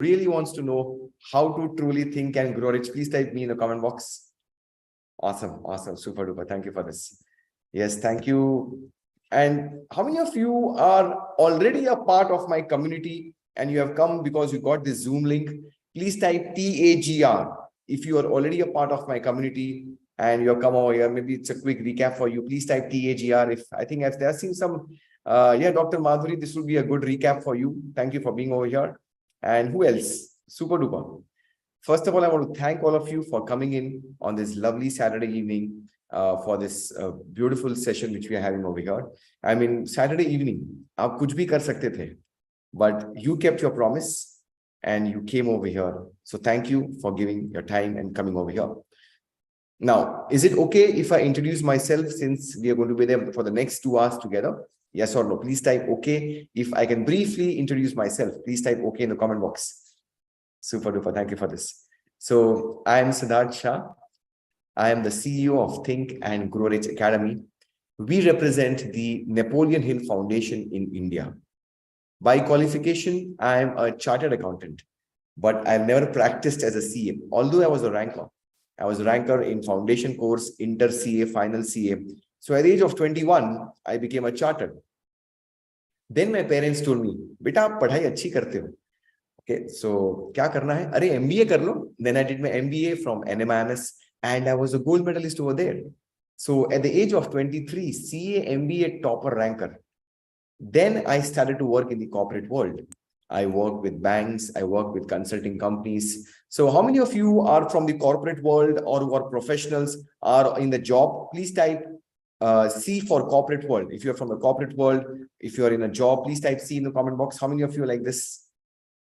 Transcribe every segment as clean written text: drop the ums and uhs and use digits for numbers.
really wants to know how to truly think and grow rich, please type me in the comment box. Awesome. Super duper. Thank you for this. Yes, thank you. And how many of you are already a part of my community and you have come because you got this Zoom link? Please type TAGR. If you are already a part of my community and you have come over here, maybe it's a quick recap for you. Please type TAGR. If I think I've there seen some, Dr. Madhuri, this will be a good recap for you. Thank you for being over here. And who else? Super duper. First of all, I want to thank all of you for coming in on this lovely Saturday evening for this beautiful session which we are having over here. I mean, Saturday evening, aap kuch bhi kar sakte the, but you kept your promise and you came over here. So thank you for giving your time and coming over here. Now, is it okay if I introduce myself since we are going to be there for the next 2 hours together? Yes or no? Please type okay. If I can briefly introduce myself, please type okay in the comment box. Super duper. Thank you for this. So I am Siddharth Shah. I am the CEO of Think and Grow Rich Academy. We represent the Napoleon Hill Foundation in India. By qualification, I am a chartered accountant, but I've never practiced as a CA, although I was a ranker. I was a ranker in foundation course, inter CA, final CA. So at the age of 21, I became a chartered. Then my parents told me, "Beta, aap padhai achhi karte ho." Okay, so kya karna hai? Arey, MBA kar lo. Then I did my MBA from NMIMS and I was a gold medalist over there. So at the age of 23, CA, MBA topper ranker. Then I started to work in the corporate world. I work with banks, I work with consulting companies. So how many of you are from the corporate world or who are professionals, are in the job? Please type C for corporate world. If you're from the corporate world, if you're in a job, please type C in the comment box. How many of you are like this?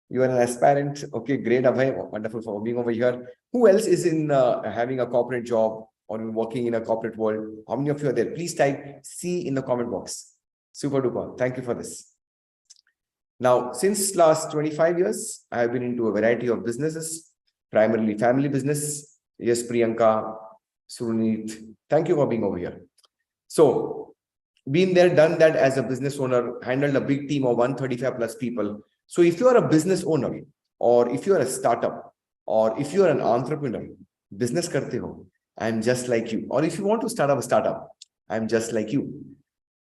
You are an aspirant. Okay, great, Abhay. Wonderful for being over here. Who else is in having a corporate job or working in a corporate world? How many of you are there? Please type C in the comment box. Super duper. Thank you for this. Now, since last 25 years, I have been into a variety of businesses, primarily family business. Yes, Priyanka, Surunit, thank you for being over here. So, been there, done that as a business owner, handled a big team of 135 plus people. So if you are a business owner, or if you are a startup, or if you are an entrepreneur, business karte ho, I'm just like you. Or if you want to start up a startup, I'm just like you.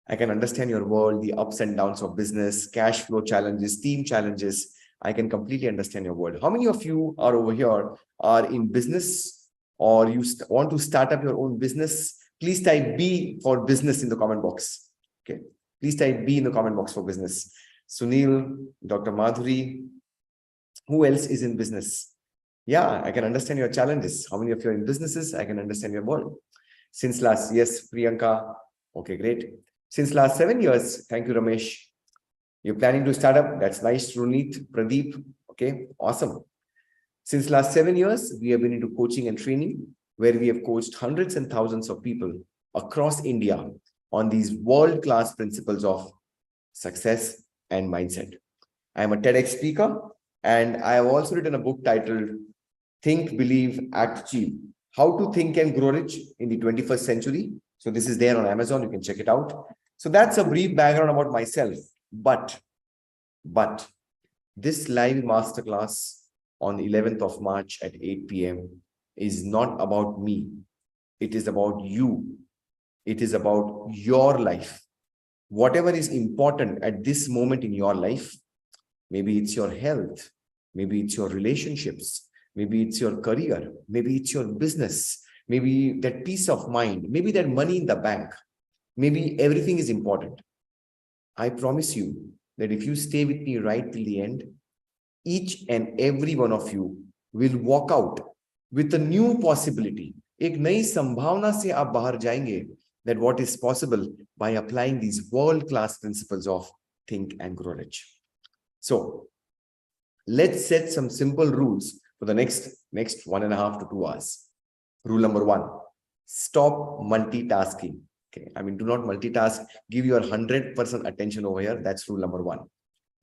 I can understand your world, the ups and downs of business, cash flow challenges, team challenges. I can completely understand your world. How many of you are over here are in business or you want to start up your own business? Please type B for business in the comment box. Okay. Please type B in the comment box for business. Sunil, Dr. Madhuri, who else is in business? Yeah, I can understand your challenges. How many of you are in businesses? I can understand your world. Since last, yes, Priyanka. Okay, great. Since last 7 years, thank you, Ramesh. You're planning to start up. That's nice, Runit, Pradeep. Okay, awesome. Since last 7 years, we have been into coaching and training, where we have coached hundreds and thousands of people across India on these world-class principles of success and mindset. I am a TEDx speaker, and I have also written a book titled Think, Believe, Act, Achieve: How to Think and Grow Rich in the 21st Century. So this is there on Amazon. You can check it out. So that's a brief background about myself. But this live masterclass on the 11th of March at 8 p.m. is not about me. It is about you. It is about your life. Whatever is important at this moment in your life, maybe it's your health, maybe it's your relationships, maybe it's your career, maybe it's your business, maybe that peace of mind, maybe that money in the bank, maybe everything is important. I promise you that if you stay with me right till the end, each and every one of you will walk out with a new possibility. एक नई संभावना से आप बाहर जाएंगे, that what is possible by applying these world-class principles of Think and Grow Rich. So let's set some simple rules for the next 1.5 to 2 hours. Rule number 1, stop multitasking. Okay, I mean, do not multitask. Give your 100% attention over here. That's rule number 1.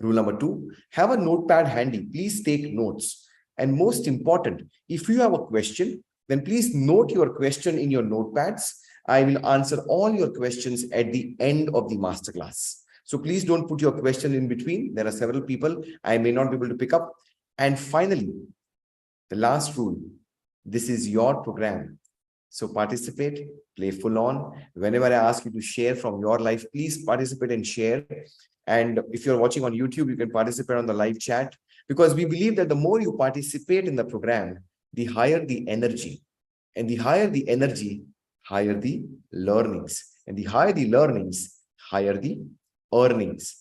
Rule number 2, have a notepad handy. Please take notes. And most important, if you have a question, then please note your question in your notepads. I will answer all your questions at the end of the masterclass. So please don't put your question in between. There are several people I may not be able to pick up. And finally, the last rule, this is your program. So participate, play full on. Whenever I ask you to share from your life, please participate and share. And if you're watching on YouTube, you can participate on the live chat, because we believe that the more you participate in the program, the higher the energy. And the higher the energy, higher the learnings. And the higher the learnings, higher the earnings.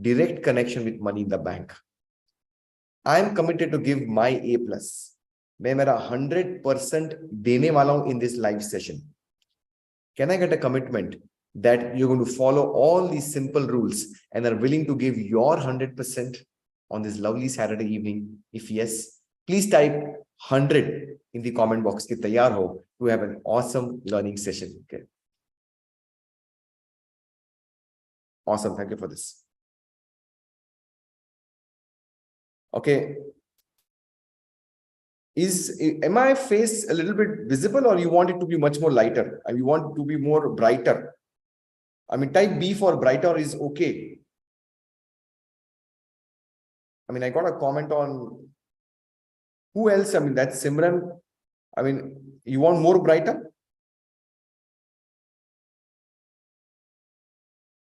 Direct connection with money in the bank. I am committed to give my A+. मैं मेरा 100% देने वाला हूं in this live session. Can I get a commitment that you're going to follow all these simple rules and are willing to give your 100% on this lovely Saturday evening? If yes, please type 100 in the comment box कि तैयार हो to have an awesome learning session. Okay. Awesome. Thank you for this. Okay. Am my face a little bit visible, or you want it to be much more lighter? I mean, you want it to be more brighter? I mean, type B for brighter is okay. I mean, I got a comment on who else? I mean, that's Simran. I mean, you want more brighter?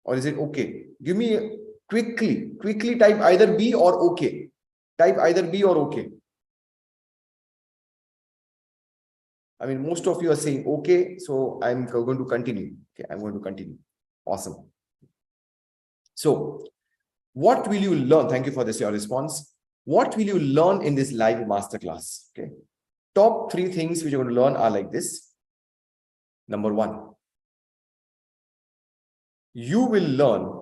Or is it okay? Give me quickly type either B or okay. Type either B or okay. I mean, most of you are saying okay, so I'm going to continue. Okay, I'm going to continue. Awesome. So, what will you learn? Thank you for this, your response. What will you learn in this live masterclass? Okay. Top 3 things which you're going to learn are like this. Number 1, you will learn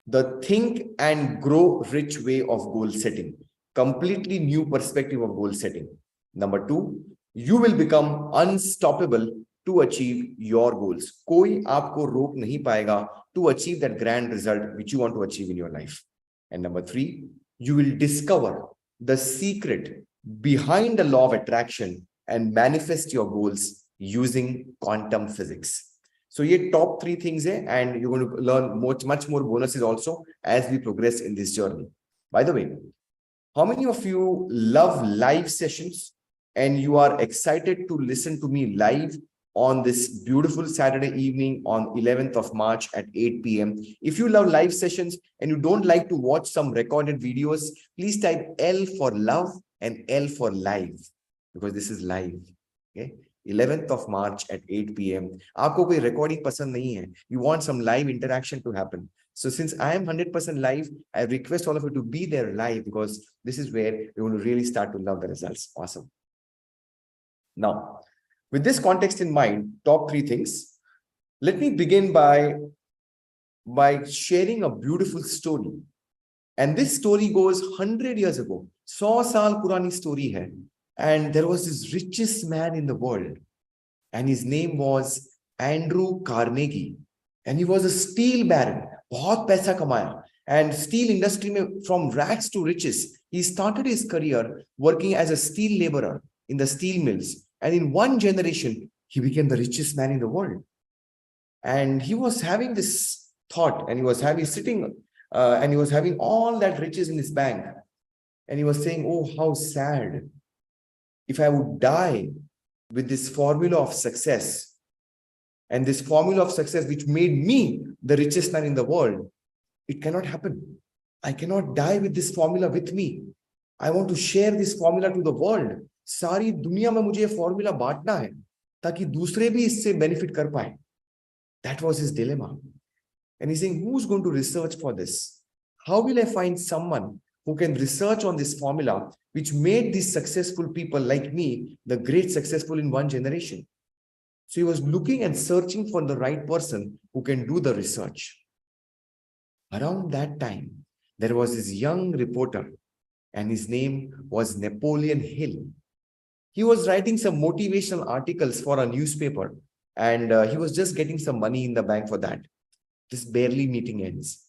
the think and grow rich way of goal setting. Completely new perspective of goal setting. Number 2, you will become unstoppable to achieve your goals. कोई आपको रोक नहीं पाएगा to achieve that grand result which you want to achieve in your life. And number 3, you will discover the secret behind the law of attraction and manifest your goals using quantum physics. So ये top 3 things hai, and you're going to learn much more bonuses also as we progress in this journey. By the way, how many of you love live sessions and you are excited to listen to me live on this beautiful Saturday evening on 11th of March at 8 p.m. If you love live sessions and you don't like to watch some recorded videos, please type L for love and L for live, because this is live. Okay. 11th of March at 8 p.m. आपको कोई recording पसंद नहीं है. You want some live interaction to happen. So since I am 100% live, I request all of you to be there live, because this is where you're going to really start to love the results. Awesome. Now, with this context in mind, top 3 things, let me begin by sharing a beautiful story. And this story goes 100 years ago. 100 saal purani story hai. And there was this richest man in the world. And his name was Andrew Carnegie. And he was a steel baron. बहुत पैसा कमाया. And steel industry में, from rags to riches, he started his career working as a steel laborer in the steel mills. And in one generation, he became the richest man in the world. And he was having this thought, and he was sitting and he was having all that riches in his bank. And he was saying, oh, how sad. If I would die with this formula of success, and this formula of success which made me the richest man in the world, it cannot happen. I cannot die with this formula with me. I want to share this formula to the world. सारी दुनिया में मुझे ये formula बांटना है ताकि दूसरे भी इससे benefit कर पाए. That was his dilemma. And he's saying, who's going to research for this? How will I find someone who can research on this formula which made these successful people like me the great successful in one generation? So he was looking and searching for the right person who can do the research. Around that time, there was this young reporter, and his name was Napoleon Hill. He was writing some motivational articles for a newspaper, and he was just getting some money in the bank for that. Just barely meeting ends.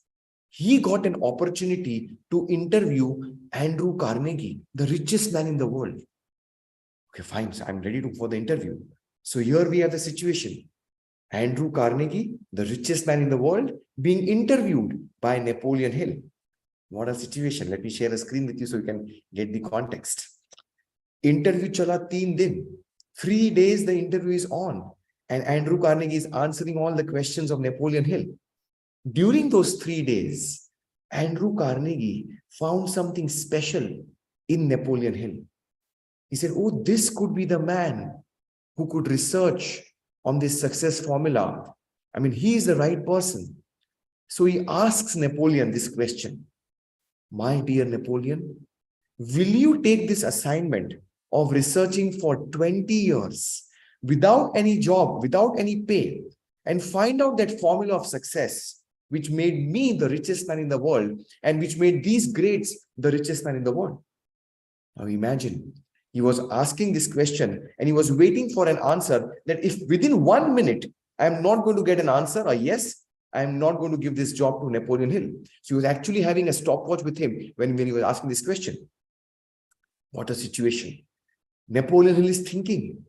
He got an opportunity to interview Andrew Carnegie, the richest man in the world. Okay, fine. So I'm ready for the interview. So here we have the situation. Andrew Carnegie, the richest man in the world, being interviewed by Napoleon Hill. What a situation. Let me share a screen with you so you can get the context. Interview chala 3 दिन. 3 days the interview is on. And Andrew Carnegie is answering all the questions of Napoleon Hill. During those 3 days, Andrew Carnegie found something special in Napoleon Hill. He said, oh, this could be the man who could research on this success formula. I mean, he is the right person. So he asks Napoleon this question. My dear Napoleon, will you take this assignment of researching for 20 years without any job, without any pay, and find out that formula of success, which made me the richest man in the world and which made these greats the richest man in the world? Now imagine, he was asking this question and he was waiting for an answer that if within 1 minute, I am not going to get an answer, a yes, I am not going to give this job to Napoleon Hill. So he was actually having a stopwatch with him when he was asking this question. What a situation. Napoleon Hill is thinking,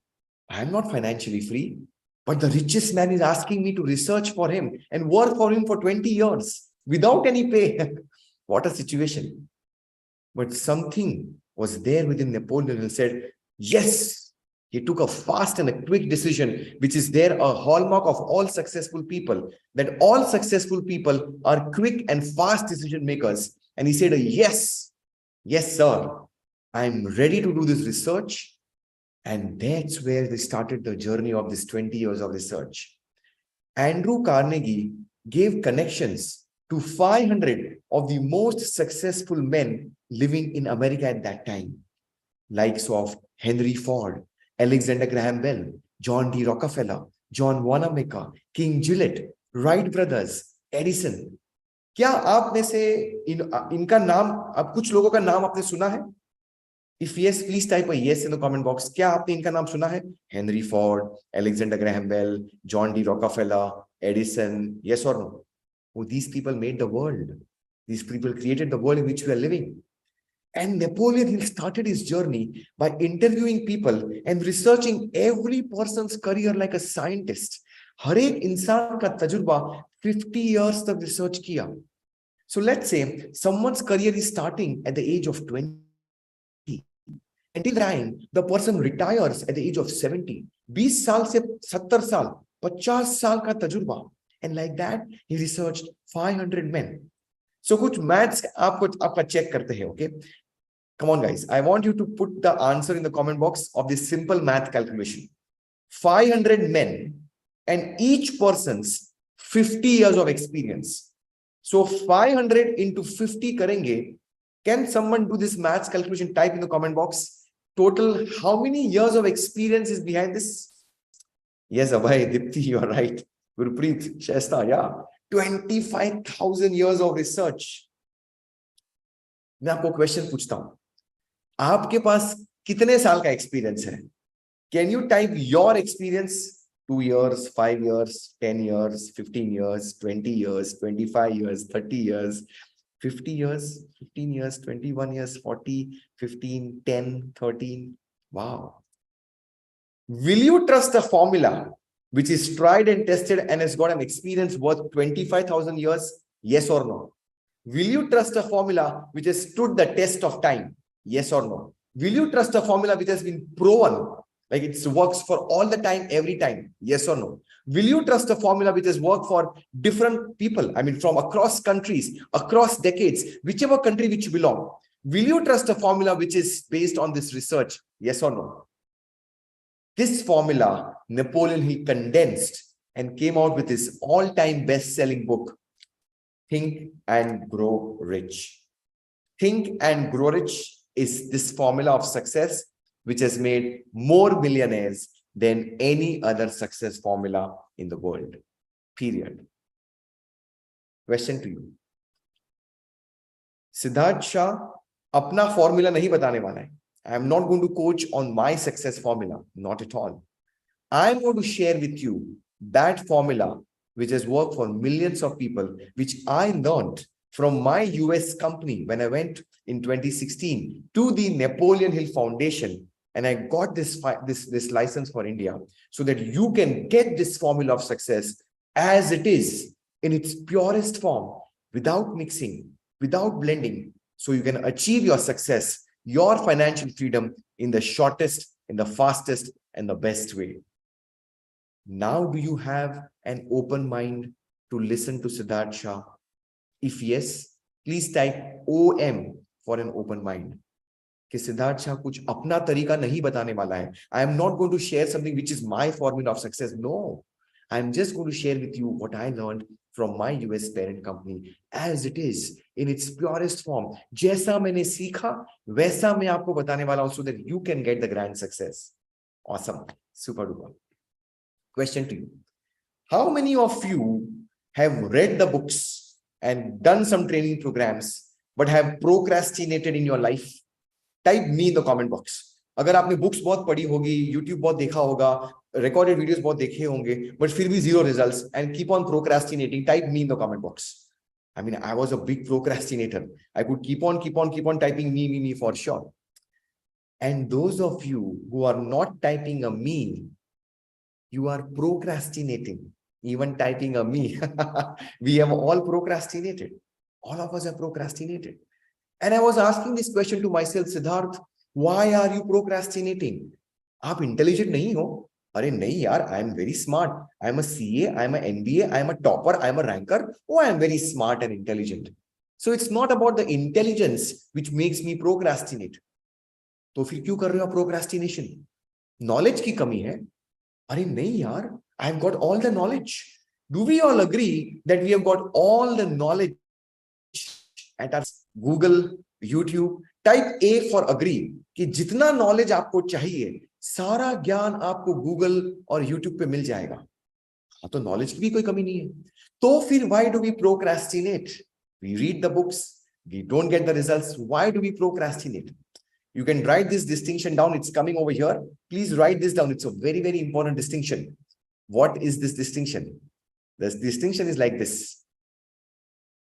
I am not financially free, but the richest man is asking me to research for him and work for him for 20 years without any pay. What a situation. But something was there within Napoleon Hill said, yes. He took a fast and a quick decision, which is there a hallmark of all successful people, that all successful people are quick and fast decision makers. And he said, yes, yes, sir, I'm ready to do this research. And that's where they started the journey of this 20 years of research. Andrew Carnegie gave connections to 500 of the most successful men living in America at that time, likes of Henry Ford, Alexander Graham Bell, John D. Rockefeller, John Wanamaker, King Gillette, Wright brothers, Edison. क्या आप में से इनका नाम, अब कुछ लोगों का नाम आपने सुना है? If yes, please type a yes in the comment box. क्या आपने इनका नाम सुना है? Henry Ford, Alexander Graham Bell, John D. Rockefeller, Edison. Yes or no? Oh, these people made the world. These people created the world in which we are living. And Napoleon Hill started his journey by interviewing people and researching every person's career like a scientist. हर एक इंसान का तजुर्बा 50 years तक research किया. So let's say someone's career is starting at the age of 20. Until the time the person retires at the age of 70. 20 साल से 70 साल, 50 साल का तजुर्बा. And like that, he researched 500 men. So कुछ maths आपका check करते हैं, okay? Come on, guys. I want you to put the answer in the comment box of this simple math calculation. 500 men and each person's 50 years of experience. So 500 into 50 karenge. Can someone do this maths calculation? Type in the comment box. Total, how many years of experience is behind this? Yes, Abhay, Dipti, you are right. Gurpreet, Shasta, yeah. 25,000 years of research. मैं आपको question पूछता हूं, आपके पास कितने साल का experience है? Can you type your experience? 2 years, 5 years, 10 years, 15 years, 20 years, 25 years, 30 years, 50 years, 15 years, 21 years, 40, 15, 10, 13. Wow. Will you trust a formula which is tried and tested and has got an experience worth 25,000 years? Yes or no? Will you trust a formula which has stood the test of time? Yes or no? Will you trust a formula which has been proven, like it works for all the time, every time? Yes or no? Will you trust a formula which has worked for different people? I mean, from across countries, across decades, whichever country which you belong. Will you trust a formula which is based on this research? Yes or no? This formula, Napoleon Hill condensed and came out with his all-time best-selling book, Think and Grow Rich. Think and Grow Rich is this formula of success which has made more millionaires than any other success formula in the world. Period. Question to you. Siddharth Shah अपना formula नहीं बताने वाला है. I am not going to coach on my success formula. Not at all. I am going to share with you that formula which has worked for millions of people, which I learned from my US company when I went in 2016 to the Napoleon Hill Foundation, and I got this license for India so that you can get this formula of success as it is in its purest form, without mixing, without blending, so you can achieve your success, your financial freedom in the shortest, in the fastest, and the best way. Now, do you have an open mind to listen to Siddharth Shah? If yes, please type OM for an open mind. कि सिद्धार्थ शाह कुछ अपना तरीका नहीं बताने वाला है. I am not going to share something which is my formula of success. No, I am just going to share with you what I learned from my US parent company as it is in its purest form. जैसा मैंने सीखा वैसा मैं आपको बताने वाला हूं so that you can get the grand success. Awesome, super duper. Question to you: how many of you have read the books and done some training programs but have procrastinated in your life? Type me in the comment box. अगर आपने books बहुत पढ़ी होगी, YouTube बहुत देखा होगा, recorded videos बहुत देखे होंगे, बट फिर भी zero results and keep on procrastinating, type me in the comment box. I mean, I was a big procrastinator. I could keep on typing me for sure. And those of you who are not typing a me, you are procrastinating. Even typing a me. We have all procrastinated. All of us have procrastinated. And I was asking this question to myself, Siddharth, why are you procrastinating? आप intelligent नहीं हो? अरे नहीं यार, I am very smart. I am a CA, I am a MBA, I am a topper, I am a ranker. Oh, I am very smart and intelligent. So it's not about the intelligence which makes me procrastinate. तो फिर क्यों कर रहे हो procrastination? Knowledge की कमी है? अरे नहीं यार, I have got all the knowledge. Do we all agree that we have got all the knowledge at our Google, YouTube? Type A for agree कि जितना knowledge आपको चाहिए सारा ज्ञान आपको Google और YouTube पे मिल जाएगा. हाँ, तो knowledge की भी कोई कमी नहीं है. तो फिर why do we procrastinate? We read the books, we don't get the results. Why do we procrastinate? You can write this distinction down. It's coming over here. Please write this down. It's a very, very important distinction. What is this distinction? This distinction is like this.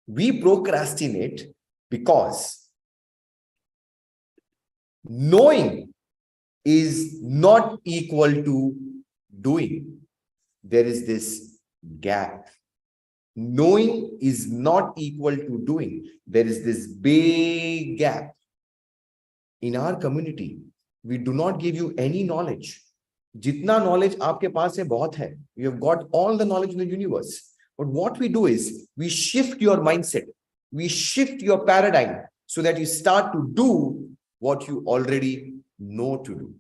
We procrastinate because knowing is not equal to doing. There is this gap. Knowing is not equal to doing. There is this big gap. In our community, we do not give you any knowledge. Jitna knowledge aapke paas hai bahut hai. You have got all the knowledge in the universe. But what we do is we shift your mindset. We shift your paradigm so that you start to do what you already know to do.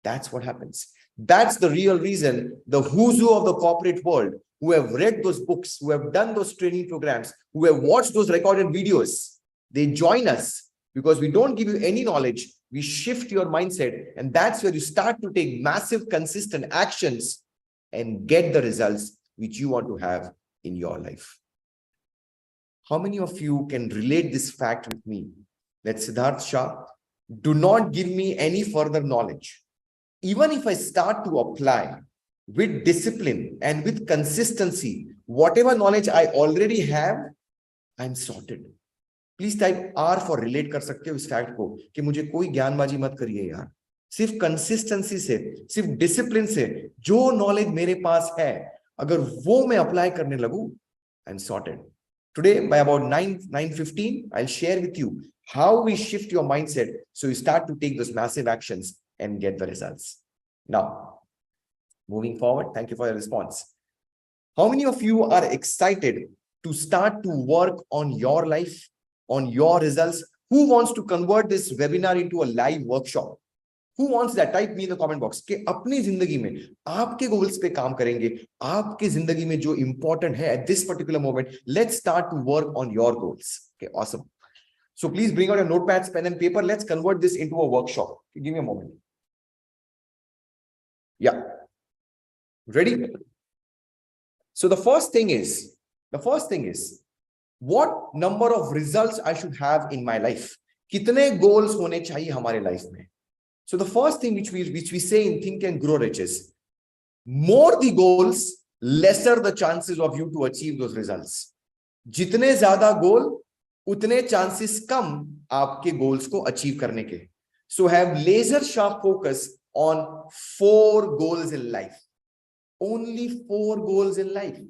That's what happens. That's the real reason the who's who of the corporate world, who have read those books, who have done those training programs, who have watched those recorded videos, they join us because we don't give you any knowledge. We shift your mindset, and that's where you start to take massive, consistent actions and get the results which you want to have in your life. How many of you can relate this fact with me? That Siddharth Shah, do not give me any further knowledge. Even if I start to apply with discipline and with consistency, whatever knowledge I already have, I'm sorted. Please type R for relate कर सकते हो इस fact को कि मुझे कोई ज्ञानबाजी मत करिए यार. सिर्फ कंसिस्टेंसी से, सिर्फ डिसिप्लिन से जो नॉलेज मेरे पास है, अगर वो मैं अप्लाई करने लगूं, I'm sorted. Today by about 9:15, I'll share with you how we shift your mindset so you start to take those massive actions and get the results. Now, moving forward, thank you for your response. How many of you are excited to start to work on your life, on your results? Who wants to convert this webinar into a live workshop? Who wants that? Type me in the comment box. कि अपनी जिंदगी में आपके goals पे काम करेंगे, आपके जिंदगी में जो important है at this particular moment. Let's start to work on your goals. Okay, awesome. So please bring out your notepads, pen and paper. Let's convert this into a workshop. Okay, give me a moment. Yeah. Ready? So the first thing is, what number of results I should have in my life? कितने goals होने चाहिए हमारे life में? So the first thing which we say in Think and Grow Rich is, more the goals, lesser the chances of you to achieve those results. जितने ज़्यादा goal, उतने chances कम आपके goals को achieve करने के. So have laser sharp focus on 4 goals in life. Only 4 goals in life.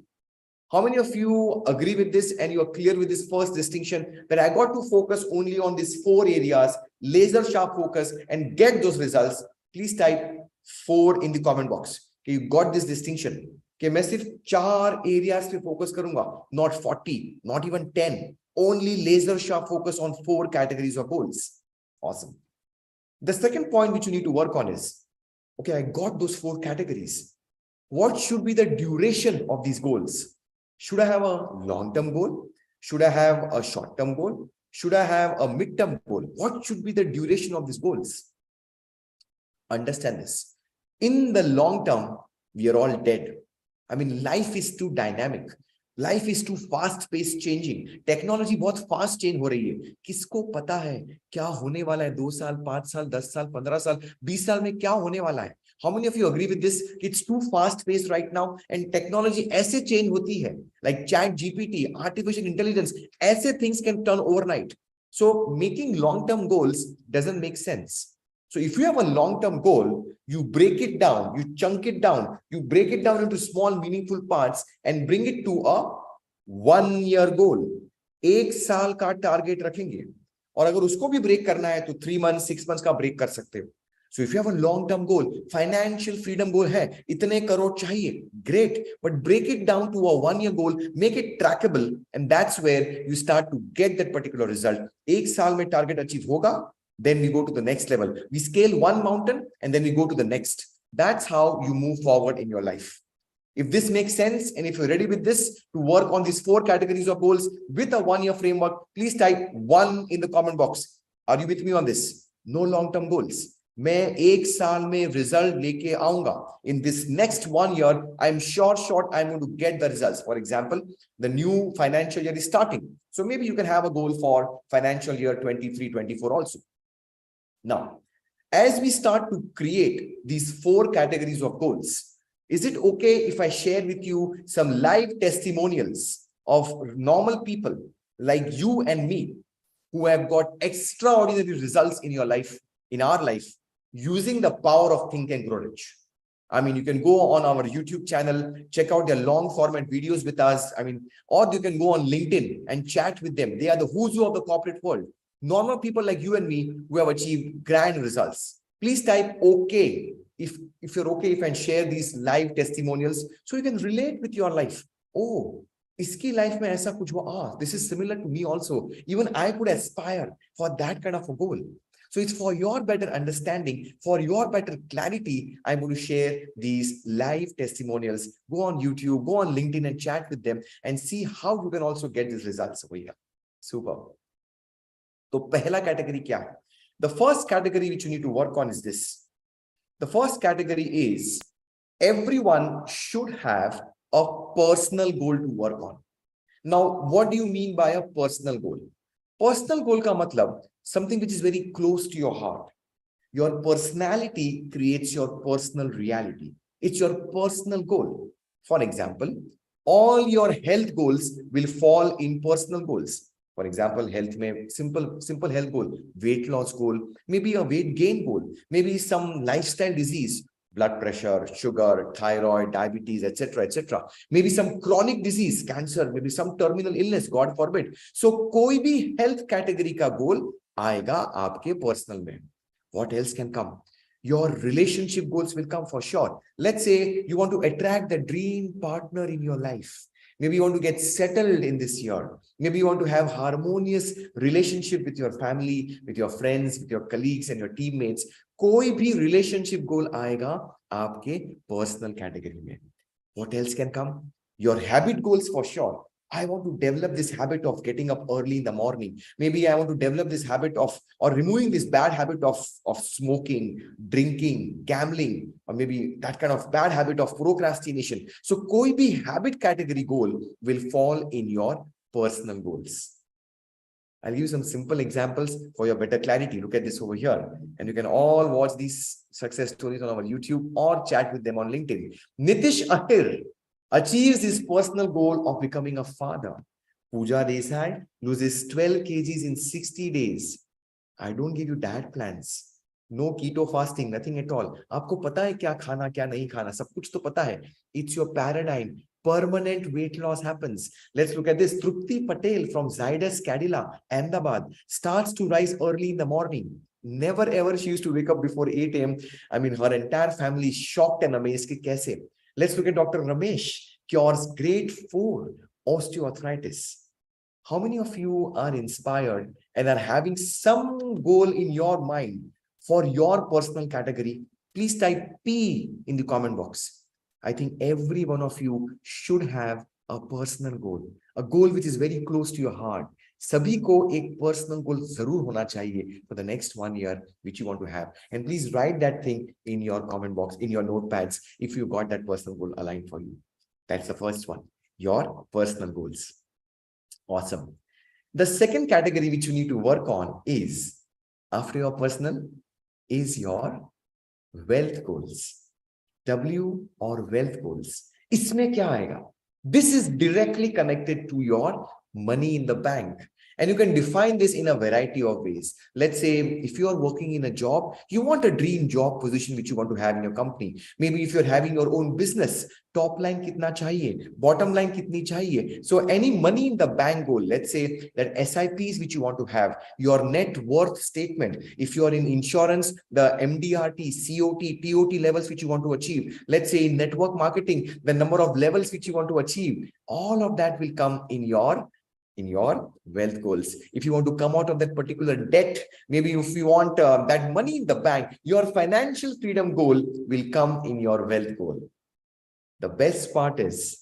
How many of you agree with this and you are clear with this first distinction that I got to focus only on these 4 areas, laser sharp focus and get those results? Please type 4 in the comment box. Okay, you got this distinction. Okay, मैं सिर्फ 4 areas पे focus करूंगा, not 40, not even 10. Only laser sharp focus on 4 categories of goals. Awesome. The second point which you need to work on is, okay, I got those 4 categories. What should be the duration of these goals? Should I have a long-term goal? Should I have a short-term goal? Should I have a mid-term goal? What should be the duration of these goals? Understand this. In the long term, we are all dead. I mean, life is too dynamic. Life is too fast-paced changing. Technology बहुत fast change हो रही है. किसको पता है क्या होने वाला है 2 साल, 5 साल, 10 साल, 15 साल, 20 साल में क्या होने वाला है? How many of you agree with this? It's too fast-paced right now, and technology ऐसे change होती है, like Chat GPT, artificial intelligence, ऐसे things can turn overnight. So making long-term goals doesn't make sense. So if you have a long-term goal, you break it down, you chunk it down, you break it down into small meaningful parts and bring it to a 1-year goal. 1 साल का target रखेंगे और अगर उसको भी break करना है तो 3 months, 6 months का ब्रेक कर सकते हो. So if you have a long-term goal, financial freedom goal है, इतने करोड़ चाहिए, great, but break it down to a 1-year goal, make it trackable, and that's where you start to get that particular result. 1 साल में target achieve होगा, then we go to the next level. We scale one mountain and then we go to the next. That's how you move forward in your life. If this makes sense, and if you're ready with this to work on these 4 categories of goals with a 1-year framework, please type 1 in the comment box. Are you with me on this? No long-term goals. मैं 1 साल में result लेके आऊंगा. In this next 1 year, I'm sure I'm going to get the results. For example, the new financial year is starting. So maybe you can have a goal for financial year 23-24 also. Now, as we start to create these 4 categories of goals, is it okay if I share with you some live testimonials of normal people like you and me who have got extraordinary results in your life, in our life, using the power of Think and Grow Rich? I mean, you can go on our YouTube channel, check out their long format videos with us. I mean, or you can go on LinkedIn and chat with them. They are the who's who of the corporate world. Normal people like you and me who have achieved grand results. Please type okay if you're okay if I share these live testimonials so you can relate with your life. Oh, iski life mein aisa kuch hua. Ah, this is similar to me also. Even I could aspire for that kind of a goal. So it's for your better understanding, for your better clarity, I'm going to share these live testimonials. Go on YouTube, go on LinkedIn and chat with them and see how you can also get these results over here. Super. So pehla category kya hai? The first category which you need to work on is this. The first category is everyone should have a personal goal to work on. Now, what do you mean by a personal goal? Personal goal ka matlab something which is very close to your heart. Your personality creates your personal reality. It's your personal goal. For example, all your health goals will fall in personal goals. For example, health mein simple health goal, weight loss goal, maybe a weight gain goal, maybe some lifestyle disease, blood pressure, sugar, thyroid, diabetes, etc., etc. Maybe some chronic disease, cancer, maybe some terminal illness, God forbid. So कोई भी health category का goal आएगा आपके personal में. What else can come? Your relationship goals will come for sure. Let's say you want to attract the dream partner in your life. Maybe you want to get settled in this year. Maybe you want to have harmonious relationship with your family, with your friends, with your colleagues and your teammates. कोई भी relationship goal आएगा आपके personal category में. What else can come? Your habit goals for sure. I want to develop this habit of getting up early in the morning. Maybe I want to develop this habit of, or removing this bad habit of smoking, drinking, gambling, or maybe that kind of bad habit of procrastination. So koi bhi habit category goal will fall in your personal goals. I'll give you some simple examples for your better clarity. Look at this over here. And you can all watch these success stories on our YouTube or chat with them on LinkedIn. Nitish Ahir achieves his personal goal of becoming a father. Pooja Desai loses 12 kgs in 60 days. I don't give you diet plans. No keto fasting, nothing at all. आपको पता है क्या खाना क्या नहीं खाना, सब कुछ तो पता है. It's your paradigm. permanent weight loss happens. Let's look at this. Trupti Patel from Zydus Cadila, Ahmedabad, starts to rise early in the morning. Never ever she used to wake up before 8 a.m. I mean, her entire family is shocked and amazed. Ki kaise? Let's look at Dr. Ramesh, cures grade 4 osteoarthritis. How many of you are inspired and are having some goal in your mind for your personal category? Please type P in the comment box. I think every one of you should have a personal goal, a goal which is very close to your heart. सभी को एक personal goal जरूर होना चाहिए for the next 1 year which you want to have. And please write that thing in your comment box, in your notepads, if you got that personal goal aligned for you. That's the first one, your personal goals. Awesome. The second category which you need to work on is, after your personal, is your wealth goals. W or wealth goals. Isme kya aega? This is directly connected to your money in the bank. And you can define this in a variety of ways. Let's say if you are working in a job, you want a dream job position which you want to have in your company. Maybe if you're having your own business, top line kitna chahiye, bottom line kitni chahiye. So any money in the bank goal, let's say that SIPs which you want to have, your net worth statement. If you are in insurance, the MDRT, COT, TOT levels which you want to achieve. Let's say in network marketing, the number of levels which you want to achieve. All of that will come in your wealth goals. If you want to come out of that particular debt, maybe if you want that money in the bank, your financial freedom goal will come in your wealth goal. The best part is,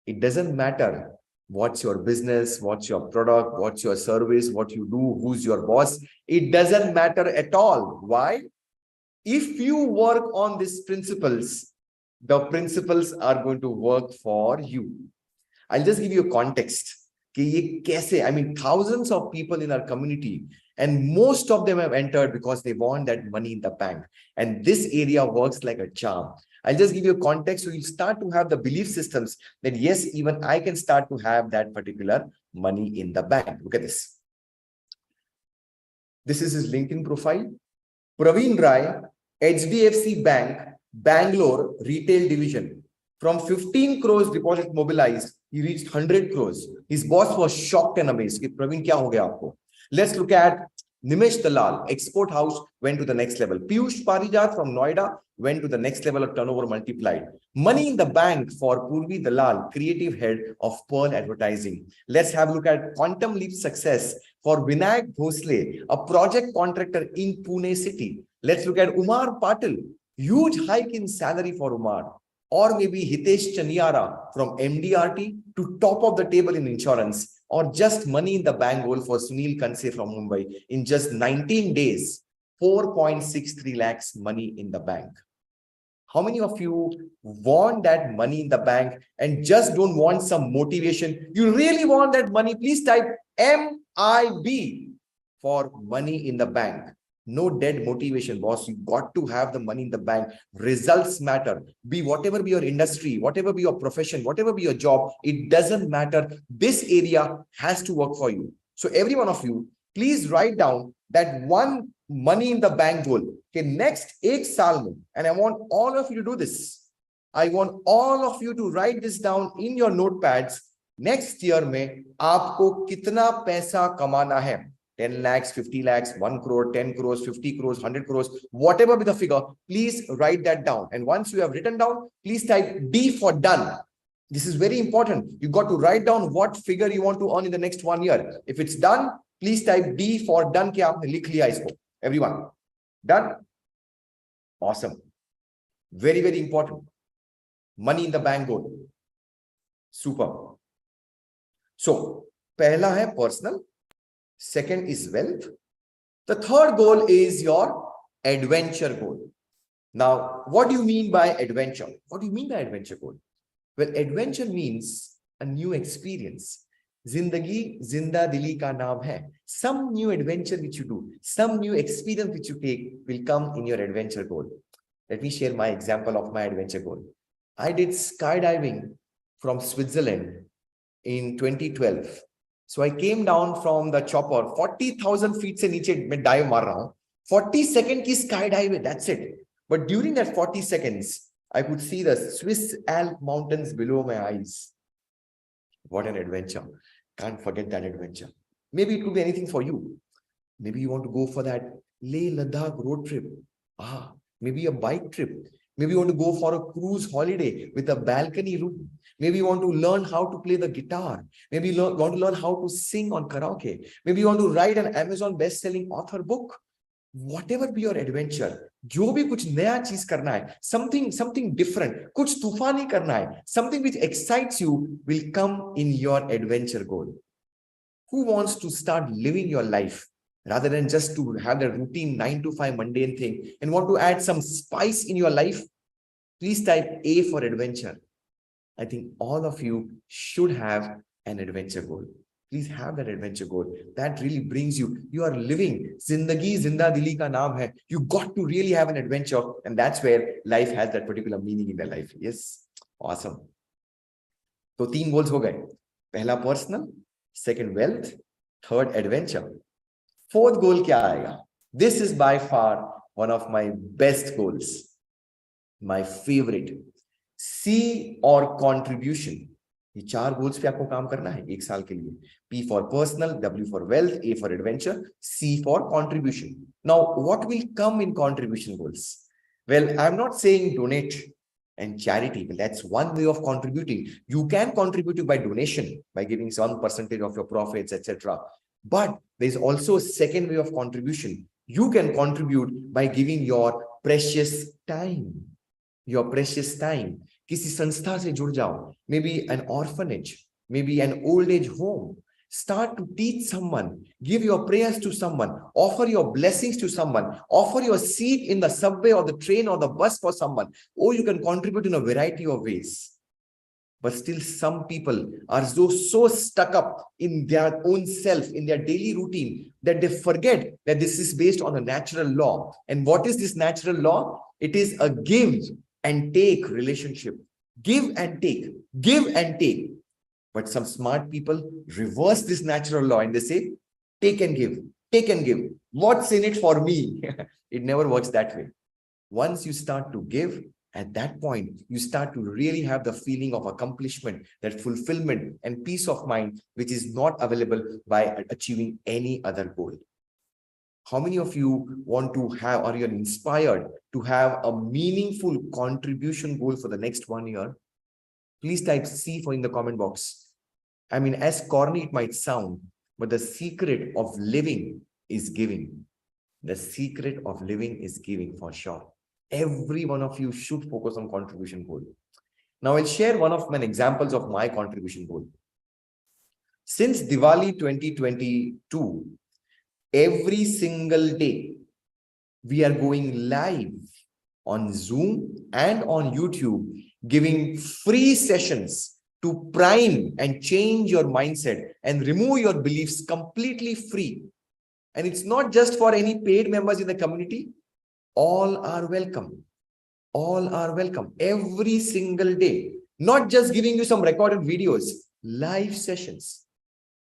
it doesn't matter what's your business, what's your product, what's your service, what you do, who's your boss. It doesn't matter at all. Why? If you work on these principles, the principles are going to work for you. I'll just give you a context. I mean, thousands of people in our community, and most of them have entered because they want that money in the bank. And this area works like a charm. I'll just give you a context so you start to have the belief systems that yes, even I can start to have that particular money in the bank. Look at this. This is his LinkedIn profile. Praveen Rai, HDFC Bank, Bangalore Retail Division. From 15 crores deposit mobilized, he reached 100 crores. His boss was shocked and amazed. Praveen, kya ho gaya aapko? Let's look at Nimesh Dalal, Export House, went to the next level. Piyush Parijat from Noida went to the next level of turnover multiplied. Money in the bank for Purvi Dalal, creative head of Pearl Advertising. Let's have a look at quantum leap success for Vinayak Bhosle, a project contractor in Pune city. Let's look at Umar Patil, huge hike in salary for Umar. Or maybe Hitesh Chaniara from MDRT to top of the table in insurance, or just money in the bank goal for Sunil Kanse from Mumbai in just 19 days, 4.63 lakhs money in the bank. How many of you want that money in the bank and just don't want some motivation? You really want that money? Please type MIB for money in the bank. No dead motivation, boss. You got to have the money in the bank. Results matter. Whatever be your industry, whatever be your profession, whatever be your job, it doesn't matter. This area has to work for you. So every one of you, please write down that one money in the bank goal. Okay, next 8 saal mein, and I want all of you to do this. I want all of you to write this down in your notepads. Next year mein, aapko kitna paisa kamana hai? 10 lakhs, 50 lakhs, 1 crore, 10 crores, 50 crores, 100 crores, whatever be the figure, please write that down. And once you have written down, please type D for done. This is very important. You got to write down what figure you want to earn in the next 1 year. If it's done, please type D for done. Ke aapne likh liya isko. Everyone. Done? Awesome. Very, very important. Money in the bank goal. Super. So, pehla hai personal. Second is wealth. The third goal is your adventure goal. Now, what do you mean by adventure? What do you mean by adventure goal? Well, adventure means a new experience. Zindagi, zinda dili ka naam hai. Some new adventure which you do, some new experience which you take will come in your adventure goal. Let me share my example of my adventure goal. I did skydiving from Switzerland in 2012. So I came down from the chopper, 40,000 feet se niche mein dive mar raha hu. 40 seconds ki skydive, that's it. But during that 40 seconds, I could see the Swiss Alp mountains below my eyes. What an adventure. Can't forget that adventure. Maybe it could be anything for you. Maybe you want to go for that Leh Ladakh road trip. Maybe a bike trip. Maybe you want to go for a cruise holiday with a balcony room. Maybe you want to learn how to play the guitar. Maybe you want to learn how to sing on karaoke. Maybe you want to write an Amazon best-selling author book. Whatever be your adventure, जो भी कुछ नया चीज करना है, something different, कुछ तूफानी करना है, something which excites you will come in your adventure goal. Who wants to start living your life rather than just to have the routine 9 to 5 mundane thing and want to add some spice in your life? Please type A for adventure. I think all of you should have an adventure goal. Please have that adventure goal. That really brings you. You are living. Zindagi zinda dili ka naam hai. You got to really have an adventure, and that's where life has that particular meaning in their life. Yes, awesome. So 3 goals हो गए. पहला personal, second wealth, third adventure. Fourth goal क्या आएगा? This is by far one of my best goals. My favorite. C or contribution. ये 4 goals पे आपको काम करना है 1 साल के लिए. P for personal, W for wealth, A for adventure, C for contribution. Now, what will come in contribution goals? Well, I'm not saying donate and charity. Well, that's one way of contributing. You can contribute by donation, by giving some percentage of your profits, etc. But there's also a second way of contribution. You can contribute by giving your precious time. Your precious time. किसी संस्था से जुड़ जाओ. Maybe an orphanage, maybe an old age home. Start to teach someone, give your prayers to someone, offer your blessings to someone, offer your seat in the subway or the train or the bus for someone. Or you can contribute in a variety of ways. But still some people are so stuck up in their own self, in their daily routine, that they forget that this is based on a natural law. And what is this natural law? It is a give and take relationship. Give and take. Give and take. But some smart people reverse this natural law and they say, take and give. Take and give. What's in it for me? It never works that way. Once you start to give, at that point, you start to really have the feeling of accomplishment, that fulfillment and peace of mind, which is not available by achieving any other goal. How many of you want to have, or you're inspired to have a meaningful contribution goal for the next 1 year? Please type C for in the comment box. I mean, as corny it might sound, but the secret of living is giving. The secret of living is giving for sure. Every one of you should focus on contribution goal. Now I'll share one of my examples of my contribution goal. Since Diwali 2022, every single day, we are going live on Zoom and on YouTube, giving free sessions to prime and change your mindset and remove your beliefs completely free. And it's not just for any paid members in the community. All are welcome. All are welcome. Every single day. Not just giving you some recorded videos, live sessions.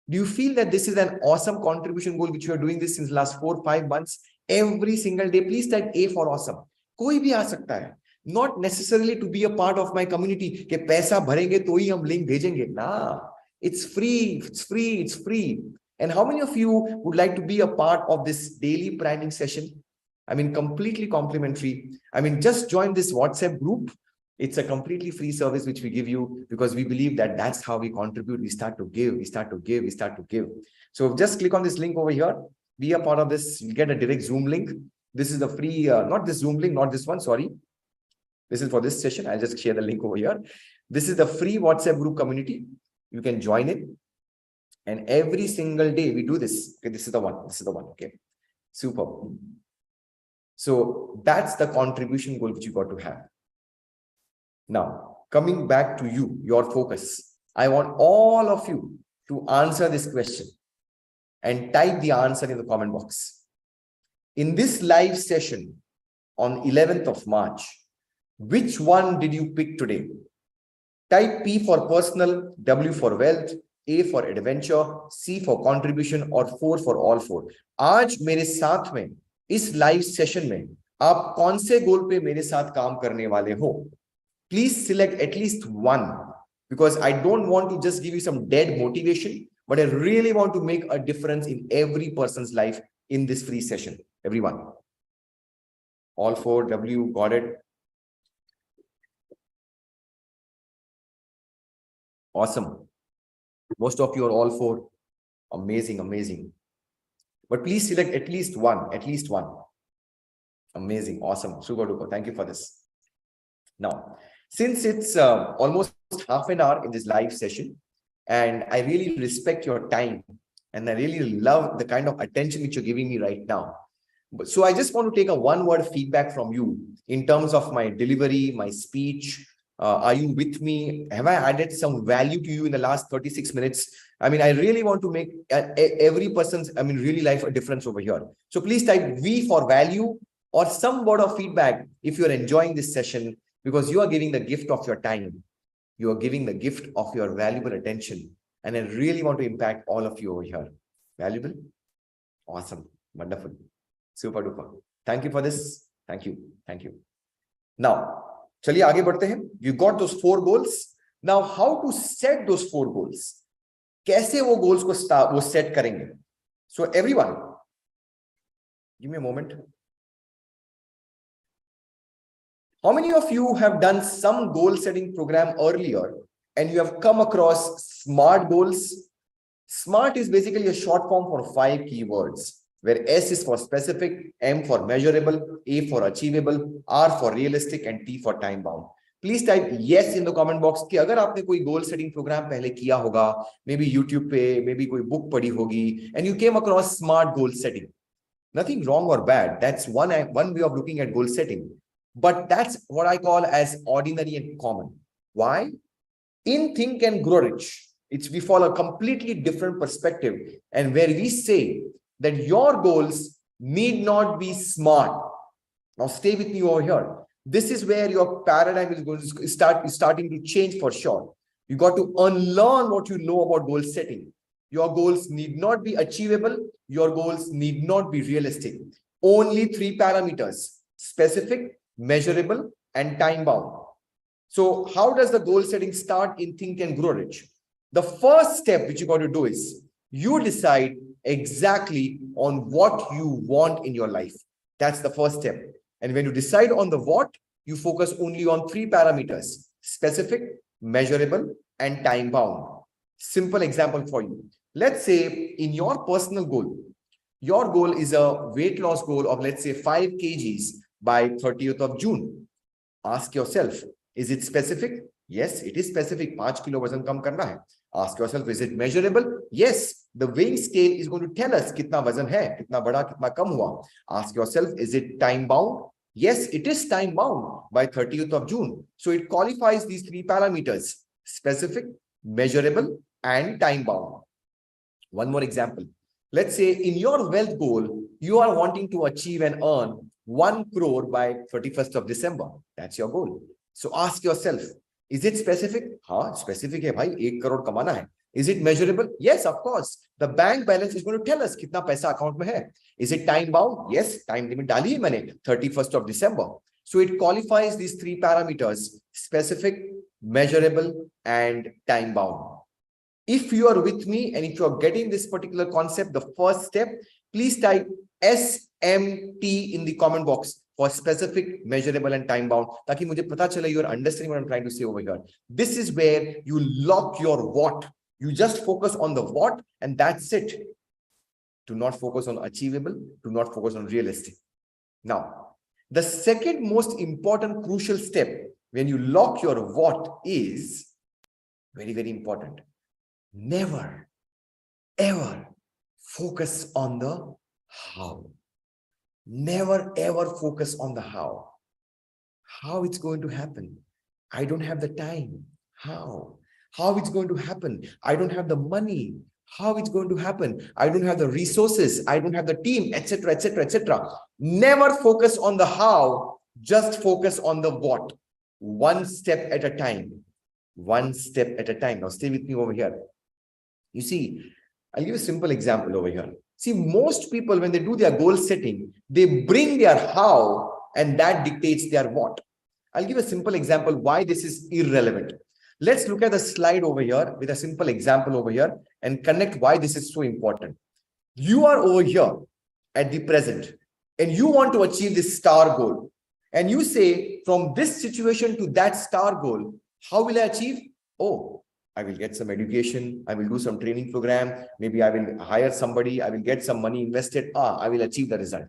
Do you feel that this is an awesome contribution goal which you are doing this since last 4-5 months? Every single day, please type A for awesome. कोई भी आ सकता है. Not necessarily to be a part of my community. कि पैसा भरेंगे तो ही हम link भेजेंगे. Nah, it's free. It's free. It's free. And how many of you would like to be a part of this daily priming session? I mean, completely complimentary. I mean, just join this WhatsApp group. It's a completely free service which we give you because we believe that that's how we contribute. We start to give, we start to give, we start to give. So just click on this link over here. Be a part of this. You get a direct Zoom link. This is the free, not this Zoom link, not this one, sorry. This is for this session. I'll just share the link over here. This is the free WhatsApp group community. You can join it. And every single day we do this. Okay, this is the one. This is the one. Okay. Super. So that's the contribution goal which you got to have. Now, coming back to you, your focus. I want all of you to answer this question and type the answer in the comment box. In this live session on 11th of March, which one did you pick today? Type P for personal, W for wealth, A for adventure, C for contribution or 4 for all 4. आज मेरे साथ में इस live session में आप कौन से गोल पे मेरे साथ काम करने वाले हो? Please select at least one, because I don't want to just give you some dead motivation, but I really want to make a difference in every person's life in this free session. Everyone. All four, W, got it. Awesome. Most of you are all four. Amazing, amazing. But please select at least one, at least one. Amazing, awesome, super duper. Thank you for this. Now, since it's almost half an hour in this live session, and I really respect your time, and I really love the kind of attention which you're giving me right now. So I just want to take a one-word feedback from you in terms of my delivery, my speech. Are you with me? Have I added some value to you in the last 36 minutes? I mean, I really want to make every person's, really life a difference over here. So please type V for value or some word of feedback if you're enjoying this session, because you are giving the gift of your time. You are giving the gift of your valuable attention. And I really want to impact all of you over here. Valuable? Awesome. Wonderful. Super duper. Thank you for this. Thank you. Thank you. Now, चलिए आगे बढ़ते हैं. You got those 4 goals. Now, how to set those 4 goals? कैसे वो goals को set करेंगे? So everyone, give me a moment. How many of you have done some goal setting program earlier and you have come across SMART goals? SMART is basically a short form for 5 keywords, where S is for specific, M for measurable, A for achievable, R for realistic, and T for time bound. Please type yes in the comment box कि अगर आपने कोई goal setting program पहले किया होगा, maybe YouTube पे, maybe कोई book पढ़ी होगी, and you came across SMART goal setting. Nothing wrong or bad. That's one way of looking at goal setting. But that's what I call as ordinary and common. Why? In Think and Grow Rich, we follow a completely different perspective, and where we say that your goals need not be smart. Now stay with me over here. This is where your paradigm is going to starting to change for sure. You got to unlearn what you know about goal setting. Your goals need not be achievable. Your goals need not be realistic. Only 3 parameters: specific, measurable, and time bound. So how does the goal setting start in Think and Grow Rich? The first step which you got to do is you decide exactly on what you want in your life. That's the first step. And when you decide on the what, you focus only on 3 parameters: specific, measurable, and time bound. Simple example for you. Let's say in your personal goal, your goal is a weight loss goal of, let's say, 5 kgs by 30th of June. Ask yourself, is it specific? Yes, it is specific. 5 kilo वजन कम करना है. Ask yourself, is it measurable? Yes, the weighing scale is going to tell us कितना वजन है, कितना बड़ा, कितना कम हुआ. Ask yourself, is it time bound? Yes, it is time bound by 30th of June. So it qualifies these 3 parameters: specific, measurable, and time bound. One more example. Let's say in your wealth goal, you are wanting to achieve and earn 1 crore by 31st of December. That's your goal. So ask yourself, is it specific? हाँ, specific है भाई, 1 crore कमाना है. Is it measurable? Yes, of course. The bank balance is going to tell us कितना पैसा account में है. Is it time bound? Yes, time limit डाली है मैंने, 31st of December. So it qualifies these 3 parameters: specific, measurable, and time bound. If you are with me and if you are getting this particular concept, the first step, please type SMT in the comment box for specific, measurable, and time bound. ताकि मुझे पता चले you are understanding what I'm trying to say over here. This is where you lock your what. You just focus on the what, and that's it. Do not focus on achievable. Do not focus on realistic. Now, the second most important crucial step when you lock your what is very, very important. Never, ever focus on the how. Never, ever focus on the how. How it's going to happen? I don't have the time. How? How it's going to happen? I don't have the money. How it's going to happen? I don't have the resources. I don't have the team, etc., etc., etc. Never focus on the how. Just focus on the what. One step at a time. One step at a time. Now stay with me over here. You see, I'll give you a simple example over here. See, most people, when they do their goal setting, they bring their how, and that dictates their what. I'll give a simple example why this is irrelevant. Let's look at the slide over here with a simple example over here and connect why this is so important. You are over here at the present and you want to achieve this star goal. And you say, from this situation to that star goal, how will I achieve? Oh, I will get some education. I will do some training program. Maybe I will hire somebody. I will get some money invested. I will achieve the result.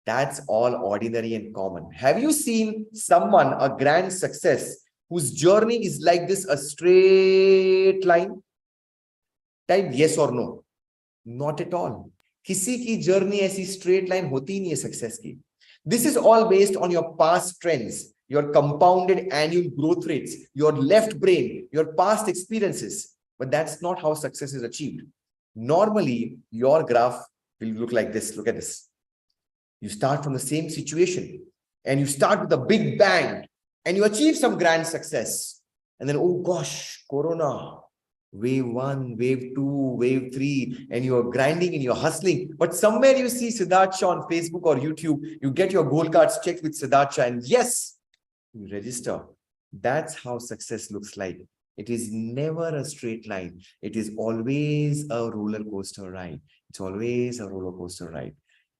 That's all ordinary and common. Have you seen someone, a grand success, whose journey is like this, a straight line? Type yes or no. Not at all. किसी की journey ऐसी straight line होती नहीं है success की. This is all based on your past trends, your compounded annual growth rates, your left brain, your past experiences. But that's not how success is achieved. Normally, your graph will look like this. Look at this. You start from the same situation and you start with a big bang and you achieve some grand success. And then, oh gosh, Corona, wave 1, wave 2, wave 3, and you're grinding and you're hustling. But somewhere you see Siddharth on Facebook or YouTube, you get your goal cards checked with Siddharth, and yes, you register. That's how success looks like. It is never a straight line. It is always a roller coaster ride. It's always a roller coaster ride.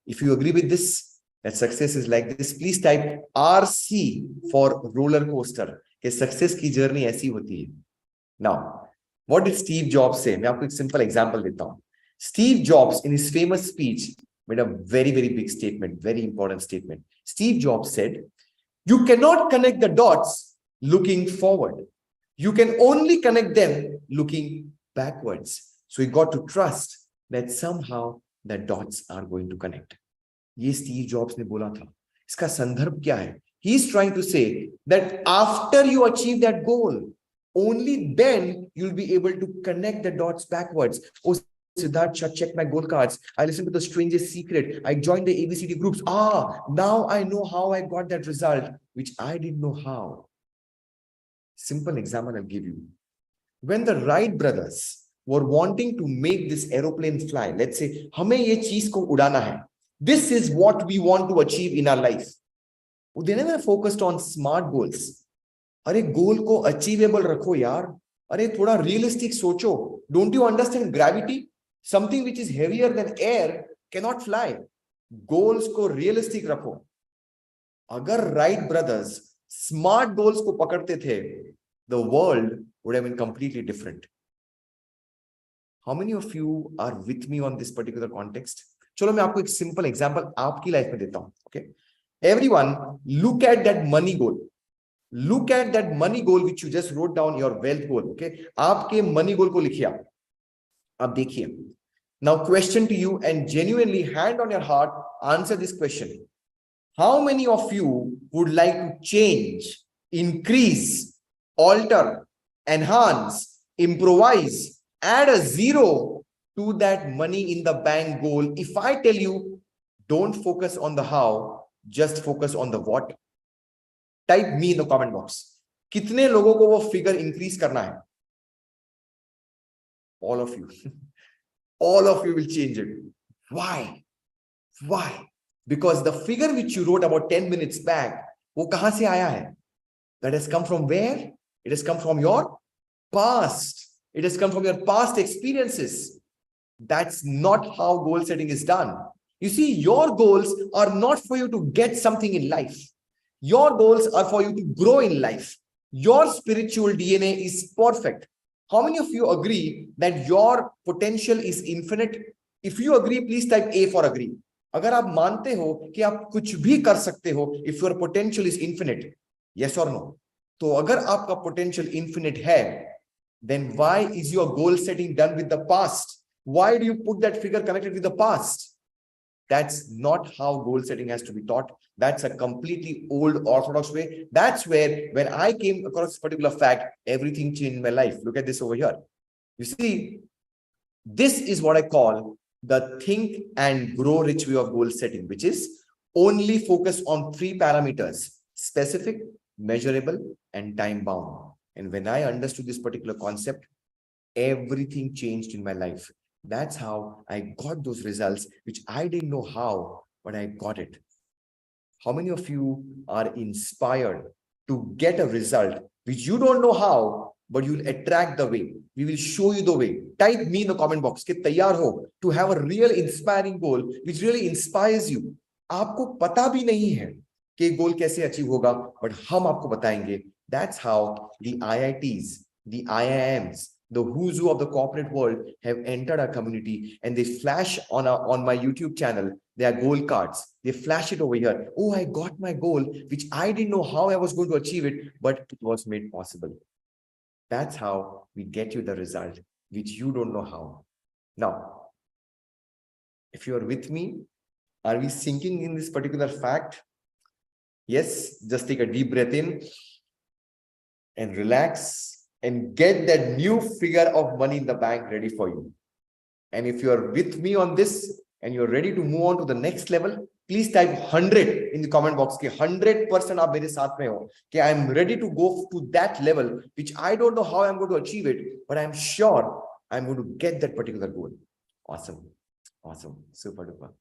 If you agree with this, that success is like this, please type RC for roller coaster. कि success की journey ऐसी होती है. Now, what did Steve Jobs say? मैं आपको एक simple example देता हूँ. Steve Jobs, in his famous speech, made a very, very big statement, very important statement. Steve Jobs said, you cannot connect the dots looking forward. You can only connect them looking backwards. So you got to trust that somehow the dots are going to connect. ये Steve Jobs ने बोला था. इसका संदर्भ क्या है? He is trying to say that after you achieve that goal, only then you'll be able to connect the dots backwards. Oh, Siddharth, check my goal cards. I listened to The Strangest Secret. I joined the ABCD groups. Now I know how I got that result, which I didn't know how. Simple example I'll give you. When the Wright brothers were wanting to make this aeroplane fly, let's say, हमें ये चीज को उड़ाना है. This is what we want to achieve in our life. They never focused on smart goals. अरे गोल को achievable रखो यार. अरे थोड़ा रियलिस्टिक सोचो. Don't you understand gravity? Something which is heavier than air cannot fly. Goals को realistic रखो. अगर Wright brothers smart goals को पकड़ते थे, the world would have been completely different. How many of you are with me on this particular context? चलो मैं आपको एक simple example आपकी लाइफ में देता हूं. Okay, everyone look at that money goal. Look at that money goal which you just wrote down, your wealth goal. Okay, आपके money goal को लिखिए आप. अब देखिए. Now question to you, and genuinely hand on your heart answer this question. How many of you would like to change, increase, alter, enhance, improvise, add a zero to that money in the bank goal? If I tell you, don't focus on the how, just focus on the what. Type me in the comment box. कितने लोगों को वो figure increase करना है? All of you. All of you will change it. Why? Why? Because the figure which you wrote about 10 minutes back, वो कहां से आया है? That has come from where? It has come from your past. It has come from your past experiences. That's not how goal setting is done. You see, your goals are not for you to get something in life. Your goals are for you to grow in life. Your spiritual DNA is perfect. How many of you agree that your potential is infinite? If you agree, please type A for agree. अगर आप मानते हो कि आप कुछ भी कर सकते हो, if your potential is infinite, yes or no? तो अगर आपका potential infinite है, then why is your goal setting done with the past? Why do you put that figure connected with the past? That's not how goal setting has to be taught. That's a completely old orthodox way. That's where, when I came across this particular fact, everything changed in my life. Look at this over here. You see, this is what I call the think and grow rich way of goal setting, which is only focus on 3 parameters: specific, measurable, and time bound. And when I understood this particular concept, everything changed in my life. That's how I got those results, which I didn't know how, but I got it. How many of you are inspired to get a result which you don't know how, but you'll attract the way. We will show you the way. Type me in the comment box कि तैयार हो to have a real inspiring goal which really inspires you. आपको पता भी नहीं है कि गोल कैसे अचीव होगा, but हम आपको बताएंगे. That's how the IITs, the IIMs, the who's who of the corporate world have entered our community, and they flash on my YouTube channel. They are goal cards. They flash it over here. Oh, I got my goal, which I didn't know how I was going to achieve it, but it was made possible. That's how we get you the result, which you don't know how. Now, if you are with me, are we sinking in this particular fact? Yes, just take a deep breath in and relax and get that new figure of money in the bank ready for you. And if you are with me on this and you're ready to move on to the next level, please type 100 in the comment box. 100% आप मेरे साथ में हो कि I am ready to go to that level, which I don't know how I'm going to achieve it, but I'm sure I'm going to get that particular goal. Awesome. Awesome. Super duper.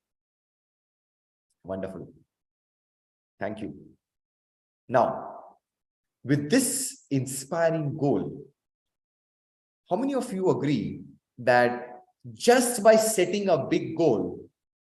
Wonderful. Thank you. Now, with this inspiring goal, how many of you agree that just by setting a big goal,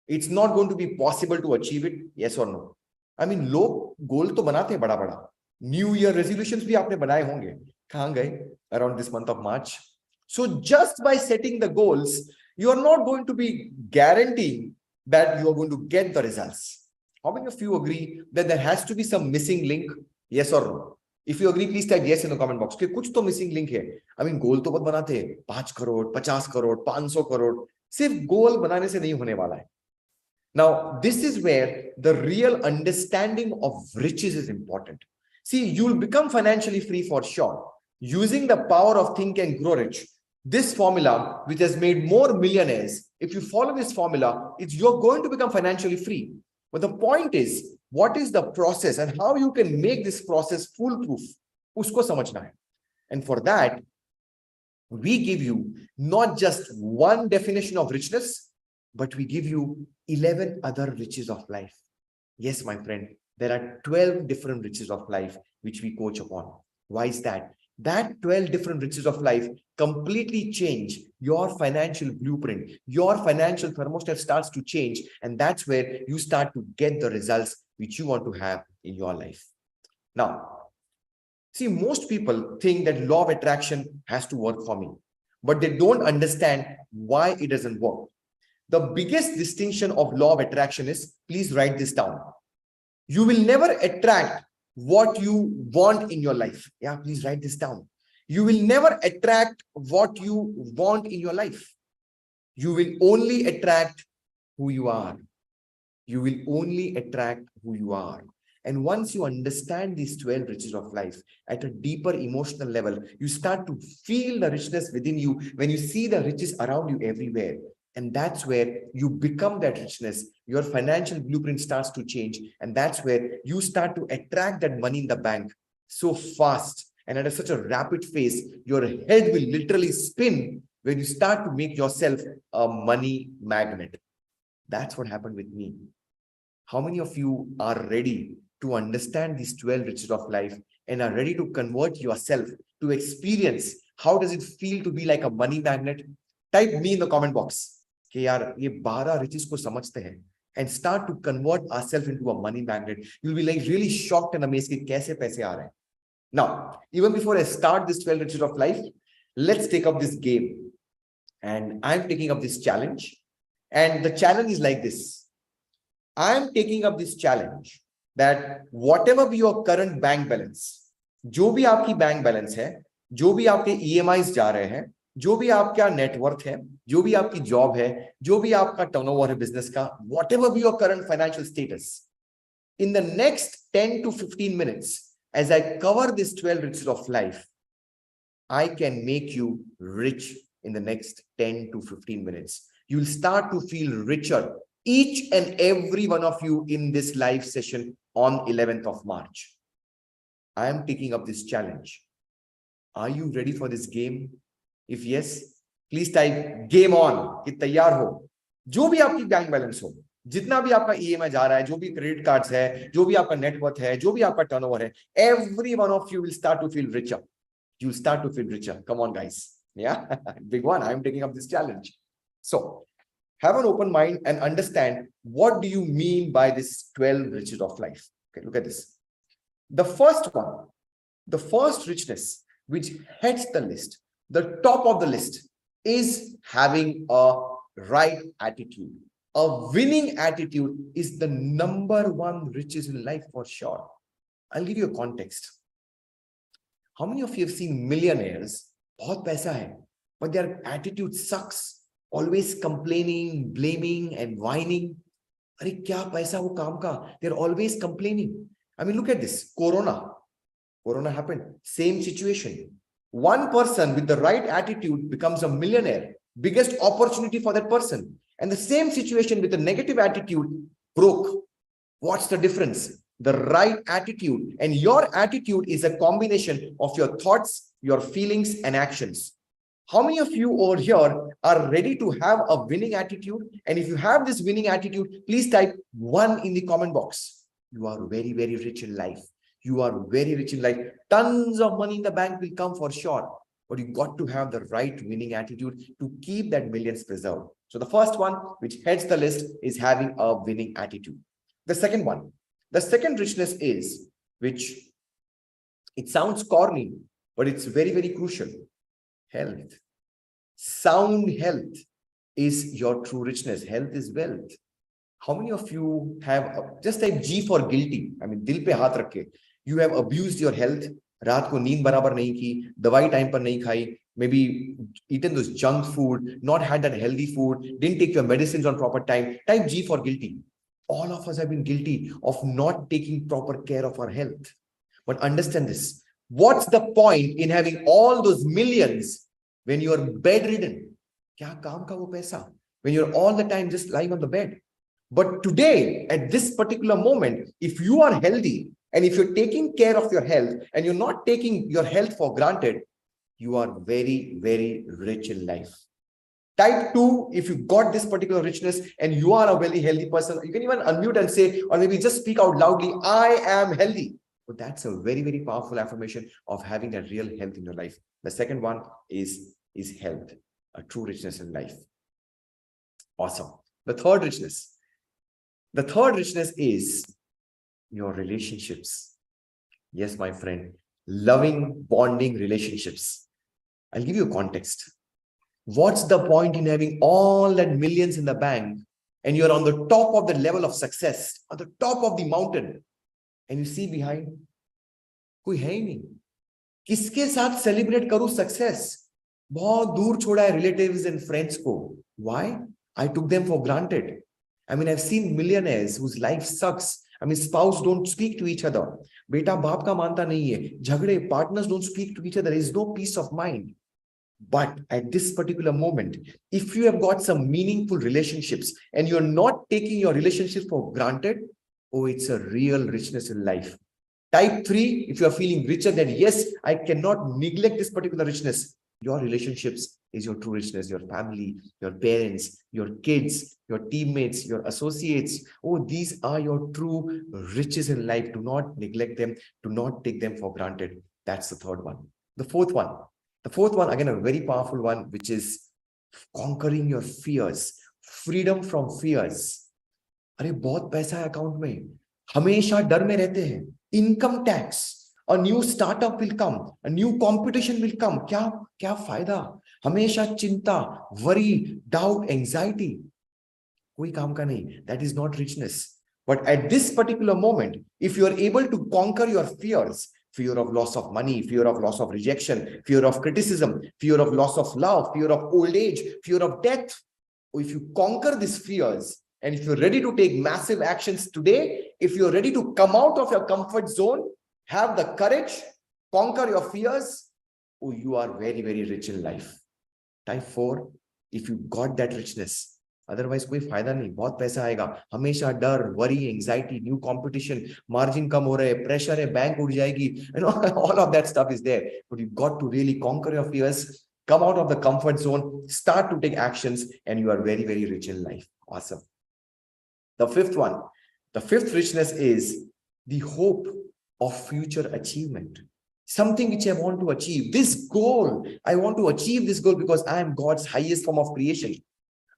it's not going to be possible to achieve it? Yes or no? I mean, लोग goal तो बनाते हैं बड़ा-बड़ा. New Year resolutions भी आपने बनाए होंगे. कहाँ गए? Around this month of March. So just by setting the goals, you are not going to be guaranteeing that you are going to get the results. How many of you agree that there has to be some missing link? Yes or no? If you agree, please type yes in the comment box. कि कुछ तो missing link है. I mean, goal तो बहुत बनाते हैं. 5 करोड़, 50 करोड़, 500 करोड़. सिर्फ goal बनाने से नहीं होने वाला है. Now, this is where the real understanding of riches is important. See, you'll become financially free for sure. Using the power of Think and Grow Rich, this formula, which has made more millionaires, if you follow this formula, you're going to become financially free. But the point is, what is the process and how you can make this process foolproof? Usko samajhna hai. And for that, we give you not just one definition of richness, but we give you 11 other riches of life. Yes, my friend, there are 12 different riches of life which we coach upon. Why is that? That 12 different riches of life completely change your financial blueprint. Your financial thermostat starts to change, and that's where you start to get the results which you want to have in your life. Now, see, most people think that law of attraction has to work for me, but they don't understand why it doesn't work. The biggest distinction of law of attraction is, please write this down. You will never attract what you want in your life. Yeah, please write this down. You will never attract what you want in your life. You will only attract who you are. You will only attract who you are. And once you understand these 12 riches of life at a deeper emotional level, you start to feel the richness within you when you see the riches around you everywhere. And that's where you become that richness. Your financial blueprint starts to change. And that's where you start to attract that money in the bank so fast and at such a rapid pace, your head will literally spin when you start to make yourself a money magnet. That's what happened with me. How many of you are ready to understand these 12 riches of life and are ready to convert yourself to experience how does it feel to be like a money magnet? Type me in the comment box. कि यार ये 12 riches को समझते हैं and start to convert ourselves into a money magnet. You'll be like really shocked and amazed कि कैसे पैसे आ रहे हैं. Now, even before I start this 12 riches of life, let's take up this game. And I'm taking up this challenge. And the challenge is like this. I'm taking up this challenge that whatever be your current bank balance, जो भी आपकी bank balance है, जो भी आपके EMIs जा रहे हैं, जो भी आपका नेटवर्थ है, जो भी आपकी जॉब है, जो भी आपका टर्नओवर है बिजनेस का, whatever be your current financial status, in the next 10 to 15 minutes, as I cover this 12 riches of life, I can make you rich in the next 10 to 15 minutes. You'll start to feel richer, each and every one of you in this live session on 11th of March. I am taking up this challenge. Are you ready for this game? If yes, please type game on कि तैयार हो. जो भी आपकी bank balance हो, जितना भी आपका ईएमआई जा रहा है, जो भी क्रेडिट कार्ड्स है, जो भी आपका नेटवर्थ है, जो भी आपका टर्नओवर है, every one of you will start to feel richer. You start to feel richer. Come on, guys. Yeah, big one. I'm taking up this challenge. So have an open mind and understand what do you mean by this 12 riches of life. Okay, look at this. The first one, the first richness which heads the list, the top of the list, is having a right attitude. A winning attitude is the number one riches in life for sure. I'll give you a context. How many of you have seen millionaires? बहुत पैसा है, but their attitude sucks. Always complaining, blaming, and whining. अरे क्या पैसा वो काम का? They're always complaining. I mean, look at this. Corona happened. Same situation. One person with the right attitude becomes a millionaire. Biggest opportunity for that person. And the same situation with a negative attitude broke. What's the difference? The right attitude. And your attitude is a combination of your thoughts, your feelings, and actions. How many of you over here are ready to have a winning attitude? And if you have this winning attitude, please type 1 in the comment box. You are very, very rich in life. You are very rich in life. Tons of money in the bank will come for sure. But you got to have the right winning attitude to keep that millions preserved. So the first one, which heads the list, is having a winning attitude. The second one, the second richness is, which it sounds corny, but it's very, very crucial. Health. Sound health is your true richness. Health is wealth. How many of you have, just type G for guilty. I mean, dil pe haath rakhe. You have abused your health. रात को नींद बराबर नहीं की, दवाई time पर नहीं खाई, maybe eaten those junk food, not had that healthy food, didn't take your medicines on proper time. Type G for guilty. All of us have been guilty of not taking proper care of our health. But understand this. What's the point in having all those millions when you're bedridden? Kya kaam ka wo paisa? When you're all the time just lying on the bed. But today, at this particular moment, if you are healthy and if you're taking care of your health and you're not taking your health for granted, you are very, very rich in life. Type 2 if you got this particular richness and you are a very healthy person. You can even unmute and say, or maybe just speak out loudly, I am healthy. But that's a very, very powerful affirmation of having a real health in your life. The second one is health, a true richness in life. Awesome. The third richness is your relationships. Yes, my friend, loving, bonding relationships. I'll give you a context. What's the point in having all that millions in the bank and you're on the top of the level of success, on the top of the mountain, and you see behind, कोई है ही नहीं. किसके साथ celebrate करूं success? बहुत दूर छोड़ा है relatives and friends को. Why? I took them for granted. I mean, I've seen millionaires whose life sucks. I mean, spouse don't speak to each other. बेटा बाप का मानता नहीं है. झगड़े, partners don't speak to each other. There is no peace of mind. But at this particular moment, if you have got some meaningful relationships and you're not taking your relationships for granted, oh, it's a real richness in life. Type 3, if you are feeling richer, then yes, I cannot neglect this particular richness. Your relationships is your true richness, your family, your parents, your kids, your teammates, your associates. Oh, these are your true riches in life. Do not neglect them. Do not take them for granted. That's the third one. The fourth one, again, a very powerful one, which is conquering your fears, freedom from fears. अरे बहुत पैसा है account में, हमेशा डर में रहते हैं. Income tax, a new startup will come, a new competition will come. क्या फायदा? हमेशा चिंता, worry, doubt, anxiety. कोई काम का नहीं. That is not richness. But at this particular moment, if you are able to conquer your fears, fear of loss of money, fear of loss of rejection, fear of criticism, fear of loss of love, fear of old age, fear of death, if you conquer these fears, and if you're ready to take massive actions today, if you're ready to come out of your comfort zone, have the courage, conquer your fears, oh, you are very, very rich in life. Type 4, if you got that richness. Otherwise कोई फायदा नहीं. बहुत पैसा आएगा, हमेशा डर, worry, anxiety, new competition, margin कम हो रहे, pressure है, bank उड़ जाएगी, all of that stuff is there. But you've got to really conquer your fears, come out of the comfort zone, start to take actions, and you are very, very rich in life. Awesome. The fifth one, the fifth richness is the hope of future achievement. Something which I want to achieve. This goal, I want to achieve this goal because I am God's highest form of creation.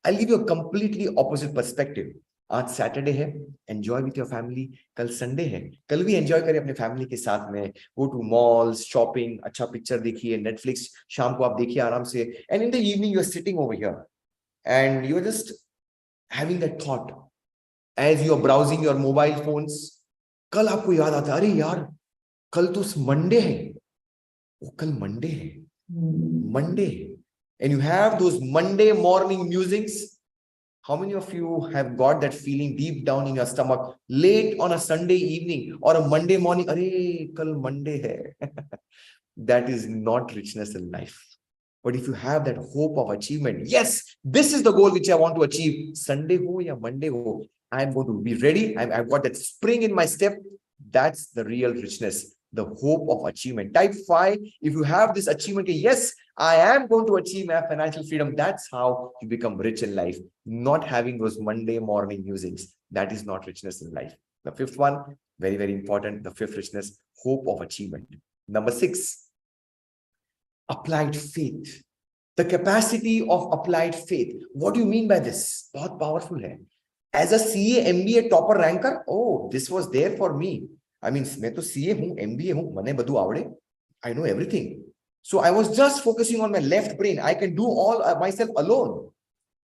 I'll give you a completely opposite perspective. आज Saturday है, enjoy with your family. कल Sunday है, कल भी enjoy करें अपने family के साथ में. गो टू मॉल्स, शॉपिंग, अच्छा पिक्चर देखिए, नेटफ्लिक्स शाम को आप देखिए आराम से. And in the evening you are sitting over here and you are just having that thought as you are browsing your mobile phones. कल आपको याद आता है, अरे यार कल तो मंडे है, वो कल मंडे है, Monday. And you have those Monday morning musings. How many of you have got that feeling deep down in your stomach late on a Sunday evening or a Monday morning? Arey, kal Monday hai. That is not richness in life. But if you have that hope of achievement, yes, this is the goal which I want to achieve. Sunday ho ya Monday ho, I am going to be ready. I've got that spring in my step. That's the real richness. The hope of achievement. Type 5, if you have this achievement, yes, I am going to achieve my financial freedom. That's how you become rich in life. Not having those Monday morning musings. That is not richness in life. The fifth one, very, very important. The fifth richness, hope of achievement. Number 6, applied faith. The capacity of applied faith. What do you mean by this? बहुत powerful है. As a CA, MBA topper ranker, oh, this was there for me. I mean, मैं तो CA हूँ, MBA हूँ, मने बदू आवड़े. I know everything. So I was just focusing on my left brain. I can do all myself alone.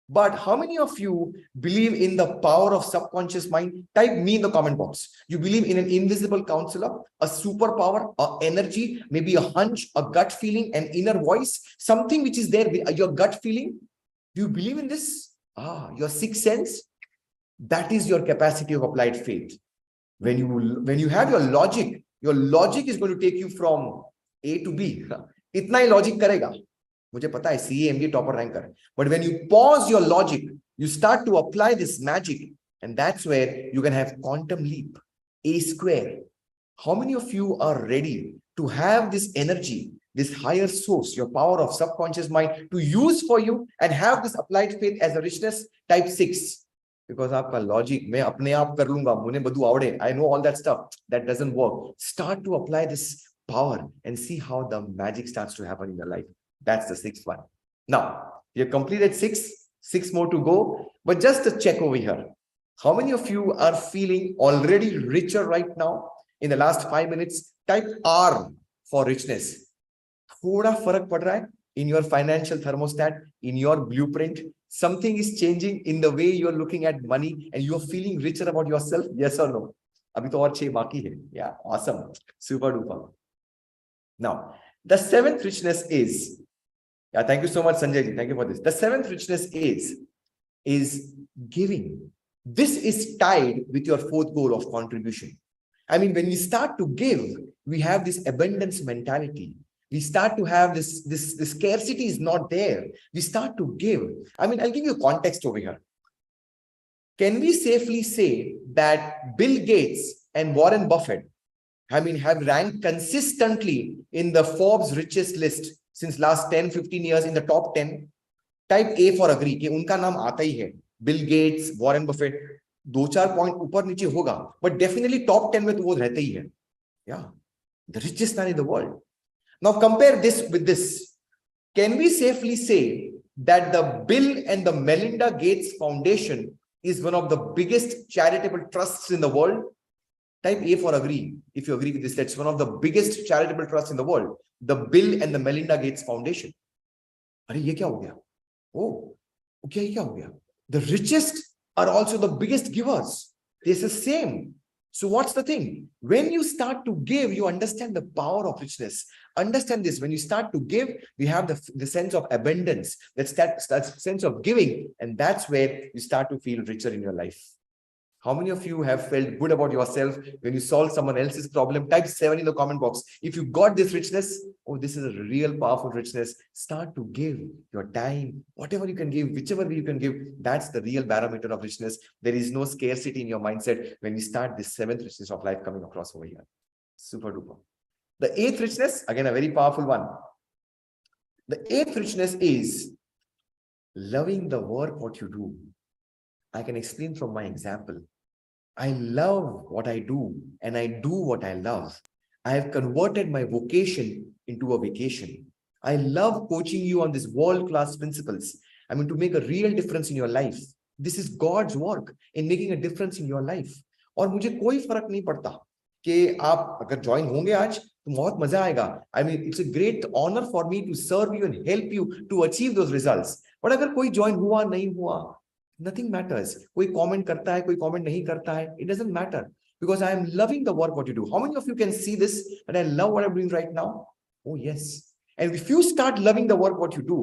But how many of you believe in the power of subconscious mind? Type me in the comment box. You believe in an invisible counselor, a superpower, an energy, maybe a hunch, a gut feeling, an inner voice, something which is there, your gut feeling. Do you believe in this? Your sixth sense? That is your capacity of applied faith. When you have your logic is going to take you from A to B. इतना ही logic करेगा. मुझे पता है CA MBA topper ranker. But when you pause your logic, you start to apply this magic, and that's where you can have quantum leap, A square. How many of you are ready to have this energy, this higher source, your power of subconscious mind to use for you and have this applied faith as a richness? Type 6. Because आपका logic, मैं अपने आप कर लूंगा, मुझे बदू आवड़े, I know all that stuff. That doesn't work. Start to apply this power and see how the magic starts to happen in your life. That's the sixth one. Now, you've completed 6 more to go. But just a check over here. How many of you are feeling already richer right now? In the last 5 minutes, type R for richness. थोड़ा फर्क पड़ रहा है in your financial thermostat, in your blueprint. Something is changing in the way you're looking at money and you're feeling richer about yourself. Yes or no? अभी तो और 6 बाकी है. Yeah, awesome. Super duper. Now, the seventh richness is, thank you so much, Sanjay ji. Thank you for this. The seventh richness is giving. This is tied with your fourth goal of contribution. I mean, when we start to give, we have this abundance mentality. We start to have this scarcity is not there. We start to give. I mean, I'll give you a context over here. Can we safely say that Bill Gates and Warren Buffett, I mean, have ranked consistently in the Forbes richest list since last 10-15 years in the top 10? Type A for agree कि उनका नाम आता ही है. Bill Gates, Warren Buffett, 2-4 point ऊपर नीचे होगा, but definitely top 10 में तो वो रहते ही है. Yeah, the richest man in the world. Now compare this with this. Can we safely say that the Bill and the Melinda Gates Foundation is one of the biggest charitable trusts in the world? Type A for agree. If you agree with this, that's one of the biggest charitable trusts in the world. The Bill and the Melinda Gates Foundation. अरे ये क्या हो गया? Oh, क्या ये क्या हो गया? The richest are also the biggest givers. It's the same. So what's the thing? When you start to give, you understand the power of richness. Understand this. When you start to give, we have the sense of abundance. That's that sense of giving. And that's where you start to feel richer in your life. How many of you have felt good about yourself when you solve someone else's problem? Type 7 in the comment box. If you got this richness, oh, this is a real powerful richness. Start to give your time, whatever you can give, whichever way you can give. That's the real barometer of richness. There is no scarcity in your mindset when you start this 7th richness of life coming across over here. Super duper. The 8th richness, again, a very powerful one. The 8th richness is loving the work what you do. I can explain from my example. I love what I do and I do what I love. I have converted my vocation into a vacation. I love coaching you on these world-class principles. I mean, to make a real difference in your life. This is God's work in making a difference in your life. और मुझे कोई फर्क नहीं पड़ता कि आप अगर join होंगे आज तो बहुत मजा आएगा. I mean, it's a great honor for me to serve you and help you to achieve those results. But अगर कोई ज्वाइन हुआ नहीं हुआ, nothing matters. कोई comment करता है, कोई comment नहीं करता है, it doesn't matter because I am loving the work what you do. How many of you can see this and I love what I'm doing right now? Oh yes. And if you start loving the work what you do,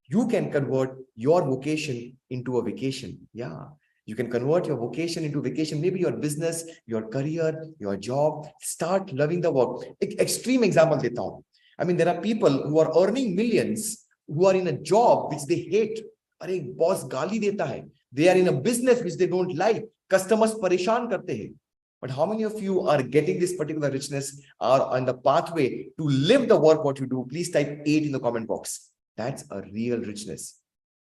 you can convert your vocation into a vacation. Yeah. You can convert your vocation into vacation, maybe your business, your career, your job. Start loving the work. Extreme example deta hu. I mean, there are people who are earning millions who are in a job which they hate. अरे boss गाली देता है. They are in a business which they don't like. Customers परेशान करते हैं. But how many of you are getting this particular richness, are on the pathway to live the work what you do? Please type 8 in the comment box. That's a real richness.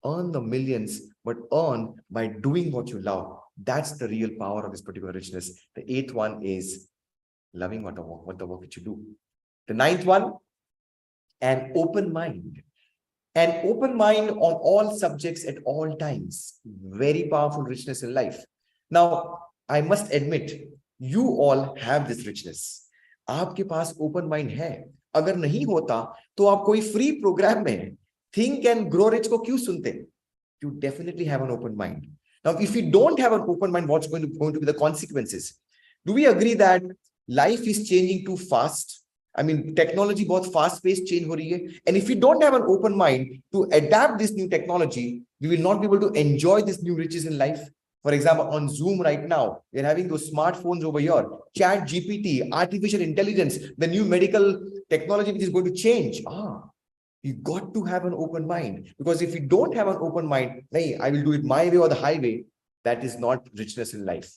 Earn the millions, but earn by doing what you love. That's the real power of this particular richness. The 8th one is loving what the work that you do. The 9th one, an open mind. An open mind on all subjects at all times. Very powerful richness in life. Now, I must admit, you all have this richness. आपके पास open mind है. अगर नहीं होता, तो आप कोई free program में Think and Grow Rich को क्यों सुनते? You definitely have an open mind. Now, if you don't have an open mind, what's going to be the consequences? Do we agree that life is changing too fast? I mean, technology बहुत fast paced change हो रही है. And if we don't have an open mind to adapt this new technology, we will not be able to enjoy these new riches in life. For example, on Zoom right now, we're having those smartphones over here, Chat GPT, artificial intelligence, the new medical technology which is going to change. You got to have an open mind, because if you don't have an open mind, hey, I will do it my way or the highway, that is not richness in life.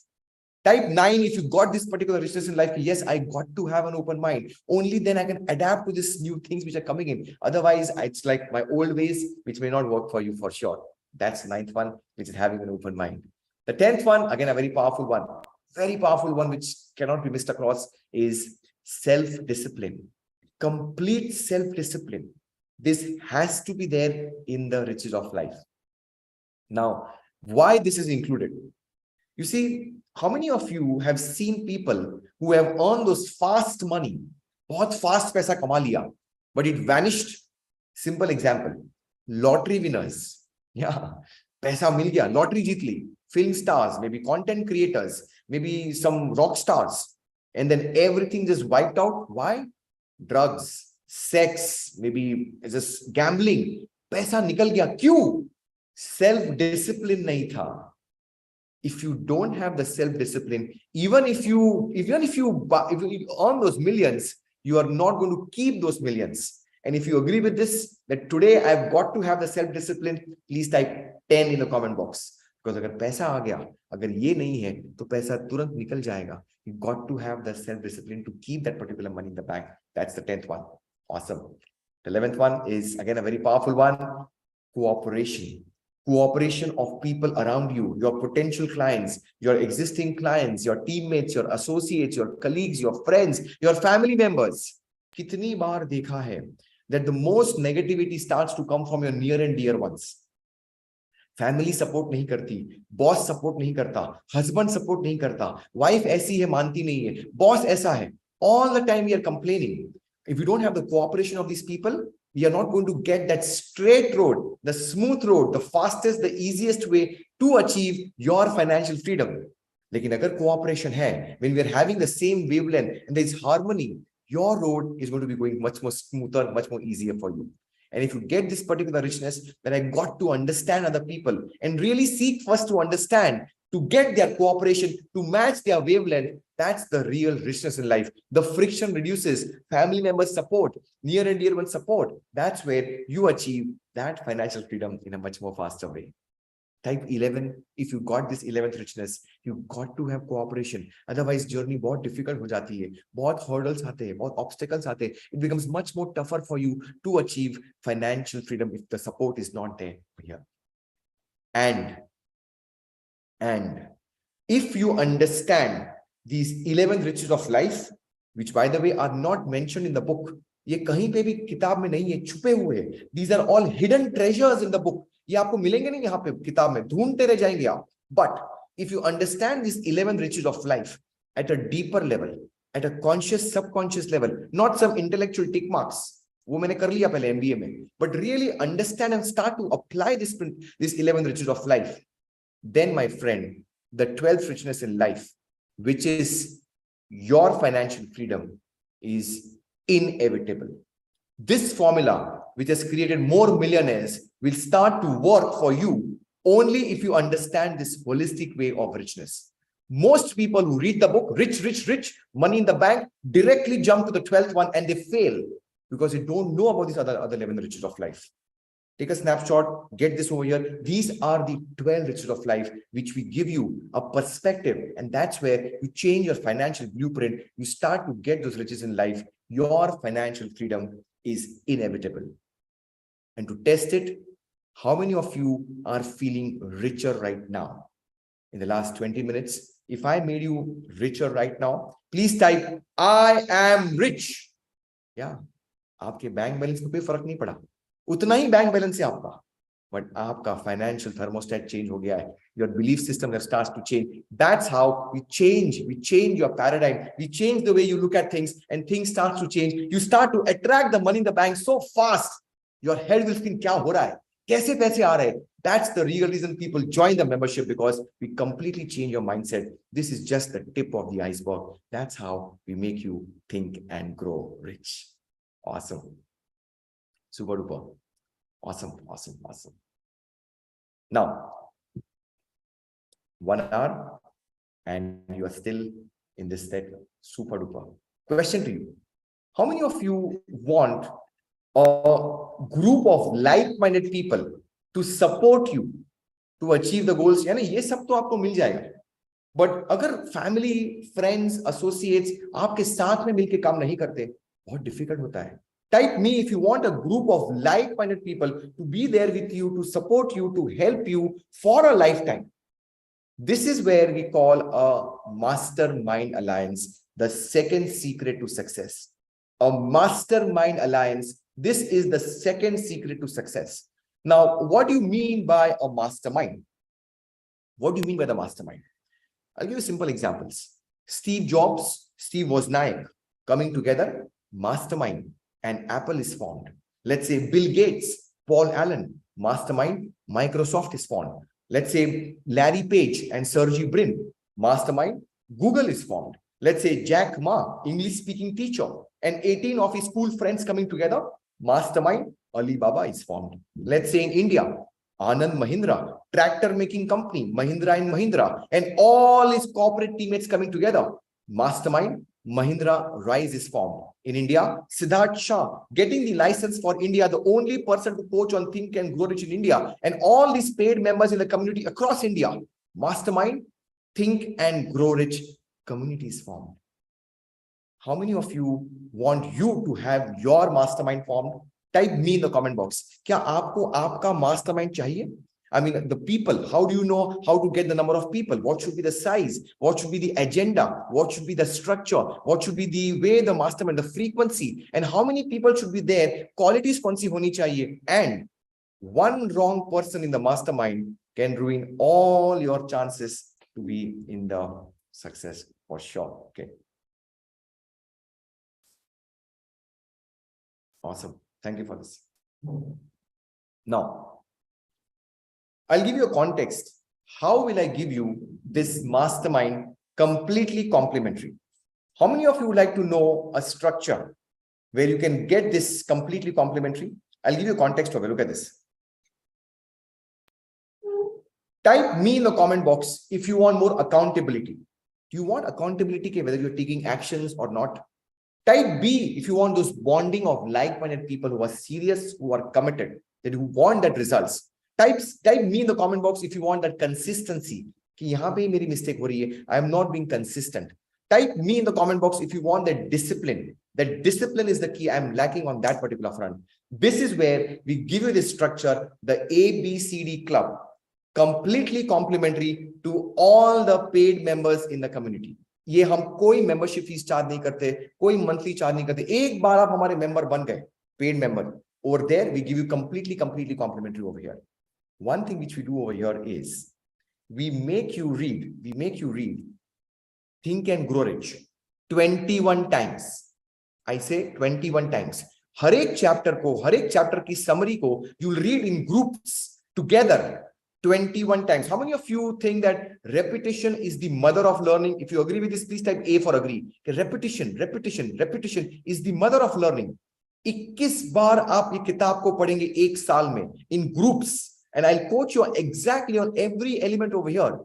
Type 9 if you got this particular richness in life. Yes, I got to have an open mind. Only then I can adapt to these new things which are coming in. Otherwise, it's like my old ways, which may not work for you for sure. That's the 9th one, which is having an open mind. The 10th one, again, a very powerful one, which cannot be missed across, is self-discipline. Complete self-discipline. This has to be there in the riches of life. Now, why this is included? You see, how many of you have seen people who have earned those fast money, बहुत fast पैसा कमा लिया, but it vanished? Simple example, lottery winners. Yeah, पैसा मिल गया, lottery Jeet Lee. Film stars, maybe content creators, maybe some rock stars, and then everything just wiped out. Why? Drugs, sex, maybe just gambling. पैसा निकल गया. क्यों? Self discipline नहीं था. If you don't have the self discipline, even if you earn those millions, you are not going to keep those millions. And if you agree with this, that today I've got to have the self discipline, please type 10 in the comment box. Because अगर पैसा आ गया, अगर ये नहीं है, तो पैसा तुरंत निकल जाएगा. You got to have the self discipline to keep that particular money in the bank. That's the 10th one. Awesome. The 11th one is again a very powerful one. Cooperation. Cooperation of people around you, your potential clients, your existing clients, your teammates, your associates, your colleagues, your friends, your family members. कितनी बार देखा है that the most negativity starts to come from your near and dear ones. Family support नहीं करती, boss support नहीं करता, husband support नहीं करता, wife ऐसी है मानती नहीं है, बॉस ऐसा है. All the time we are complaining. If you don't have the cooperation of these people, we are not going to get that straight road, the smooth road, the fastest, the easiest way to achieve your financial freedom. लेकिन अगर cooperation है, when we are having the same wavelength and there is harmony, your road is going to be going much more smoother, much more easier for you. And if you get this particular richness, then I got to understand other people and really seek first to understand, to get their cooperation, to match their wavelength. That's the real richness in life. The friction reduces, family members support, near and dear ones support. That's where you achieve that financial freedom in a much more faster way. Type 11, if you got this 11th richness, you got to have cooperation. Otherwise, journey बहुत difficult हो जाती है, बहुत hurdles आते हैं, बहुत obstacles आते हैं. It becomes much more tougher for you to achieve financial freedom if the support is not there here. And And if you understand these 11 riches of life, which by the way are not mentioned in the book, ये कहीं पे भी किताब में नहीं है, छुपे हुए हैं. These are all hidden treasures in the book. ये आपको मिलेंगे नहीं यहाँ पे किताब में, ढूंढते रह जाएंगे आप. But if you understand these 11 riches of life at a deeper level, at a conscious, subconscious level, not some intellectual tick marks, वो मैंने कर लिया पहले MBA में, but really understand and start to apply this 11 riches of life, then my friend, the 12th richness in life, which is your financial freedom, is inevitable. This formula, which has created more millionaires, will start to work for you only if you understand this holistic way of richness. Most people who read the book, rich, rich, rich, money in the bank, directly jump to the 12th one and they fail because they don't know about these other 11 riches of life. Take a snapshot, get this over here. These are the 12 riches of life, which we give you a perspective. And that's where you change your financial blueprint. You start to get those riches in life. Your financial freedom is inevitable. And to test it, how many of you are feeling richer right now? In the last 20 minutes, if I made you richer right now, please type, I am rich. Yeah. आपके bank balance को कोई फर्क नहीं पड़ा, उतना ही bank balance है आपका, but आपका financial thermostat change हो गया है. Your belief system that starts to change. That's how we change your paradigm. We change the way you look at things, and things start to change. You start to attract the money in the bank so fast. Your head will spin, क्या हो रहा है, कैसे पैसे आ रहे हैं. That's the real reason people join the membership, because we completely change your mindset. This is just the tip of the iceberg. That's how we make you think and grow rich. Awesome. Super duper. Awesome, awesome, awesome. Now, 1 hour and you are still in this state. Super duper. Question to you. How many of you want a group of like-minded people to support you to achieve the goals? यानी ये सब तो आपको मिल जाएगा. But अगर family, friends, associates आपके साथ में मिलके काम नहीं करते, बहुत difficult होता है. Type me if you want a group of like-minded people to be there with you, to support you, to help you for a lifetime. This is where we call a mastermind alliance, the second secret to success. A mastermind alliance. This is the second secret to success. Now, what do you mean by a mastermind? What do you mean by the mastermind? I'll give you simple examples. Steve Jobs, Steve Wozniak coming together, mastermind, and Apple is formed. Let's say Bill Gates, Paul Allen, mastermind, Microsoft is formed. Let's say Larry Page and Sergey Brin, mastermind, Google is formed. Let's say Jack Ma, English-speaking teacher, and 18 of his school friends coming together, mastermind, Alibaba is formed. Let's say in India, Anand Mahindra, tractor-making company, Mahindra and Mahindra, and all his corporate teammates coming together, mastermind, Mahindra Rise is formed. In India, Siddharth Shah getting the license for India, the only person to coach on Think and Grow Rich in India, and all these paid members in the community across India. Mastermind, Think and Grow Rich community is formed. How many of you want you to have your mastermind formed? Type me in the comment box. क्या आपको आपका mastermind चाहिए? I mean, the people, how do you know how to get the number of people? What should be the size? What should be the agenda? What should be the structure? What should be the way the mastermind, the frequency? And how many people should be there? Qualities कौन सी होनी चाहिए? And one wrong person in the mastermind can ruin all your chances to be in the success for sure. Okay. Awesome. Thank you for this. Now, I'll give you a context. How will I give you this mastermind completely complimentary? How many of you would like to know a structure where you can get this completely complimentary? I'll give you a context of it. Look at this. Type me in the comment box if you want more accountability. Do you want accountability, whether you're taking actions or not? Type B if you want those bonding of like-minded people who are serious, who are committed, that who want that results. Type me in the comment box if you want that consistency. कि यहाँ पे मेरी mistake हो रही है. I am not being consistent. Type me in the comment box if you want that discipline. That discipline is the key. I am lacking on that particular front. This is where we give you this structure, the ABCD club, completely complimentary to all the paid members in the community. ये हम कोई membership fees charge नहीं करते, कोई monthly charge नहीं करते. एक बार आप हमारे मेंबर बन गए, paid member, over there we give you completely complimentary over here. One thing which we do over here is we make you read Think and Grow Rich 21 times. I say 21 times. हर एक chapter की summary को you'll read in groups together 21 times. How many of you think that repetition is the mother of learning? If you agree with this, please type A for agree. Repetition is the mother of learning. 21 बार आप ये किताब को पढ़ेंगे एक साल में in groups, and I'll coach you exactly on every element over here.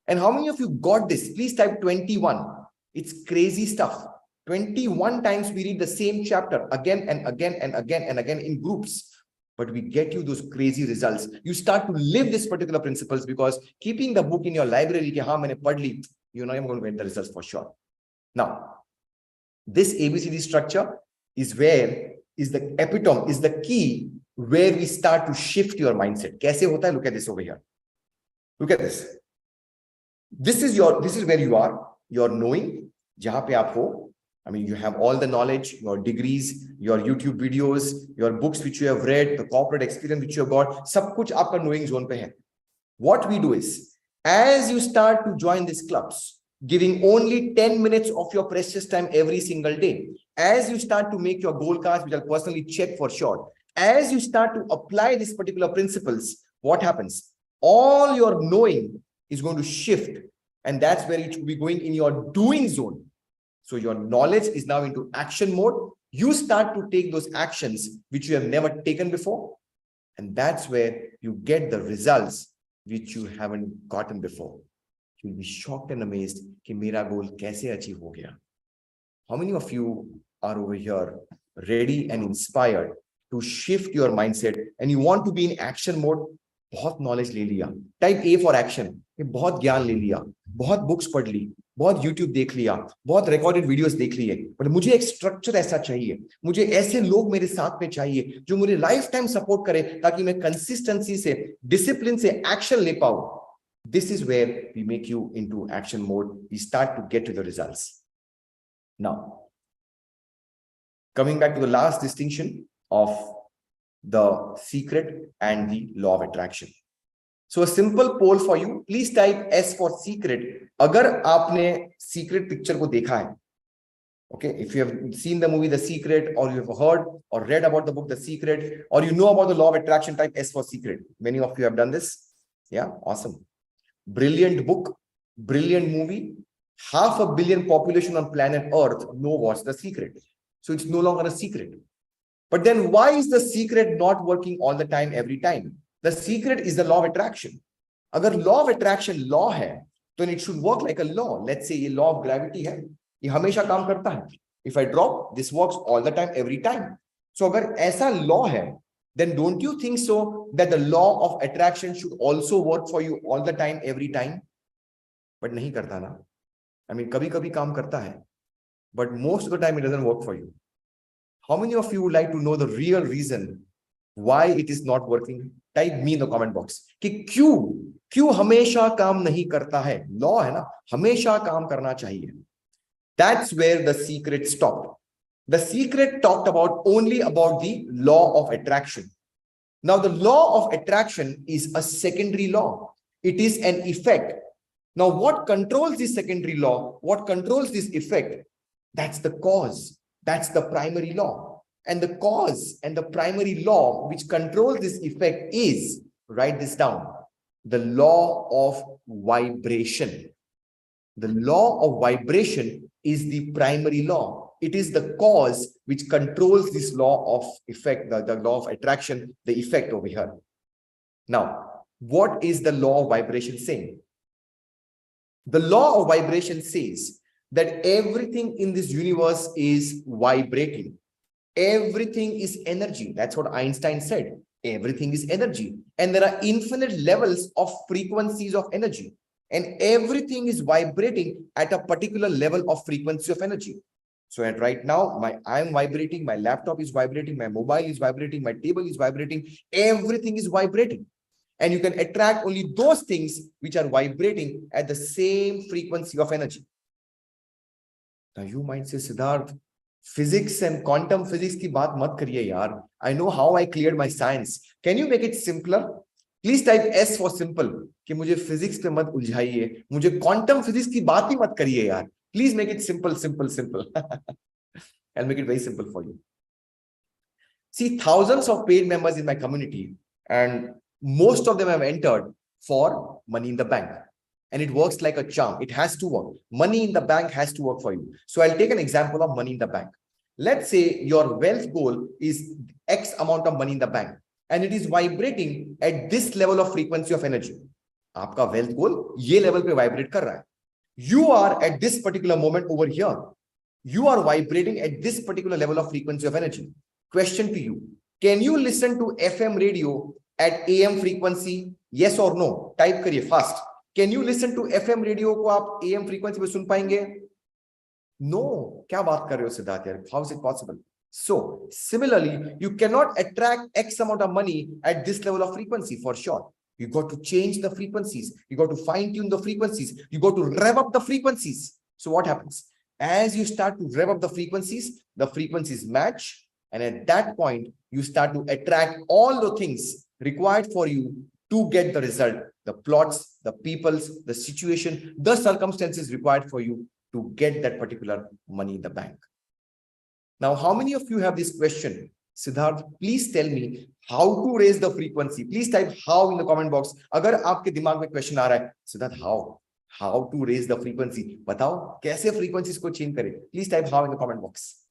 And how many of you got this? Please type 21. It's crazy stuff. 21 times we read the same chapter again and again and again and again in groups. But we get you those crazy results. You start to live these particular principles, because keeping the book in your library, कि हाँ मैंने पढ़ ली, you know I'm going to get the results for sure. Now, this ABCD structure is the epitome, is the key where we start to shift your mindset. कैसे होता है? Look at this over here. Look at this. This is where you are. You're knowing, जहाँ पे आप हो. I mean, you have all the knowledge, your degrees, your YouTube videos, your books which you have read, the corporate experience which you have got, सब कुछ आपका knowing zone पे है. What we do is, as you start to join these clubs, giving only 10 minutes of your precious time every single day, as you start to make your goal cards, which I'll personally check for sure, as you start to apply these particular principles, what happens? All your knowing is going to shift, and that's where it should be going in your doing zone. So your knowledge is now into action mode. You start to take those actions which you have never taken before. And that's where you get the results which you haven't gotten before. You'll be shocked and amazed कि मेरा goal कैसे achieve हो गया. How many of you are over here ready and inspired to shift your mindset and you want to be in action mode? बहुत knowledge ले लिया. Type A for action. बहुत ज्ञान ले लिया. बहुत books पढ़ ली. बहुत YouTube देख लिया, बहुत रिकॉर्डेड वीडियोस देख लिए, बट मुझे एक स्ट्रक्चर ऐसा चाहिए, मुझे ऐसे लोग मेरे साथ में चाहिए जो मुझे लाइफ टाइम सपोर्ट करे, ताकि मैं कंसिस्टेंसी से, डिसिप्लिन से एक्शन ले पाऊं. This is where we make you into action mode. We start to get to the results. Now coming back to the last distinction of the secret and the law of attraction. So a simple poll for you. Please type S for secret. अगर आपने secret picture को देखा है, okay, if you have seen the movie The Secret, or you have heard or read about the book The Secret, or you know about the law of attraction, type S for secret. Many of you have done this. Yeah, awesome. Brilliant book, brilliant movie. 500 million population on planet Earth know what's The Secret. So it's no longer a secret. But then why is The Secret not working all the time, every time? The secret is the law of attraction. अगर law of attraction law है, then it should work like a law. Let's say ये law of gravity है, ये हमेशा काम करता है. If I drop, this works all the time, every time. So अगर ऐसा law है, then don't you think so that the law of attraction should also work for you all the time, every time? But नहीं करता ना. I mean, कभी-कभी काम करता है, but most of the time it doesn't work for you. How many of you would like to know the real reason why it is not working? Type me in the comment box कि क्यों हमेशा काम नहीं करता है. Law है ना, हमेशा काम करना चाहिए. That's where the secret stopped. The secret talked only about the law of attraction. Now the law of attraction is a secondary law. It is an effect. Now what controls this secondary law? What controls this effect? That's the cause. That's the primary law. And the cause and the primary law which controls this effect is, write this down, the law of vibration. The law of vibration is the primary law. It is the cause which controls this law of effect, the law of attraction, the effect over here. Now, what is the law of vibration saying? The law of vibration says that everything in this universe is vibrating. Everything is energy. That's what Einstein said. Everything is energy. And there are infinite levels of frequencies of energy. And everything is vibrating at a particular level of frequency of energy. So at right now, I am vibrating, my laptop is vibrating, my mobile is vibrating, my table is vibrating, everything is vibrating. and you can attract only those things which are vibrating at the same frequency of energy. Now you might say, Siddharth, physics and quantum physics की बात मत करिए यार. I know how I cleared my science. Can you make it simpler? Please type S for simple. कि मुझे physics पे मत उलझाइए, मुझे quantum physics की बात ही मत करिए यार. Please make it simple. I'll make it very simple for you. See, thousands of paid members in my community, and most of them have entered for money in the bank. And it works like a charm. It has to work. Money in the bank has to work for you. So I'll take an example of money in the bank. Let's say your wealth goal is X amount of money in the bank, and it is vibrating at this level of frequency of energy. आपका wealth goal ये level पे vibrate कर रहा है. You are at this particular moment over here. You are vibrating at this particular level of frequency of energy. Question to you. Can you listen to FM radio at AM frequency? Yes or no? Type करिए fast. Can you listen to FM radio को आप AM frequency पे सुन पाएंगे? No. क्या बात कर रहे हो सिद्धार्थ यार? How is it possible? So, similarly, you cannot attract X amount of money at this level of frequency for sure. You got to change the frequencies. You got to fine tune the frequencies. You got to rev up the frequencies. So what happens? As you start to rev up the frequencies match. And at that point, you start to attract all the things required for you to get the result, the plots, the peoples, the situation, the circumstances required for you to get that particular money in the bank. Now, how many of you have this question? Siddharth, please tell me how to raise the frequency. Please type how in the comment box. अगर आपके दिमाग में question आ रहा है, Siddharth, how to raise the frequency? बताओ कैसे frequencies को change करें? Please type how in the comment box.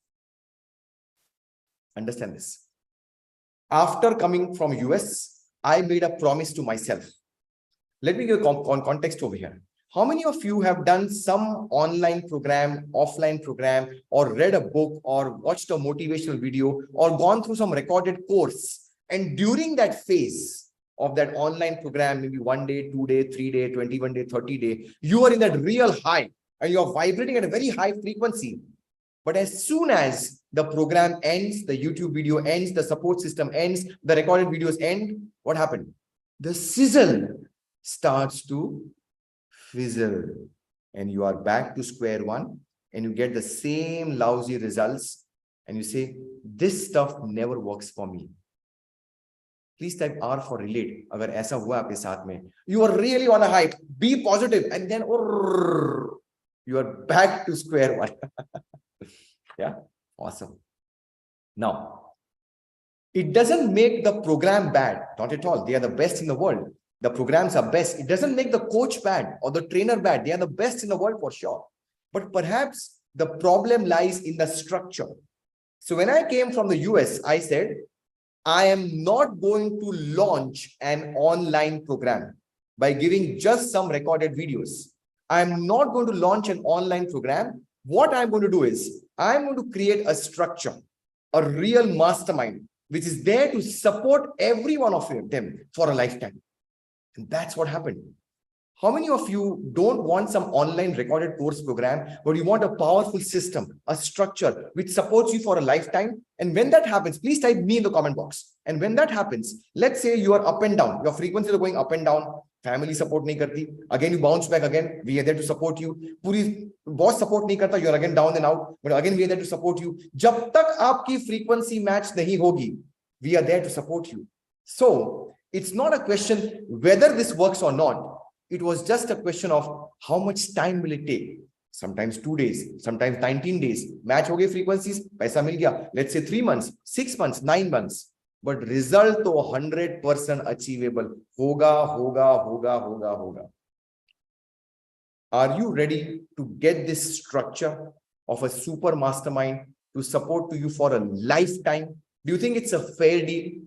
Understand this. After coming from US, I made a promise to myself. Let me give a context over here. How many of you have done some online program, offline program, or read a book, or watched a motivational video, or gone through some recorded course? And during that phase of that online program, maybe 1 day, 2 day, 3 day, 21 day, 30 day, you are in that real high and you're vibrating at a very high frequency. But as soon as the program ends, the YouTube video ends, the support system ends, the recorded videos end, what happened? The sizzle starts to fizzle, and you are back to square one, and you get the same lousy results, and you say, this stuff never works for me. Please type R for relate. अगर ऐसा हुआ आपके साथ में, you are really on a high, be positive, and then you are back to square one. Yeah, awesome. Now, it doesn't make the program bad, not at all. They are the best in the world. The programs are best. It doesn't make the coach bad or the trainer bad. They are the best in the world for sure. But perhaps the problem lies in the structure. So when I came from the US, I said, I am not going to launch an online program by giving just some recorded videos. I'm not going to launch an online program. What I'm going to do is, I'm going to create a structure, a real mastermind, which is there to support every one of them for a lifetime. And that's what happened. How many of you don't want some online recorded course program, but you want a powerful system, a structure which supports you for a lifetime? And when that happens, please type me in the comment box. And when that happens, let's say you are up and down, your frequencies are going up and down, family support nahi karti, again you bounce back again, we are there to support you. Puri boss support nahi karta, you're again down and out, but again we are there to support you. Jab tak aapki frequency match nahi hogi, we are there to support you. So it's not a question whether this works or not. It was just a question of how much time will it take. Sometimes 2 days, sometimes 19 days. Match ho gaye frequencies, paisa mil gaya. Let's say 3 months, 6 months, 9 months. But result to 100% achievable. Hoga. Are you ready to get this structure of a super mastermind to support to you for a lifetime? Do you think it's a fair deal?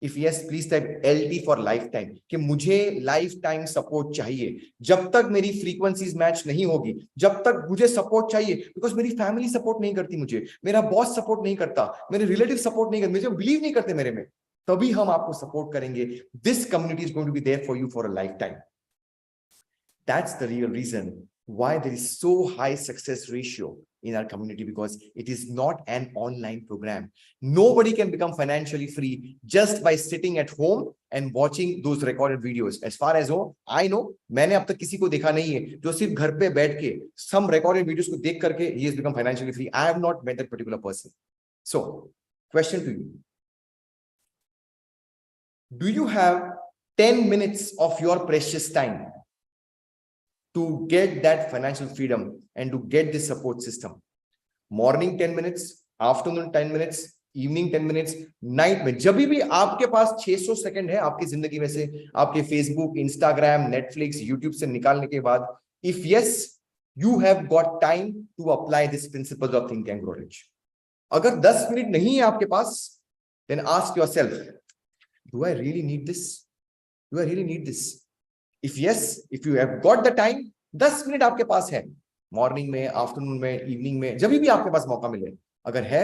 If yes, please type LT for lifetime. कि मुझे lifetime support चाहिए. जब तक मेरी frequencies match नहीं होगी, जब तक मुझे support चाहिए, because मेरी family support नहीं करती मुझे, मेरा boss support नहीं करता, मेरे relative support नहीं करते, मुझे believe नहीं करते मेरे में, तभी हम आपको support करेंगे. This community is going to be there for you for a lifetime. That's the real reason why there is so high success ratio in our community, because it is not an online program. Nobody can become financially free just by sitting at home and watching those recorded videos. As far as I know, मैंने अब तक किसी को देखा नहीं है जो सिर्फ घर पे बैठ के some recorded videos को देख करके he has become financially free. I have not met that particular person. So, question to you. Do you have 10 minutes of your precious time to get that financial freedom and to get this support system? Morning 10 minutes, afternoon 10 minutes, evening 10 minutes, night में जब भी आपके पास 600 second है आपकी जिंदगी में से, आपके फेसबुक, इंस्टाग्राम, नेटफ्लिक्स, यूट्यूब से निकालने के बाद, if yes, you have got time to apply this principles of think and grow rich. अगर 10 मिनट नहीं है आपके पास, then ask yourself, do I really need this? Do I really need this? If yes, if you have got the time, 10 minute आपके पास है, morning में, afternoon में, evening में, जब भी आपके पास मौका मिले, अगर है,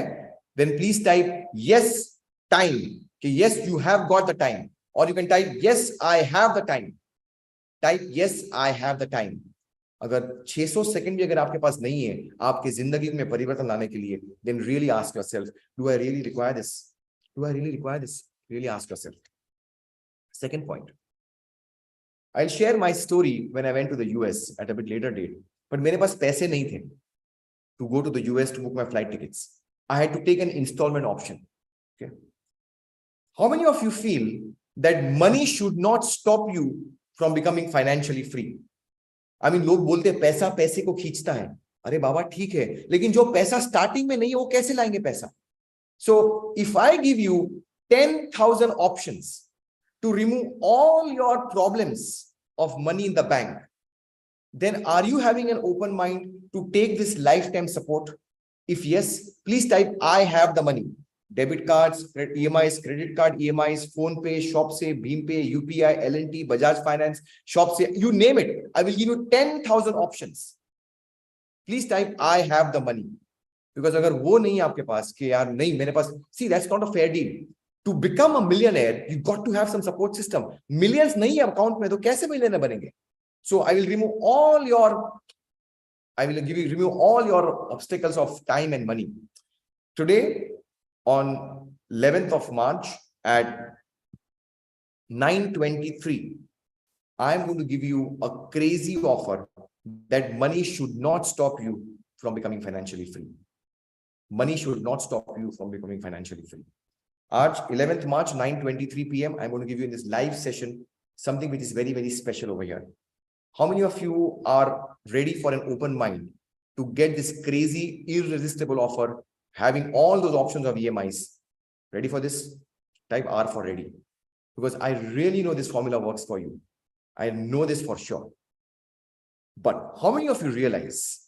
then please type yes time, कि yes you have got the time, or you can type yes I have the time. Type yes I have the time. अगर 600 सेकंड भी अगर आपके पास नहीं है आपकी जिंदगी में परिवर्तन लाने के लिए, then really ask yourself, do I really require this? Do I really require this? Really ask yourself. Second point, I'll share my story when I went to the US at a bit later date. But मेरे पास पैसे नहीं थे to go to the US to book my flight tickets. I had to take an installment option. Okay. How many of you feel that money should not stop you from becoming financially free? I mean, लोग बोलते हैं पैसा पैसे को खींचता है. अरे बाबा ठीक है, लेकिन जो पैसा स्टार्टिंग में नहीं है वो कैसे लाएंगे पैसा? So if I give you 10,000 options to remove all your problems of money in the bank, then are you having an open mind to take this lifetime support? If yes, please type I have the money. Debit cards, EMIs, credit card EMIs, phone pay, shop say, Bheem Pay, UPI, L&T, Bajaj Finance, shop say, you name it. I will give you 10,000 options. Please type I have the money. Because अगर वो नहीं आपके पास कि यार नहीं मेरे पास, see that's not a fair deal. To become a millionaire, you got to have some support system. Millions नहीं है account में तो कैसे millionaire बनेंगे? So I will remove all your, remove all your obstacles of time and money. Today, on 11th of March at 9:23, I am going to give you a crazy offer that money should not stop you from becoming financially free. Money should not stop you from becoming financially free. आज 11th March 9:23 p.m. I'm going to give you in this live session something which is very, very special over here. How many of you are ready for an open mind to get this crazy, irresistible offer, having all those options of EMIs? Ready for this? Type R for ready. Because I really know this formula works for you. I know this for sure. But how many of you realize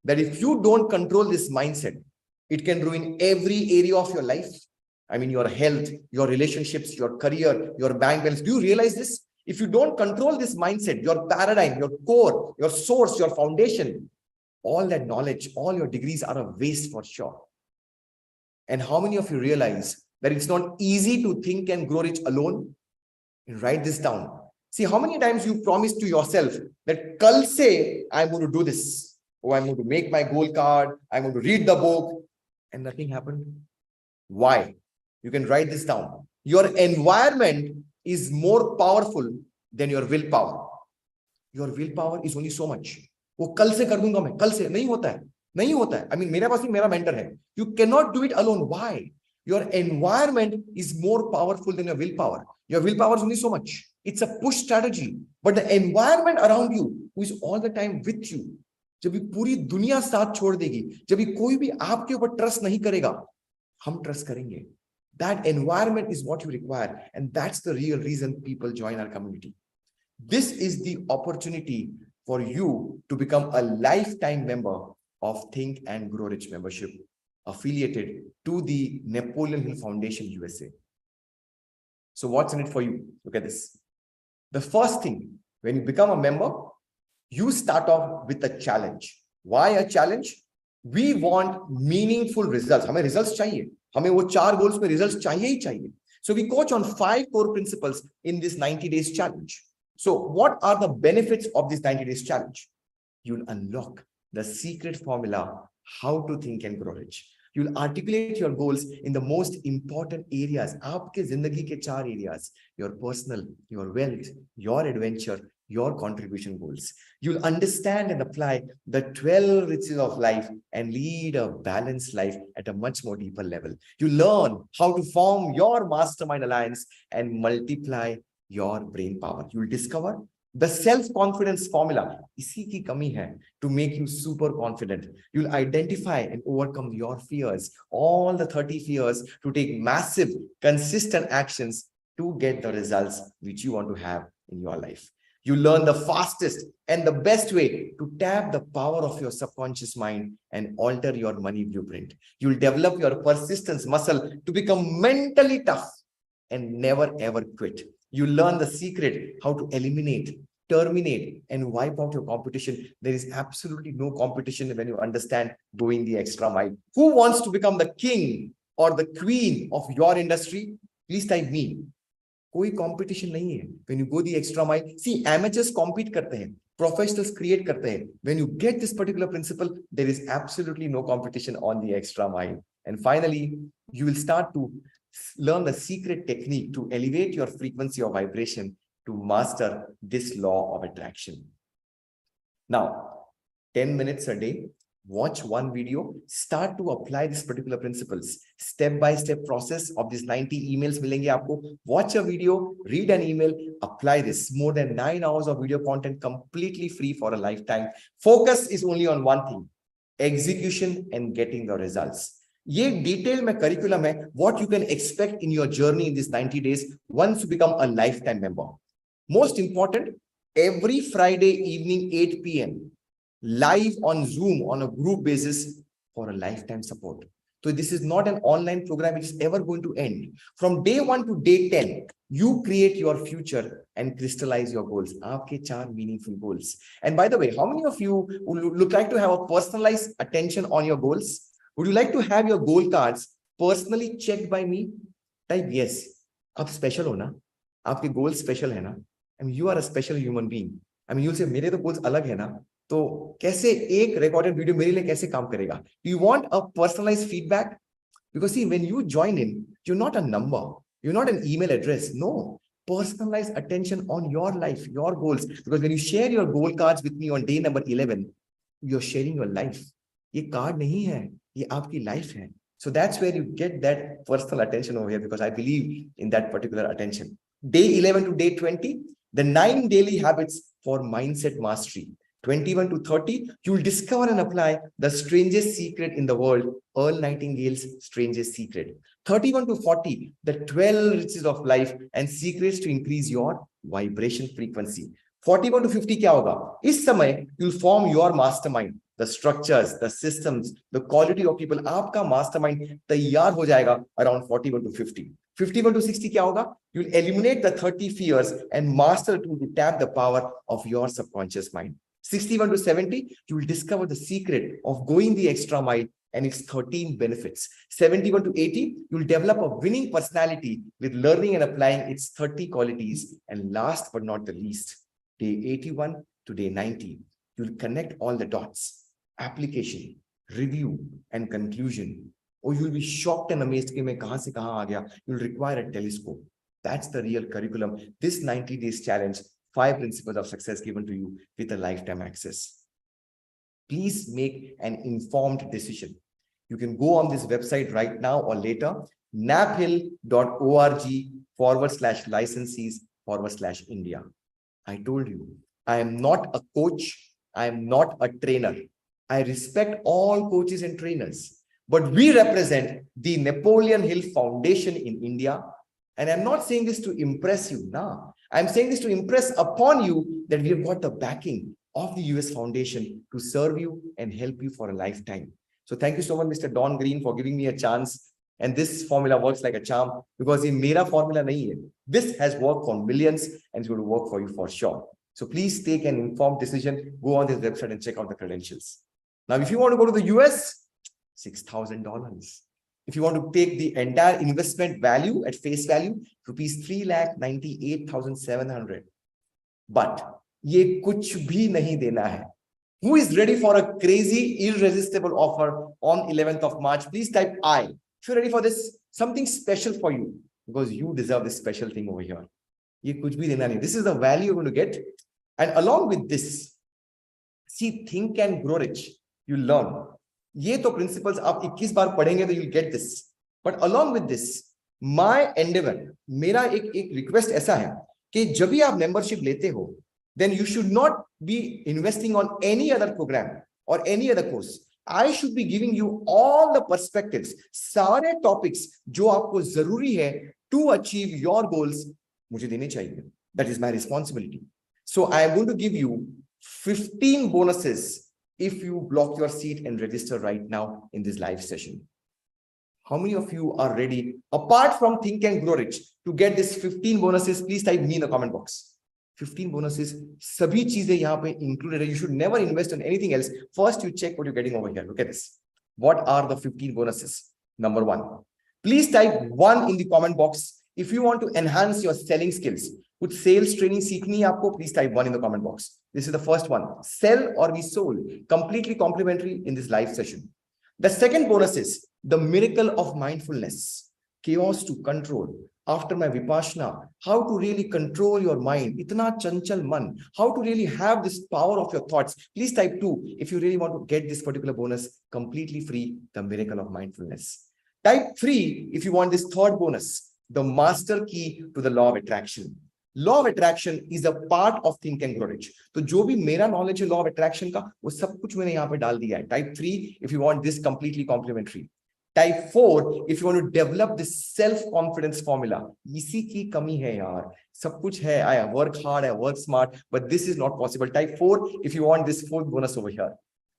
that if you don't control this mindset, it can ruin every area of your life? I mean, your health, your relationships, your career, your bank balance. Do you realize this? If you don't control this mindset, your paradigm, your core, your source, your foundation, all that knowledge, all your degrees are a waste for sure. And how many of you realize that it's not easy to think and grow rich alone? Write this down. See how many times you promised to yourself that kal se I'm going to do this. Oh, I'm going to make my goal card. I'm going to read the book. And nothing happened. Why? You can write this down. Your environment is more powerful than your willpower. Your willpower is only so much. वो कल से कर दूंगा मैं, कल से नहीं होता है, नहीं होता है. I mean, मेरे पास ही मेरा mentor है. You cannot do it alone. Why? Your environment is more powerful than your willpower. Your willpower is only so much. It's a push strategy. But the environment around you, who is all the time with you, जब भी पूरी दुनिया साथ छोड़ देगी, जब भी कोई भी आपके ऊपर ट्रस्ट नहीं करेगा, हम ट्रस्ट करेंगे. That environment is what you require, and that's the real reason people join our community. This is the opportunity for you to become a lifetime member of Think and Grow Rich membership, affiliated to the Napoleon Hill Foundation USA. So what's in it for you? Look at this. The first thing, when you become a member, you start off with a challenge. Why a challenge? We want meaningful results. हमें results चाहिए. हमें वो 4 goals में results चाहिए ही चाहिए. So we coach on 5 core principles in this 90 days challenge. So what are the benefits of this 90 days challenge? You'll unlock the secret formula, how to think and grow rich. You'll articulate your goals in the most important areas. आपके जिंदगी के 4 areas: your personal, your wealth, your adventure, your contribution goals. You'll understand and apply the 12 riches of life and lead a balanced life at a much more deeper level. You learn how to form your mastermind alliance and multiply your brain power. You'll discover the self-confidence formula, इसी की कमी है, to make you super confident. You'll identify and overcome your fears, all the 30 fears, to take massive, consistent actions to get the results which you want to have in your life. You learn the fastest and the best way to tap the power of your subconscious mind and alter your money blueprint. You'll develop your persistence muscle to become mentally tough and never ever quit. You learn the secret how to eliminate, terminate, and wipe out your competition. There is absolutely no competition when you understand going the extra mile. Who wants to become the king or the queen of your industry? Please type me. कोई competition नहीं है. When you go the extra mile, see, amateurs compete करते हैं, professionals create करते हैं. When you get this particular principle, there is absolutely no competition on the extra mile. And finally, you will start to learn the secret technique to elevate your frequency of vibration to master this law of attraction. Now, 10 minutes a day, watch one video, start to apply these particular principles. Step-by-step process of these 90 emails milenge aapko. Watch a video, read an email, apply this. More than 9 hours of video content completely free for a lifetime. Focus is only on one thing: execution and getting the results. ये detail में curriculum है, what you can expect in your journey in these 90 days once you become a lifetime member. Most important, every Friday evening 8 p.m. live on Zoom on a group basis for a lifetime support. So this is not an online program which is ever going to end. From day 1 to day 10, you create your future and crystallize your goals. आपके 4 meaningful goals. And by the way, how many of you would like to have a personalized attention on your goals? Would you like to have your goal cards personally checked by me? Type yes. आप special हो ना? आपके goals special है ना? I mean, you are a special human being. I mean, you'll say, मेरे तो goals अलग है ना? तो कैसे एक recorded video मेरे लिए कैसे काम करेगा? Do you want a personalized feedback? Because see, when you join in, you're not a number. You're not an email address. No. Personalized attention on your life, your goals. Because when you share your goal cards with me on day number 11, you're sharing your life. ये card नहीं है, ये आपकी life है. So that's where you get that personal attention over here, because I believe in that particular attention. Day 11 to day 20, the 9 daily habits for mindset mastery. 21 to 30, you'll discover and apply the strangest secret in the world, Earl Nightingale's strangest secret. 31 to 40, the 12 riches of life and secrets to increase your vibration frequency. 41 to 50 क्या होगा? इस समय you'll form your mastermind. The structures, the systems, the quality of people, आपका mastermind तैयार हो जाएगा around 41 to 50. 51 to 60 क्या होगा? You'll eliminate the 30 fears and master to tap the power of your subconscious mind. 61 to 70, you will discover the secret of going the extra mile and its 13 benefits. 71 to 80, you will develop a winning personality with learning and applying its 30 qualities. And last but not the least, day 81 to day 90, you will connect all the dots. Application, review, and conclusion. Or you will be shocked and amazed कि मैं कहाँ से कहाँ आ गया. You will require a telescope. That's the real curriculum. This 90 days challenge, 5 principles of success given to you with a lifetime access. Please make an informed decision. You can go on this website right now or later, naphill.org/licensees/India. I told you, I am not a coach. I am not a trainer. I respect all coaches and trainers, but we represent the Napoleon Hill Foundation in India. And I'm not saying this to impress you. No, I'm saying this to impress upon you that we have got the backing of the US Foundation to serve you and help you for a lifetime. So thank you so much, Mr. Don Green, for giving me a chance. And this formula works like a charm, because in mera formula nahi hai. This has worked for millions and it's going to work for you for sure. So please take an informed decision. Go on this website and check out the credentials. Now, if you want to go to the US, $6,000. If you want to take the entire investment value at face value, rupees 3,98,700. but ये कुछ भी नहीं देना है. Who is ready for a crazy, irresistible offer on 11th of March? Please type I. If you're ready for this, something special for you, because you deserve this special thing over here. ये कुछ भी देना नहीं. This is the value you're going to get. And along with this, see, think and grow rich. You learn. ये तो principles आप 21 बार पढ़ेंगे तो you'll get this. But along with this, my endeavor, मेरा एक request ऐसा है कि जब भी आप membership लेते हो, then you should not be investing on any other program or any other course. I should be giving you all the perspectives, सारे topics जो आपको जरूरी है to achieve your goals, मुझे देने चाहिए. That is my responsibility. So I am going to give you 15 bonuses if you block your seat and register right now in this live session. How many of you are ready, apart from Think and Grow Rich, to get this 15 bonuses? Please type me in the comment box. 15 bonuses, sabhi cheeze yahan pe included. You should never invest on anything else. First, you check what you're getting over here. Look at this. What are the 15 bonuses? Number one, please type 1 in the comment box. If you want to enhance your selling skills, कुछ sales training सीखनी है आपको, please type 1 in the comment box. This is the first one. Sell or be sold. Completely complimentary in this live session. The second bonus is the miracle of mindfulness. Chaos to control. After my Vipassana, how to really control your mind. Itna chanchal man. How to really have this power of your thoughts. Please type 2 if you really want to get this particular bonus completely free, the miracle of mindfulness. Type 3 if you want this third bonus, the master key to the law of attraction. Law of attraction is a part of Think and Grow Rich. तो जो भी मेरा knowledge है law of attraction का, वो सब कुछ मैंने यहाँ पे डाल दिया है. Type 3 if you want this completely complimentary. Type 4 if you want to develop this self-confidence formula. इसी की कमी है यार. सब कुछ है. I work hard, I work smart, but this is not possible. Type 4 if you want this fourth bonus over here.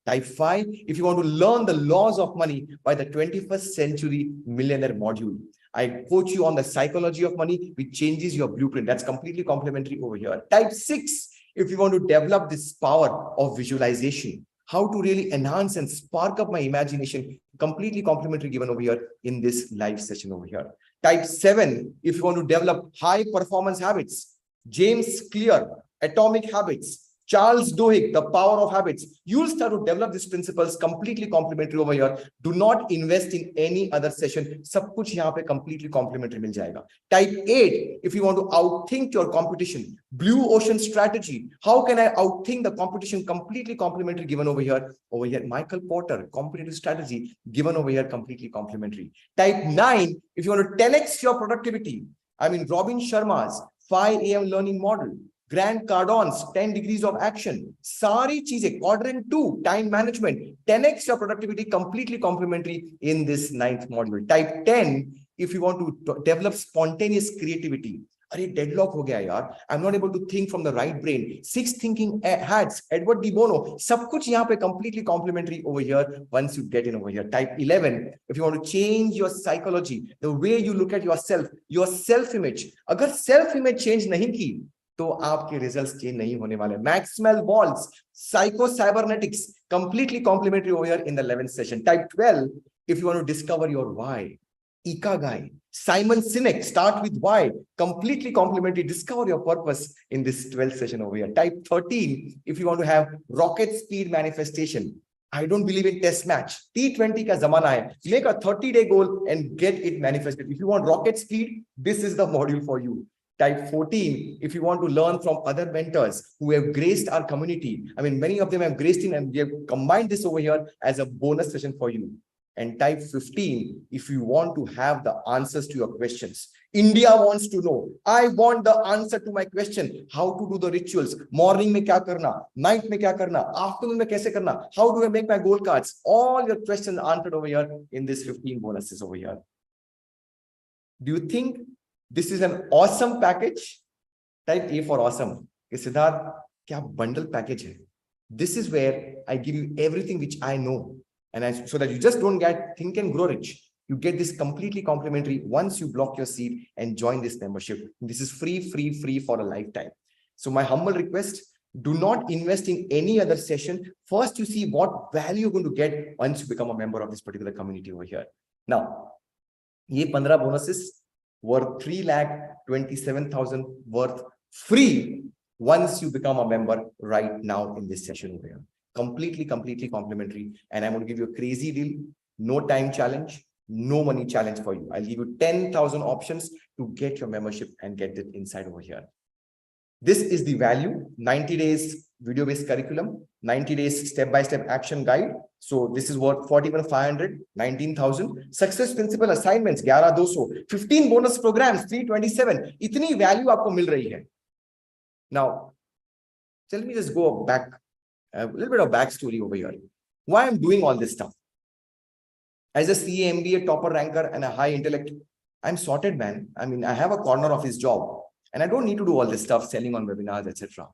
Type 5 if you want to learn the laws of money by the 21st century millionaire module. I coach you on the psychology of money, which changes your blueprint. That's completely complimentary over here. Type 6 if you want to develop this power of visualization, how to really enhance and spark up my imagination, completely complimentary given over here in this live session over here. Type 7 if you want to develop high performance habits, James Clear, Atomic Habits, Charles Duhigg, The Power of Habits. You'll start to develop these principles completely complimentary over here. Do not invest in any other session. सब कुछ यहाँ पे completely complimentary मिल जाएगा. Type 8 if you want to outthink your competition. Blue Ocean Strategy. How can I outthink the competition? Completely complimentary given over here. Over here, Michael Porter, Competitive Strategy given over here, completely complimentary. Type 9 if you want to 10x your productivity. I mean Robin Sharma's 5 AM learning model. Grant Cardone's 10 degrees of action. Sari cheeze, quadrant 2, time management, 10x your productivity, completely complimentary in this 9th module. Type 10 if you want to develop spontaneous creativity. अरे deadlock हो गया यार. I'm not able to think from the right brain. 6 thinking hats, Edward De Bono. सब कुछ यहाँ पे completely complimentary over here once you get in over here. Type 11 if you want to change your psychology, the way you look at yourself, your self-image. अगर self-image change नहीं की तो आपके results change नहीं होने वाले. Maxwell Balls, Psycho Cybernetics, completely complimentary over here in the 11th session. Type 12 if you want to discover your why. Ikigai, Simon Sinek, Start with Why, completely complimentary. Discover your purpose in this 12th session over here. Type 13 if you want to have rocket speed manifestation. I don't believe in test match. T20 का जमाना है. Make a 30-day goal and get it manifested. If you want rocket speed, this is the module for you. Type 14 if you want to learn from other mentors who have graced our community. I mean, many of them have graced in, and we have combined this over here as a bonus session for you. And type 15 if you want to have the answers to your questions. India wants to know. I want the answer to my question. How to do the rituals? Morning में क्या करना? Night में क्या करना? Afternoon में कैसे करना? How do I make my goal cards? All your questions answered over here in this 15 bonuses over here. Do you think this is an awesome package? Type A for awesome. Siddharth, kya bundle package hai? This is where I give you everything which I know. And so that you just don't get Think and Grow Rich. You get this completely complimentary once you block your seat and join this membership. This is free for a lifetime. So my humble request, do not invest in any other session. First, you see what value you're going to get once you become a member of this particular community over here. Now, ye 15 bonuses worth 3,27,000 worth free once you become a member right now in this session over here. Completely complimentary. And I'm going to give you a crazy deal. No time challenge, no money challenge for you. I'll give you 10,000 options to get your membership and get it inside over here. This is the value: 90 days video-based curriculum, 90 days step-by-step action guide. So this is what 41,500, 19,000. Success principle assignments 11,200, 15 bonus programs 327. इतनी value आपको मिल रही है. Now, let me just go back, a little bit of backstory over here. Why I'm doing all this stuff? As a CA, MBA topper ranker and a high intellect, I'm sorted, man. I mean, I have a corner of his job. And I don't need to do all this stuff, selling on webinars, etc.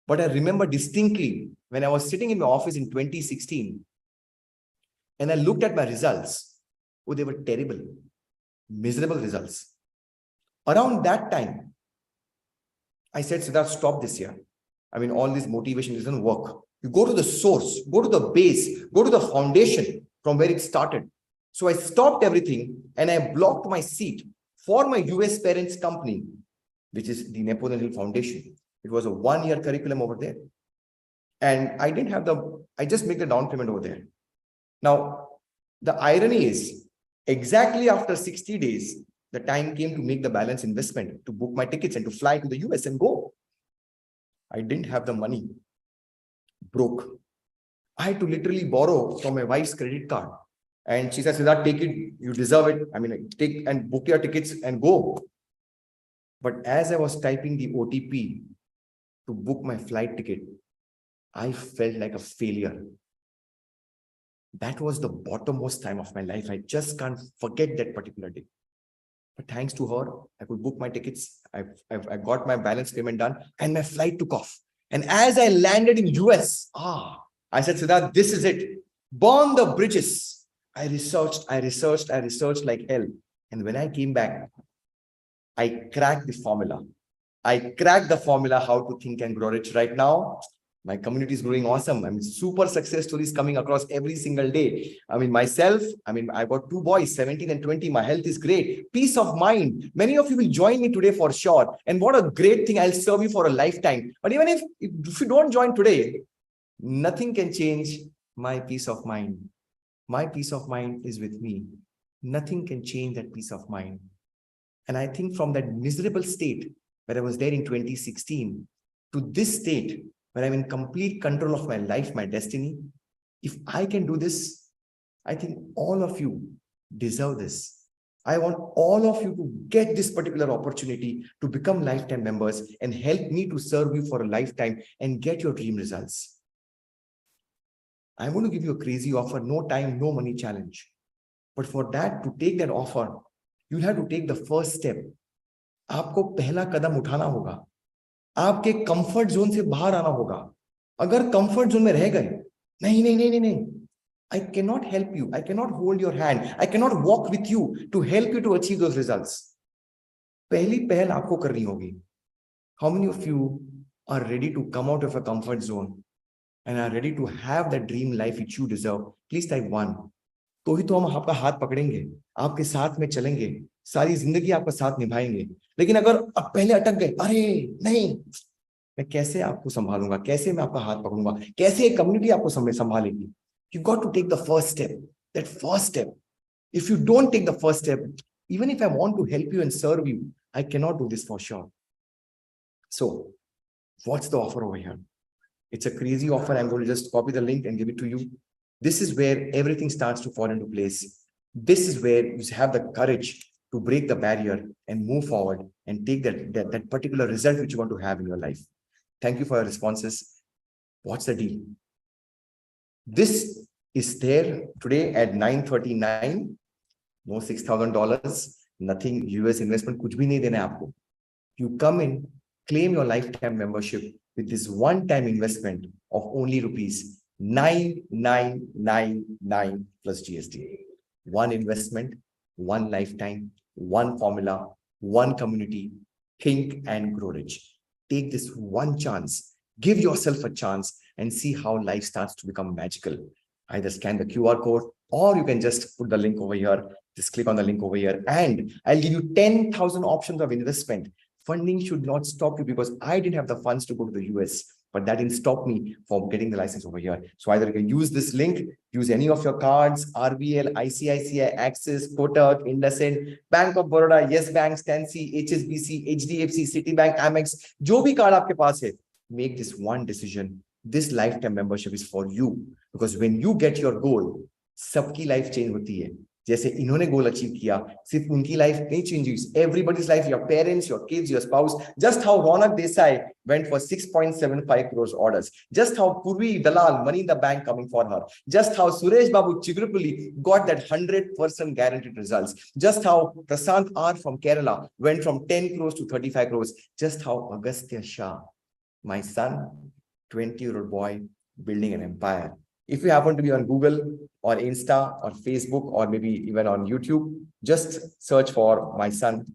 But I remember distinctly when I was sitting in my office in 2016 and I looked at my results. Oh, they were terrible, miserable results. Around that time, I said, Siddharth, stop this year. I mean, all this motivation doesn't work. You go to the source, go to the base, go to the foundation from where it started. So I stopped everything and I blocked my seat for my US parents' company, which is the Napoleon Hill Foundation. It was a 1-year curriculum over there. And I didn't have I just make the down payment over there. Now, the irony is exactly after 60 days, the time came to make the balance investment, to book my tickets and to fly to the US and go. I didn't have the money, broke. I had to literally borrow from my wife's credit card. And she said, Siddharth, take it, you deserve it. I mean, take and book your tickets and go. But as I was typing the OTP to book my flight ticket, I felt like a failure. That was the bottommost time of my life. I just can't forget that particular day. But thanks to her, I could book my tickets. I got my balance payment done and my flight took off. And as I landed in US, I said, Siddharth, this is it. Burn the bridges. I researched like hell. And when I came back, I cracked the formula. I cracked the formula how to think and grow rich. Right now, my community is growing awesome. I mean, super success stories coming across every single day. I mean, myself, I got 2 boys, 17 and 20. My health is great. Peace of mind. Many of you will join me today for sure. And what a great thing. I'll serve you for a lifetime. But even if you don't join today, nothing can change my peace of mind. My peace of mind is with me. Nothing can change that peace of mind. And I think from that miserable state where I was there in 2016 to this state where I'm in complete control of my life, my destiny, if I can do this, I think all of you deserve this. I want all of you to get this particular opportunity to become lifetime members and help me to serve you for a lifetime and get your dream results. I'm going to give you a crazy offer, no time, no money challenge. But for that, to take that offer, you'll have to take the first step. आपको पहला कदम उठाना होगा. आपके comfort zone से बाहर आना होगा. अगर कंफर्ट जोन में रह गए, नहीं, I cannot help you. I cannot hold your hand. I cannot walk with you to help you to achieve those results. पहली पहल आपको करनी होगी. How many of you are ready to come out of a comfort zone and are ready to have that dream life which you deserve? Please type 1. तो ही तो हम आपका हाथ पकड़ेंगे, आपके साथ में चलेंगे, सारी जिंदगी आपका साथ निभाएंगे. लेकिन अगर आप पहले अटक गए, अरे नहीं, मैं कैसे आपको संभालूंगा, कैसे मैं आपका हाथ पकड़ूंगा, कैसे एक कम्युनिटी आपको संभालेगी? You got to take the first step, that first step. If you don't take the first step, even if I want to help you and serve you, I cannot do this for sure. So what's the offer over here? It's a crazy offer. I'm going to just copy the link and give it to you. This is where everything starts to fall into place. This is where you have the courage to break the barrier and move forward and take that particular result which you want to have in your life. Thank you for your responses. What's the deal? This is there today at 9:39. No $6,000, nothing US investment, kuch bhi nahi dena hai aapko. You come in, claim your lifetime membership with this one-time investment of only rupees 9,999 plus GST. One investment, one lifetime, one formula, one community. Think and grow rich. Take this one chance. Give yourself a chance and see how life starts to become magical. Either scan the QR code or you can just put the link over here. Just click on the link over here and I'll give you 10,000 options of investment Funding should not stop you, because I didn't have the funds to go to the US, but that didn't stop me from getting the license over here. So either you can use this link, use any of your cards, RBL, ICICI, Axis, Kotak, IndusInd, Bank of Baroda, Yes Bank, Stancy, HSBC, HDFC, Citibank, Amex, जो भी card आपके पास है, make this one decision. This lifetime membership is for you, because when you get your goal, सबकी life change होती है. जैसे इन्होंने goal achieve किया, सिर्फ उनकी लाइफ नहीं चेंज हुई, everybody's life, your parents, your kids, your spouse. Just how Raunak Desai went for 6.75 crores orders, just how Purvi Dalal, money in the bank coming for her, just how Suresh Babu Chigrupulli got that 100% guaranteed results, just how Prasant R from Kerala went from 10 crores to 35 crores, just how Agastya Shah, my son, 20-year-old boy, building an empire. If you happen to be on Google or Insta or Facebook or maybe even on YouTube, just search for my son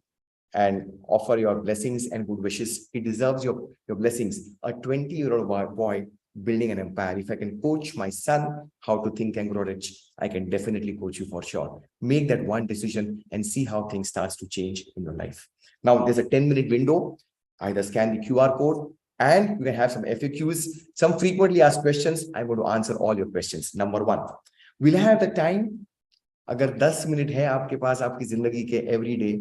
and offer your blessings and good wishes. He deserves your blessings. A 20-year-old boy building an empire. If I can coach my son how to think and grow rich, I can definitely coach you for sure. Make that one decision and see how things starts to change in your life. Now, there's a 10-minute window. Either scan the QR code, and we can have some FAQs, some frequently asked questions. I'm going to answer all your questions. Number one, will I have the time? अगर 10 minute है आपके पास आपकी जिंदगी के every day,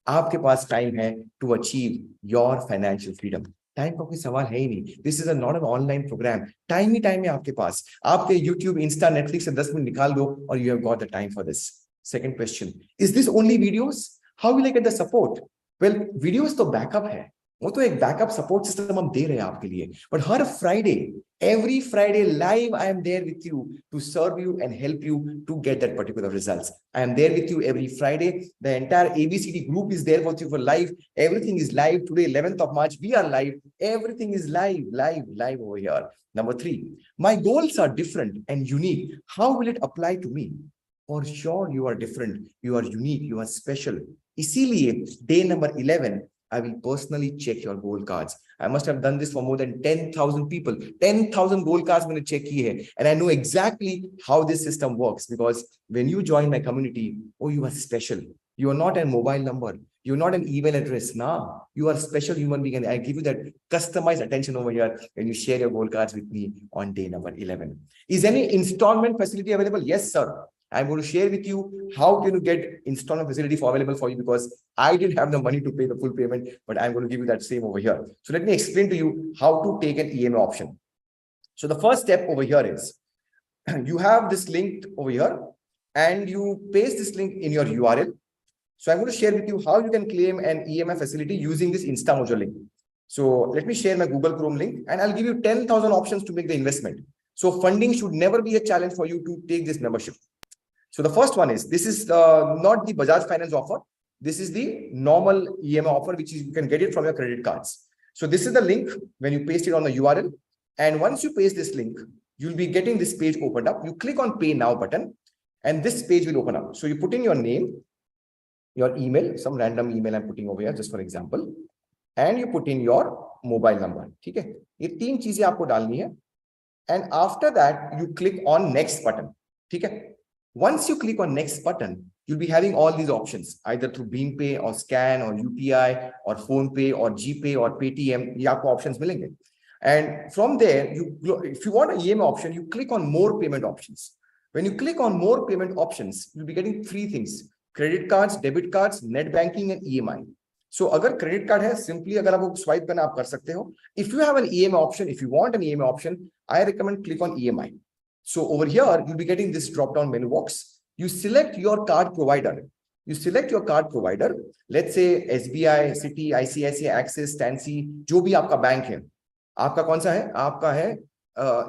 आपके पास time है to achieve your financial freedom. Time का कोई सवाल है ही नहीं. This is not an online program. Time ही टाइम है आपके पास. आपके यूट्यूब, इंस्टा, नेटफ्लिक्स से 10 मिनट निकाल दो और you have got the time for this. Second question, is this only videos? How will I get the support? Well, videos तो backup है, वो तो एक बैकअप सपोर्ट सिस्टम हम दे रहे हैं आपके लिए. बट हर Friday, every Friday live, I am there with you to serve you and help you to get that particular results. I am there with you every Friday. The entire ABCD group is there with you for live. Everything is live. Today 11th of March, we are live. Everything is live over here. Number 3, my goals are different and unique. How will it apply to me? For sure you are different, you are unique, you are special. इसीलिए day number 11, I will personally check your goal cards. I must have done this for more than 10,000 people. 10,000 goal cards मैंने check किए हैं, and I know exactly how this system works, because when you join my community, oh, you are special. You are not a mobile number. You're not an email address. Nah, you are a special human being, and I give you that customized attention over here when you share your goal cards with me on day number 11. Is any installment facility available? Yes, sir. I'm going to share with you how can you get installment facility available for you, because I didn't have the money to pay the full payment, but I'm going to give you that same over here. So let me explain to you how to take an EMA option. So the first step over here is you have this link over here and you paste this link in your URL. So I'm going to share with you how you can claim an EMA facility using this InstaMojo link. So let me share my Google Chrome link and I'll give you 10,000 options to make the investment. So funding should never be a challenge for you to take this membership. So the first one is, this is not the Bajaj Finance offer. This is the normal EMI offer, which is you can get it from your credit cards. So this is the link when you paste it on the URL. And once you paste this link, you'll be getting this page opened up. You click on Pay Now button and this page will open up. So you put in your name, your email, some random email I'm putting over here just for example, and you put in your mobile number. ठीक है? ये 3 चीजें आपको डालनी है. And after that, you click on Next button. ठीक है? Once you click on Next button, you'll be having all these options, either through BeamPay or Scan or UPI or PhonePe or GPay or Paytm. ये आपको options मिलेंगे. And from there, if you want an EMI option, you click on More Payment Options. When you click on More Payment Options, you'll be getting 3 things: credit cards, debit cards, net banking, and EMI. So अगर credit card है, simply अगर आपको swipe करना आप कर सकते हो. If you have an EMI option, if you want an EMI option, I recommend click on EMI. So over here, you'll be getting this drop-down menu box. You select your card provider. You select your card provider. Let's say SBI, Citi, ICICI, Axis, Stancy, जो भी आपका bank है. आपका कौन सा है? आपका है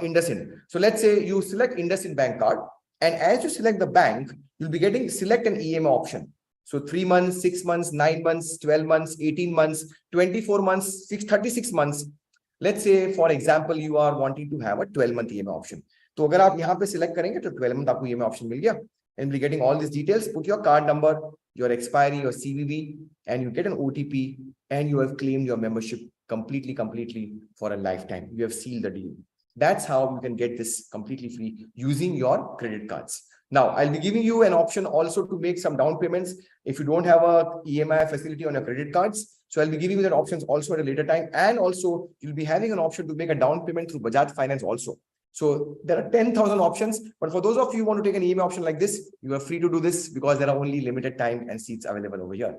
IndusInd. So let's say you select IndusInd bank card, and as you select the bank, you'll be getting select an EMI option. So 3 months, 6 months, 9 months, 12 months, 18 months, 24 months, 36 months. Let's say, for example, you are wanting to have a 12-month EMI option. तो अगर आप यहाँ पे select करेंगे तो 12 month आपको EMI option मिल गया. And we're getting all these details. Put your card number, your expiry, your CVV, and you get an OTP, and you have claimed your membership completely for a lifetime. You have sealed the deal. That's how you can get this completely free using your credit cards. Now, I'll be giving you an option also to make some down payments if you don't have a EMI facility on your credit cards. So I'll be giving you that options also at a later time. And also you'll be having an option to make a down payment through Bajaj Finance also. So there are 10,000 options, but for those of you who want to take an EMI option like this, you are free to do this because there are only limited time and seats available over here.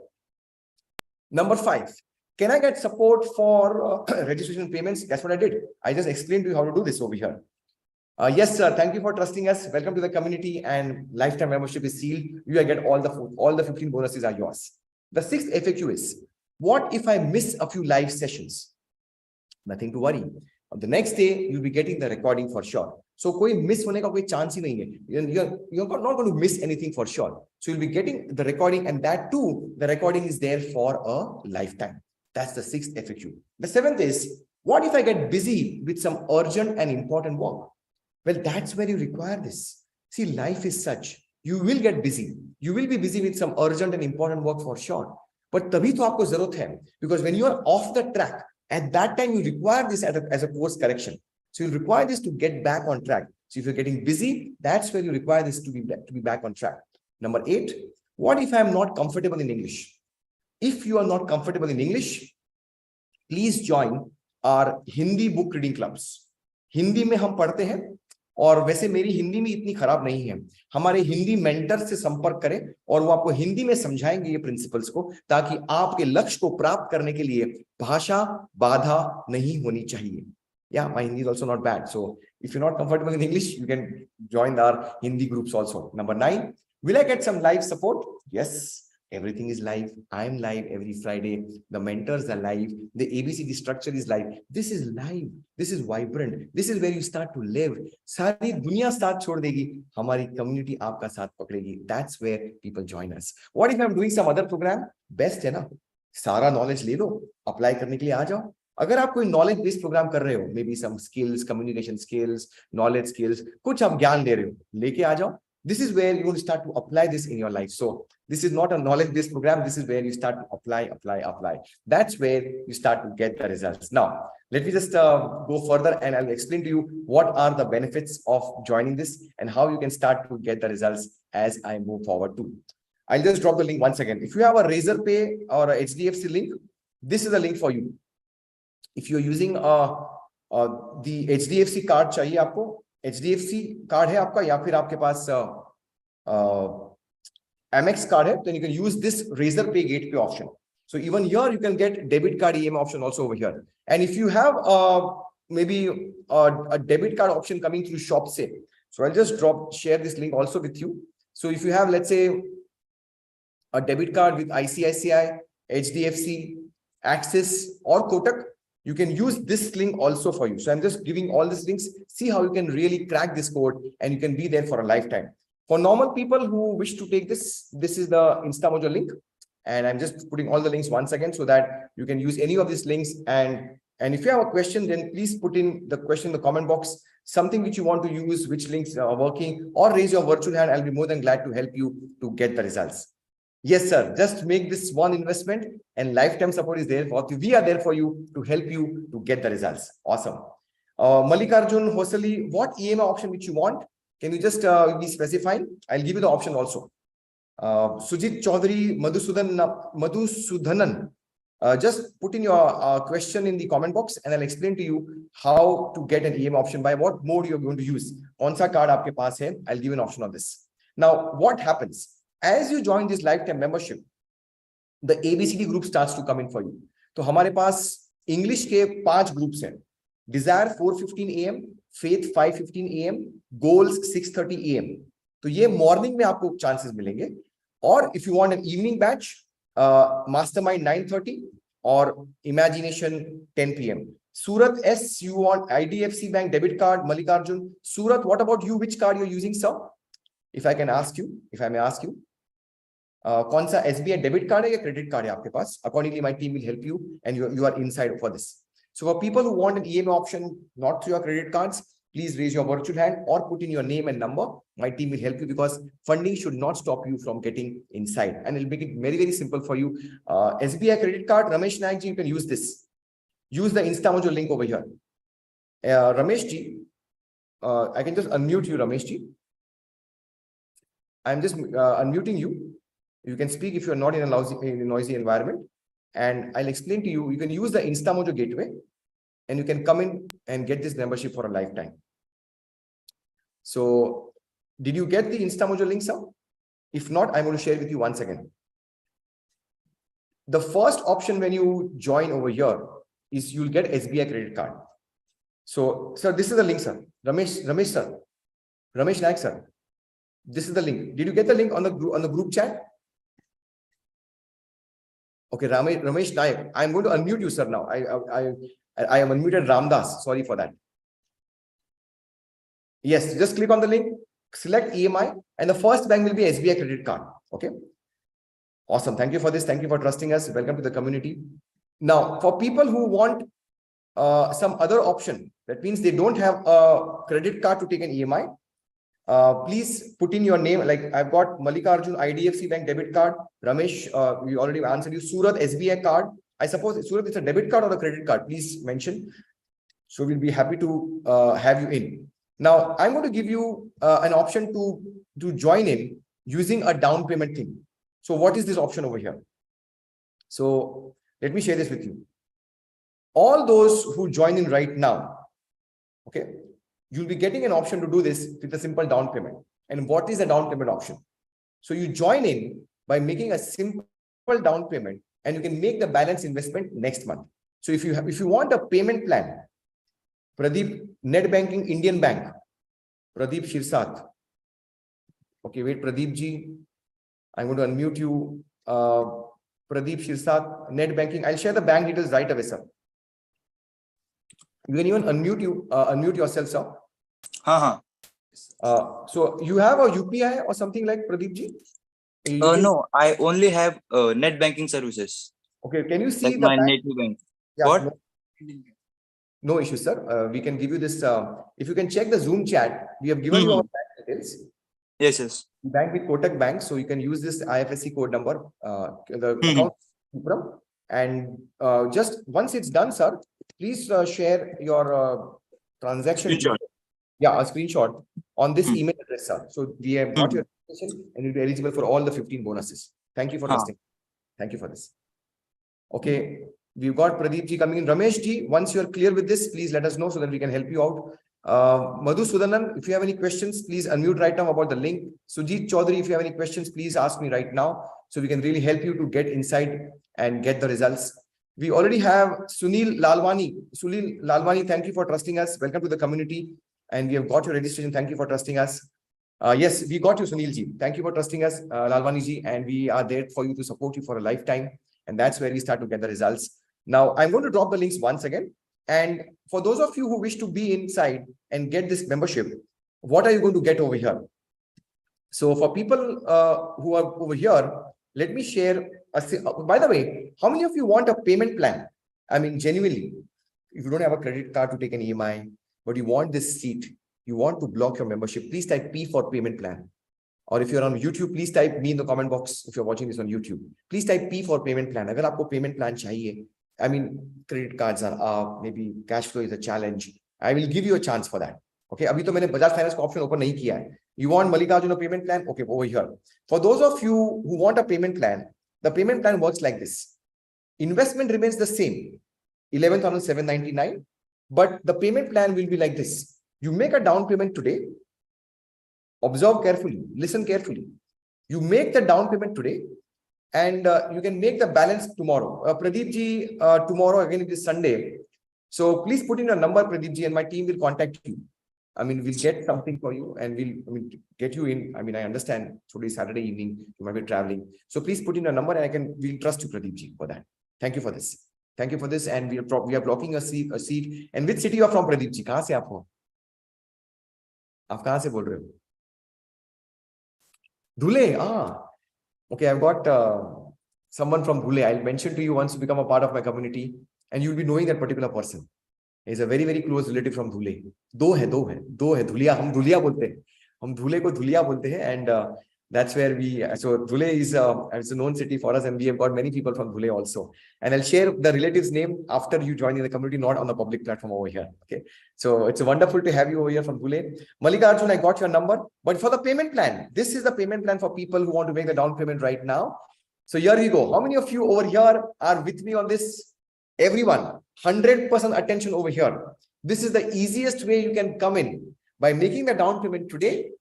Number 5, can I get support for registration payments? That's what I did. I just explained to you how to do this over here. Yes, sir. Thank you for trusting us. Welcome to the community, and lifetime membership is sealed. You will get all the 15 bonuses are yours. The 6th FAQ is, what if I miss a few live sessions? Nothing to worry. On the next day, you'll be getting the recording for sure. So कोई miss होने का कोई chance ही नहीं है. You're not going to miss anything for sure. So you'll be getting the recording, and that too, the recording is there for a lifetime. That's the 6th FAQ. The 7th is, what if I get busy with some urgent and important work? Well, that's where you require this. See, life is such. You will get busy. You will be busy with some urgent and important work for sure. But तभी तो आपको जरूरत है, because when you are off the track, at that time you require this as a course correction. So you'll require this to get back on track. So if you're getting busy, that's where you require this to be back on track. Number 8, what if I'm not comfortable in English? If you are not comfortable in English, please join our Hindi book reading clubs. Hindi में हम पढ़ते हैं, और वैसे मेरी हिंदी में इतनी खराब नहीं है. हमारे हिंदी मेंटर से संपर्क करें और वो आपको हिंदी में समझाएंगे ये प्रिंसिपल्स को, ताकि आपके लक्ष्य को प्राप्त करने के लिए भाषा बाधा नहीं होनी चाहिए. Yeah, my Hindi is also not bad. So if you're not comfortable in English, you can join our Hindi groups also. Number 9, will I get some live support? Yes. Everything is live. I'm live every Friday. The mentors are live. The ABCD structure is live. This is live. This is vibrant. This is where you start to live. सारी दुनिया साथ छोड़ देगी. हमारी community आपका साथ पकड़ेगी. That's where people join us. What if I'm doing some other program? Best है ना. सारा knowledge ले लो. Apply करने के लिए आ जाओ. अगर आप कोई knowledge based program कर रहे हो, maybe some skills, communication skills, knowledge skills, कुछ आप ज्ञान ले रहे हो, लेके आ जाओ. This is where you will start to apply this in your life. So this is not a knowledge-based program. This is where you start to apply. That's where you start to get the results. Now, let me just go further, and I'll explain to you what are the benefits of joining this and how you can start to get the results as I move forward too. I'll just drop the link once again. If you have a Razorpay or a HDFC link, this is a link for you. If you're using the HDFC card चाहिए आपको, HDFC card है आपका, या फिर आपके पास Amex card है, then you can use this Razorpay Gateway option. So even here you can get debit card EMI option also over here. And if you have maybe a debit card option coming through ShopSay, so I'll just share this link also with you. So if you have, let's say, a debit card with ICICI, HDFC, Axis, or Kotak, you can use this link also for you. So I'm just giving all these links. See how you can really crack this code and you can be there for a lifetime. For normal people who wish to take this, this is the InstaMojo link. And I'm just putting all the links once again so that you can use any of these links. And if you have a question, then please put in the question in the comment box, something which you want to use, which links are working, or raise your virtual hand. I'll be more than glad to help you to get the results. Yes, sir. Just make this one investment and lifetime support is there for you. We are there for you to help you to get the results. Awesome. Mallikarjun Hosali, what EMI option which you want? Can you just be specifying? I'll give you the option also. Sujit Chaudhary, Madhusudanan, just put in your question in the comment box and I'll explain to you how to get an EMI option, by what mode you're going to use. Kaun-sa card aapke paas hai? I'll give you an option on this. Now, what happens? As you join this lifetime membership, the ABCD group starts to come in for you. So हमारे पास English के 5 groups हैं. Desire 4:15 AM, Faith 5:15 AM, Goals 6:30 AM. तो ये morning में आपको chances मिलेंगे. Or if you want an evening batch, Mastermind 9:30 or Imagination 10 PM. Surat S, you want IDFC Bank debit card, Mallikarjun. Surat, what about you? Which card you're using, sir? If I can ask you, if I may ask you. कौन सा SBI debit card है या credit card है आपके पास? Accordingly, my team will help you and you are inside for this. So for people who want an EMI option, not through your credit cards, please raise your virtual hand or put in your name and number. My team will help you because funding should not stop you from getting inside. And it'll make it very, very simple for you. SBI credit card, Ramesh Naik ji, you can use this. Use the InstaMojo link over here. Ramesh ji, I can just unmute you, Ramesh ji. I'm just unmuting you. You can speak if you're not in a noisy environment. And I'll explain to you. You can use the InstaMojo gateway and you can come in and get this membership for a lifetime. So did you get the InstaMojo link, sir? If not, I'm going to share with you once again. The first option when you join over here is you'll get SBI credit card. So, sir, this is the link, sir. Ramesh, sir. Ramesh Naik, sir. This is the link. Did you get the link on the group chat? Okay, Ramesh Naik. I'm going to unmute you, sir, now. I am unmuted Ramdas. Sorry for that. Yes, just click on the link, select EMI, and the first bank will be SBI credit card. Okay. Awesome. Thank you for this. Thank you for trusting us. Welcome to the community. Now, for people who want some other option, that means they don't have a credit card to take an EMI, please put in your name. Like I've got Mallikarjun IDFC Bank debit card. Ramesh, we already answered you. Surat SBI card. I suppose Surat is a debit card or a credit card. Please mention. So we'll be happy to have you in. Now, I'm going to give you an option to join in using a down payment thing. So what is this option over here? So let me share this with you. All those who join in right now, okay, you'll be getting an option to do this with a simple down payment. And what is a down payment option? So you join in by making a simple down payment and you can make the balance investment next month. So if you want a payment plan, Pradeep, Net Banking Indian Bank, Pradeep Shirsat. Okay, wait, Pradeep ji. I'm going to unmute you. Pradeep Shirsat, Net Banking. I'll share the bank details right away, sir. You can even unmute yourself, sir. So you have a UPI or something like Pradeep ji? No, I only have net banking services. Okay, can you see like the my bank? native bank? Yes, What? No issue, sir. We can give you this. If you can check the Zoom chat, we have given you our bank details. Yes. Bank with Kotak Bank, so you can use this IFSC code number, the account, and just once it's done, sir, please share your transaction. Screenshot. Yeah, a screenshot on this email address, sir. So we have got your application and you'll be eligible for all the 15 bonuses. Thank you for trusting. Thank you for this. Okay, we've got Pradeep ji coming in. Ramesh ji, once you're clear with this, please let us know so that we can help you out. Madhu Sudanan, if you have any questions, please unmute right now about the link. Sujit Chaudhary, if you have any questions, please ask me right now so we can really help you to get inside and get the results. We already have Sunil Lalwani. Sunil Lalwani, thank you for trusting us. Welcome to the community. And we have got your registration. Thank you for trusting us. Yes, we got you, Sunil ji. Thank you for trusting us, Lalwani ji. And we are there for you to support you for a lifetime. And that's where we start to get the results. Now, I'm going to drop the links once again. And for those of you who wish to be inside and get this membership, what are you going to get over here? So for people who are over here, let me share. By the way, how many of you want a payment plan? I mean, genuinely, if you don't have a credit card to take an EMI, but you want this seat, you want to block your membership, please type P for payment plan. Or if you're on YouTube, please type me in the comment box. If you're watching this on YouTube, please type P for payment plan. Agar aapko payment plan chahiye, I mean, credit cards are up, maybe cash flow is a challenge. I will give you a chance for that. Okay, abhi to maine Bajaj Finance ko option open nahi kiya hai. You want Mallikarjun payment plan? Okay, over here. For those of you who want a payment plan, the payment plan works like this. Investment remains the same, 11,799, but the payment plan will be like this. You make a down payment today. Observe carefully, listen carefully. You make the down payment today and you can make the balance tomorrow. Pradeep ji, tomorrow again, it is Sunday. So please put in your number, Pradeep ji, and my team will contact you. I mean, we'll get something for you and we'll get you in. I mean, I understand today is Saturday evening, you might be traveling. So please put in your number and we'll trust you, Pradeep ji, for that. Thank you for this. Thank you for this. And we are blocking a seat. And which city you are from, Pradeep ji? Kahan se aap ho? Aap kahan se bol rahe ho? Dhule, okay, I've got someone from Dhule. I'll mention to you once you become a part of my community and you'll be knowing that particular person. He's a very, very close relative from Dhule. दो है Dhuliya, हम Dhuliya बोलते हैं. हम Dhule को Dhuliya बोलते हैं and That's where so Dhule is it's a known city for us, and we have got many people from Dhule also. And I'll share the relative's name after you join in the community, not on the public platform over here. Okay. So it's wonderful to have you over here from Dhule. Mallikarjun, I got your number. But for the payment plan, this is the payment plan for people who want to make the down payment right now. So here we go. How many of you over here are with me on this? Everyone, 100% attention over here. This is the easiest way you can come in by making the down payment today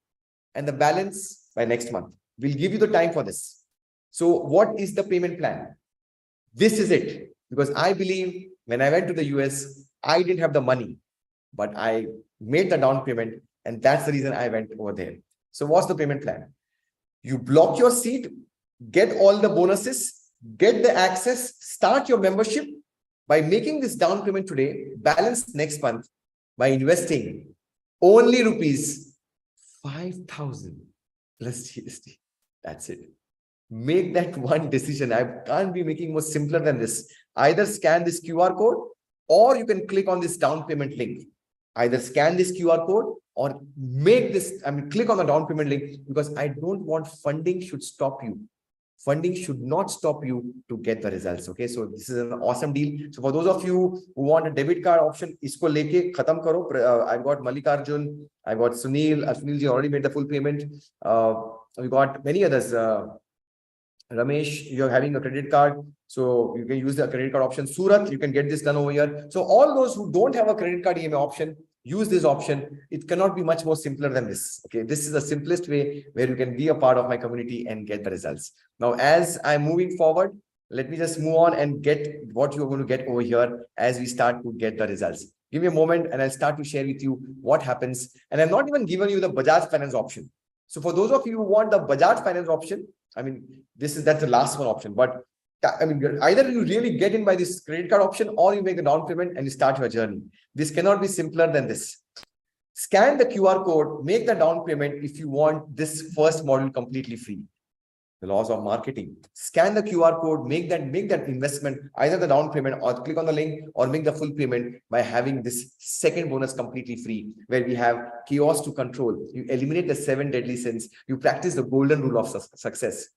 and the balance by next month. We'll give you the time for this. So what is the payment plan? This is it. Because I believe when I went to the US, I didn't have the money, but I made the down payment, and that's the reason I went over there. So what's the payment plan? You block your seat, get all the bonuses, get the access, start your membership by making this down payment today, balance next month by investing only rupees 5,000 plus GST. That's it. Make that one decision. I can't be making more simpler than this. Either scan this QR code, or you can click on this down payment link. Either scan this QR code or make this, click on the down payment link, because I don't want funding should stop you. Funding should not stop you to get the results. Okay, so this is an awesome deal. So for those of you who want a debit card option, isko leke khatam karo. I've got Mallikarjun, I've got Sunil. Sunilji already made the full payment. We got many others. Ramesh, you're having a credit card, so you can use the credit card option. Surat, you can get this done over here. So all those who don't have a credit card EMI option, use this option. It cannot be much more simpler than this. Okay, this is the simplest way where you can be a part of my community and get the results. Now, as I'm moving forward, let me just move on and get what you're going to get over here as we start to get the results. Give me a moment and I'll start to share with you what happens. And I've not even given you the Bajaj Finance option. So for those of you who want the Bajaj Finance option, that's the last one option. But either you really get in by this credit card option, or you make a down payment and you start your journey. This cannot be simpler than this. Scan the QR code, make the down payment if you want this first module completely free. The laws of marketing. Scan the QR code, make that investment, either the down payment, or click on the link, or make the full payment by having this second bonus completely free, where we have chaos to control. You eliminate the 7 deadly sins. You practice the golden rule of success.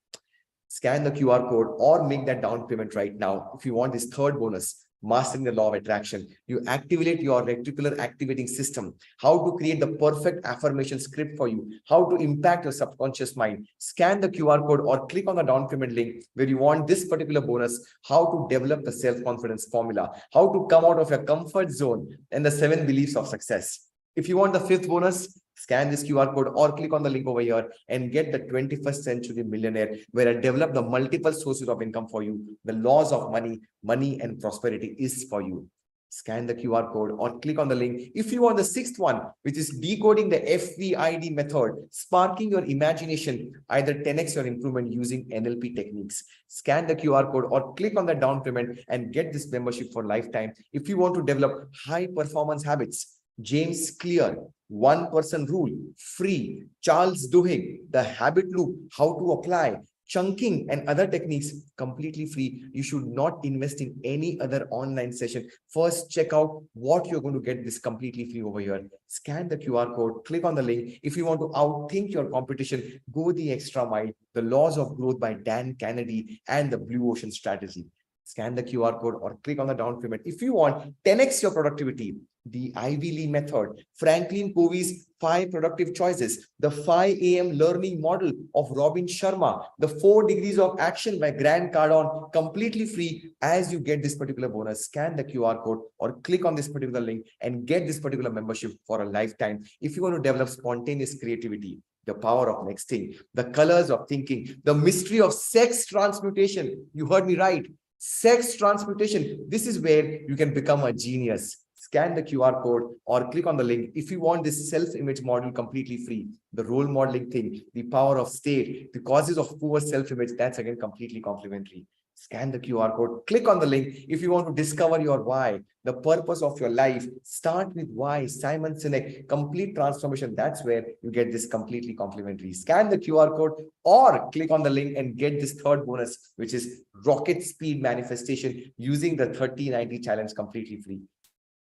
Scan the QR code or make that down payment right now. If you want this third bonus, mastering the law of attraction, you activate your reticular activating system, how to create the perfect affirmation script for you, how to impact your subconscious mind. Scan the QR code or click on the down payment link where you want this particular bonus, how to develop the self-confidence formula, how to come out of your comfort zone, and the 7 beliefs of success. If you want the 5th bonus, scan this QR code or click on the link over here and get the 21st Century Millionaire, where I develop the multiple sources of income for you. The laws of money and prosperity is for you. Scan the QR code or click on the link. If you want the 6th one, which is decoding the FVID method, sparking your imagination, either 10x your improvement using NLP techniques. Scan the QR code or click on the down payment and get this membership for lifetime. If you want to develop high performance habits, James Clear, 1% rule, free. Charles Duhigg, the habit loop, how to apply, chunking and other techniques, completely free. You should not invest in any other online session. First, check out what you're going to get this completely free over here. Scan the QR code, click on the link. If you want to outthink your competition, go the extra mile. The Laws of Growth by Dan Kennedy and the Blue Ocean Strategy. Scan the QR code or click on the down payment. If you want 10x your productivity, the Ivy Lee method, Franklin Covey's 5 productive choices, the 5 a.m. learning model of Robin Sharma, the 4 degrees of action by Grant Cardone, completely free. As you get this particular bonus, scan the QR code or click on this particular link and get this particular membership for a lifetime. If you want to develop spontaneous creativity, the power of nexting, the colors of thinking, the mystery of sex transmutation, you heard me right. Sex transmutation. This is where you can become a genius. Scan the QR code or click on the link. If you want this self-image model completely free, the role modeling thing, the power of state, the causes of poor self-image, that's again completely complimentary. Scan the QR code, click on the link. If you want to discover your why, the purpose of your life, start with why. Simon Sinek, complete transformation. That's where you get this completely complimentary. Scan the QR code or click on the link and get this third bonus, which is rocket speed manifestation using the 30-90 challenge completely free.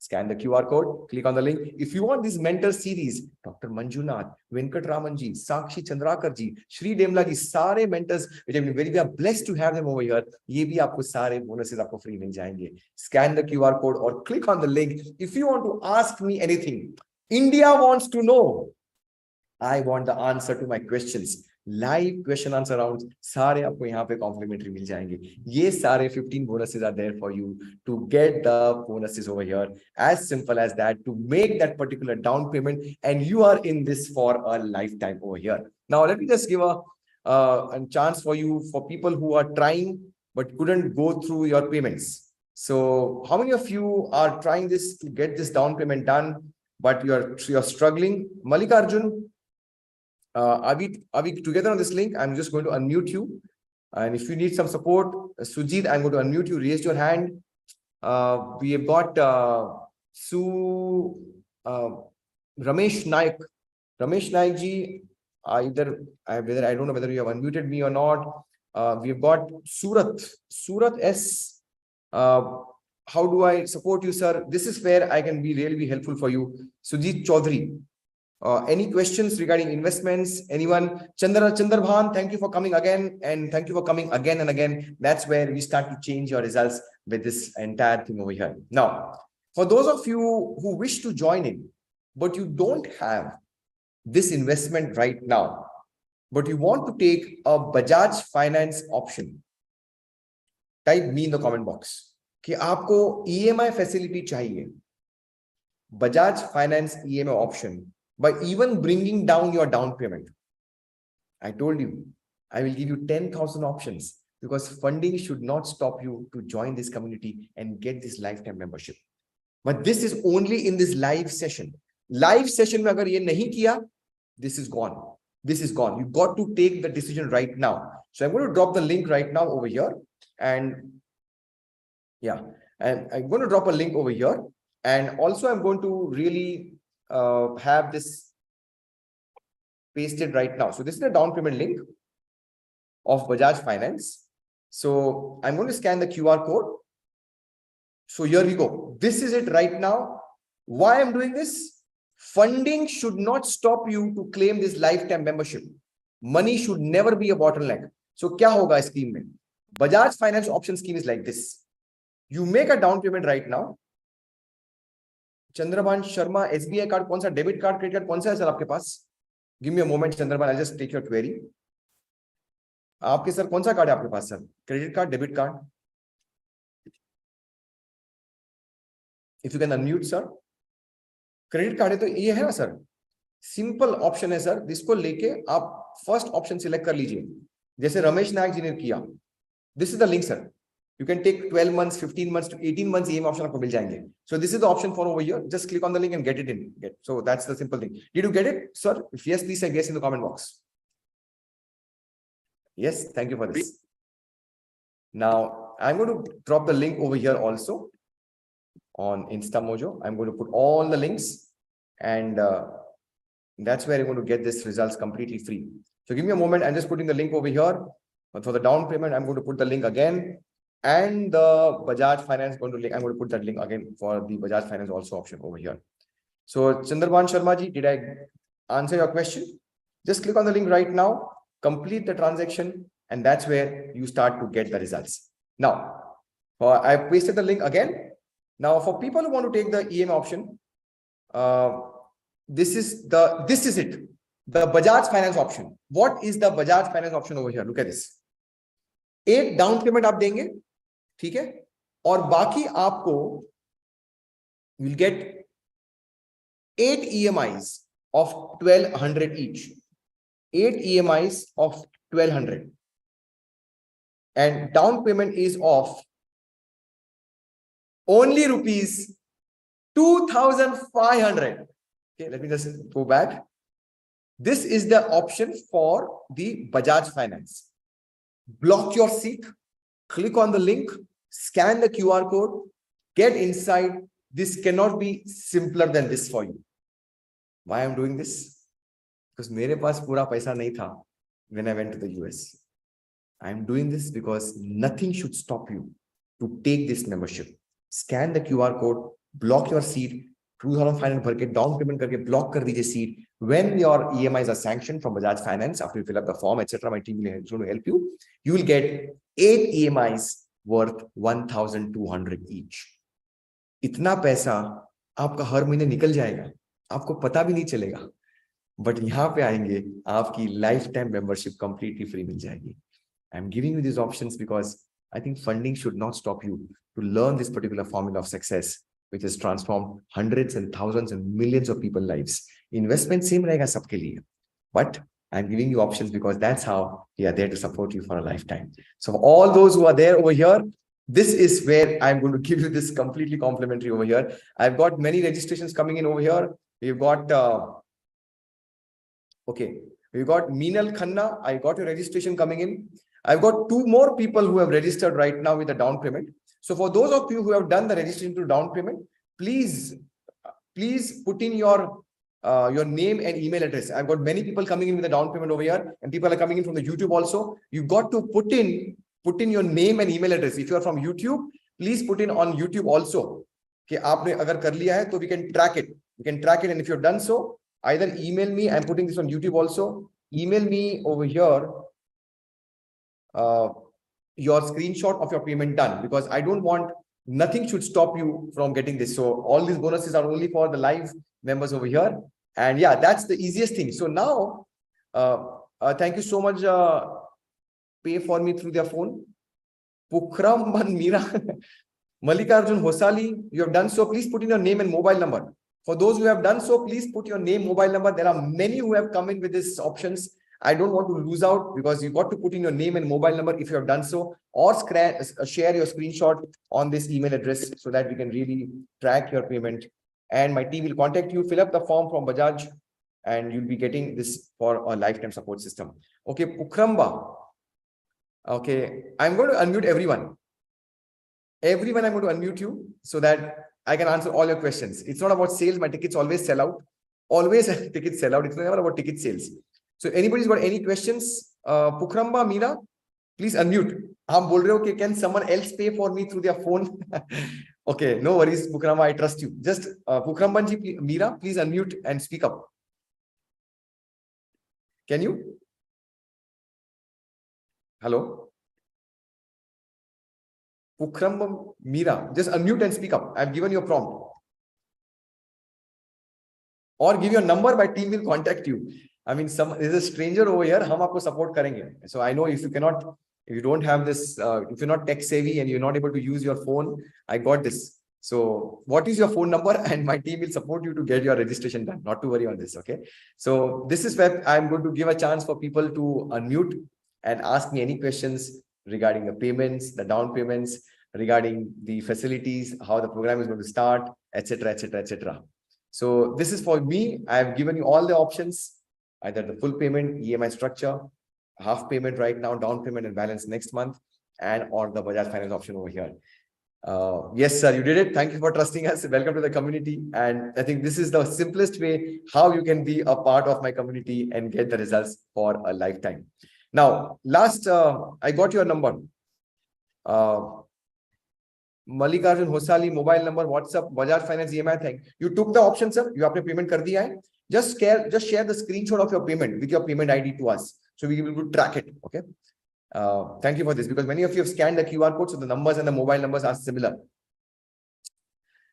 Scan the QR code, click on the link. If you want this mentor series, Dr. Manjunath, Venkat Ramanji, Sakshi Chandrakarji, Shri Demlaji, sare mentors, which have been very, we are blessed to have them over here. ये भी आपको सारे bonuses आपको free मिल जाएंगे. Scan the QR code or click on the link. If you want to ask me anything, India wants to know. I want the answer to my questions. Live question answer rounds सारे आपको यहाँ पे complimentary मिल जाएंगे. ये सारे 15 bonuses are there for you to get the bonuses over here. As simple as that, to make that particular down payment, and you are in this for a lifetime over here. Now let me just give a chance for you, for people who are trying but couldn't go through your payments. So how many of you are trying this to get this down payment done, but you're struggling? Mallikarjun, are we together on this link? I'm just going to unmute you. And if you need some support, Sujit, I'm going to unmute you. Raise your hand. We have got Ramesh Naik. Ramesh Naik ji, whether I don't know whether you have unmuted me or not. We have got Surat. Surat S. How do I support you, sir? This is where I can really be helpful for you. Sujit Chaudhary. Any questions regarding investments? Anyone? Chandrabhan, thank you for coming again, and thank you for coming again and again. That's where we start to change your results with this entire thing over here. Now, for those of you who wish to join in, but you don't have this investment right now, but you want to take a Bajaj Finance option, type me in the comment box कि आपको EMI facility चाहिए, Bajaj Finance EMI option, by even bringing down your down payment. I told you, I will give you 10,000 options, because funding should not stop you to join this community and get this lifetime membership. But this is only in this live session. Live session mein agar ye nahi kiya, this is gone. This is gone. You got to take the decision right now. So I'm going to drop the link right now over here. And yeah, and I'm going to drop a link over here. And also I'm going to really have this pasted right now. So this is the down payment link of Bajaj Finance. So I'm going to scan the QR code. So here we go. This is it right now. Why I'm doing this? Funding should not stop you to claim this lifetime membership. Money should never be a bottleneck. So क्या होगा इस scheme में? Bajaj Finance option scheme is like this. You make a down payment right now. Chandrabhan Sharma, SBI card, कौन सा debit card, credit card, कौन सा है sir आपके पास? Give me a moment, Chandrabhan. I'll just take your query. आपके sir कौन सा card है आपके पास sir? Credit card, debit card? If you can unmute, sir. Credit card है तो ये है ना सर? Simple option है सर. जिसको लेके आप first option select कर लीजिए. जैसे रमेश नायक जी ने किया. This is the link, sir. You can take 12 months, 15 months to 18 months EMI option आपको मिल जाएंगे. So this is the option for over here. Just click on the link and get it in. So that's the simple thing. Did you get it, sir? If yes, please say yes in the comment box. Yes, thank you for this. Now I'm going to drop the link over here also on InstaMojo. I'm going to put all the links, and that's where you're going to get this results completely free. So give me a moment. I'm just putting the link over here. But for the down payment, I'm going to put the link again. And the Bajaj Finance going to link. I'm going to put that link again for the Bajaj Finance also option over here. So Chandrabhan Sharma ji, did I answer your question? Just click on the link right now, complete the transaction, and that's where you start to get the results. Now, I pasted the link again. Now, for people who want to take the EMI option, this is it. The Bajaj Finance option. What is the Bajaj Finance option over here? Look at this. एक down payment आप देंगे, ठीक है, और बाकी आपको you'll get 8 EMIs of 1200 each. 8 EMIs of 1200, and down payment is of only rupees 2500. Okay, let me just go back. This is the option for the Bajaj Finance. Block your seat, click on the link, scan the QR code, get inside. This cannot be simpler than this for you. Why I'm doing this? Because मेरे पास पूरा पैसा नहीं था when I went to the US. I'm doing this because nothing should stop you to take this membership. Scan the QR code, block your seat, 2,500 भर के down payment करके block कर दीजिए seat. When your EMIs are sanctioned from Bajaj Finance, after you fill up the form, etc., my team will help you. You will get 8 EMIs worth 1,200 each. इतना पैसा आपका हर महीने निकल जाएगा, आपको पता भी नहीं चलेगा. बट यहाँ पे आएंगे, आपकी life time membership completely free मिल जाएगी. I am giving you this options because I think funding should not stop you to learn this particular formula of success, which has transformed hundreds and thousands and millions of people's lives. Investment same rahega sabke liye, but I'm giving you options because that's how we are there to support you for a lifetime. So all those who are there over here, this is where I'm going to give you this completely complimentary over here. I've got many registrations coming in over here. We've got okay, we've got Meenal Khanna. I got your registration coming in. I've got 2 more people who have registered right now with the down payment. So for those of you who have done the registration to down payment, please put in your name and email address. I've got many people coming in with the down payment over here, and people are coming in from the YouTube also. You've got to put in your name and email address. If you are from YouTube, please put in on YouTube also. कि आपने अगर कर लिया है तो we can track it. We can track it, and if you've done so, either email me. I'm putting this on YouTube also. Email me over here. Your screenshot of your payment done, because I don't want, nothing should stop you from getting this. So all these bonuses are only for the live members over here. And yeah, that's the easiest thing. So now, thank you so much. Pay for me through their phone. Pukramban Mira, Mallikarjun Hosali, you have done so. Please put in your name and mobile number. For those who have done so, please put your name, mobile number. There are many who have come in with these options. I don't want to lose out, because you got to put in your name and mobile number if you have done so, or share your screenshot on this email address so that we can really track your payment. And my team will contact you. Fill up the form from Bajaj, and you'll be getting this for a lifetime support system. Okay, Pukramba. Okay, I'm going to unmute everyone. Everyone, I'm going to unmute you so that I can answer all your questions. It's not about sales. My tickets always sell out. Always tickets sell out. It's never about ticket sales. So anybody's got any questions? Pukramba, Meera, please unmute. I'm bol rahe ho ki can someone else pay for me through their phone? Okay, no worries, Pukramba, I trust you. Just Pukramban ji, Meera, please unmute and speak up. Can you? Hello? Pukrambam, Meera, just unmute and speak up. I've given you a prompt. Or give your number, my team will contact you. I mean, there's a stranger over here, hum aapko support karenge. So I know if you don't have this, if you're not tech savvy and you're not able to use your phone, I got this. So what is your phone number? And my team will support you to get your registration done. Not to worry on this, okay? So this is where I'm going to give a chance for people to unmute and ask me any questions regarding the payments, the down payments, regarding the facilities, how the program is going to start, etc., etc., etc. So this is for me. I have given you all the options, either the full payment, EMI structure, half payment right now, down payment and balance next month, and or the Bajaj Finance option over here. Yes, sir, you did it. Thank you for trusting us. Welcome to the community. And I think this is the simplest way how you can be a part of my community and get the results for a lifetime. Now, last, I got your number. Mallikarjun Hosali, mobile number, WhatsApp, Bajaj Finance EMI thing. You took the option, sir. You have to payment kar diya hai. Just share the screenshot of your payment with your payment ID to us, so we will be able to track it. Okay. Thank you for this, because many of you have scanned the QR code, so the numbers and the mobile numbers are similar.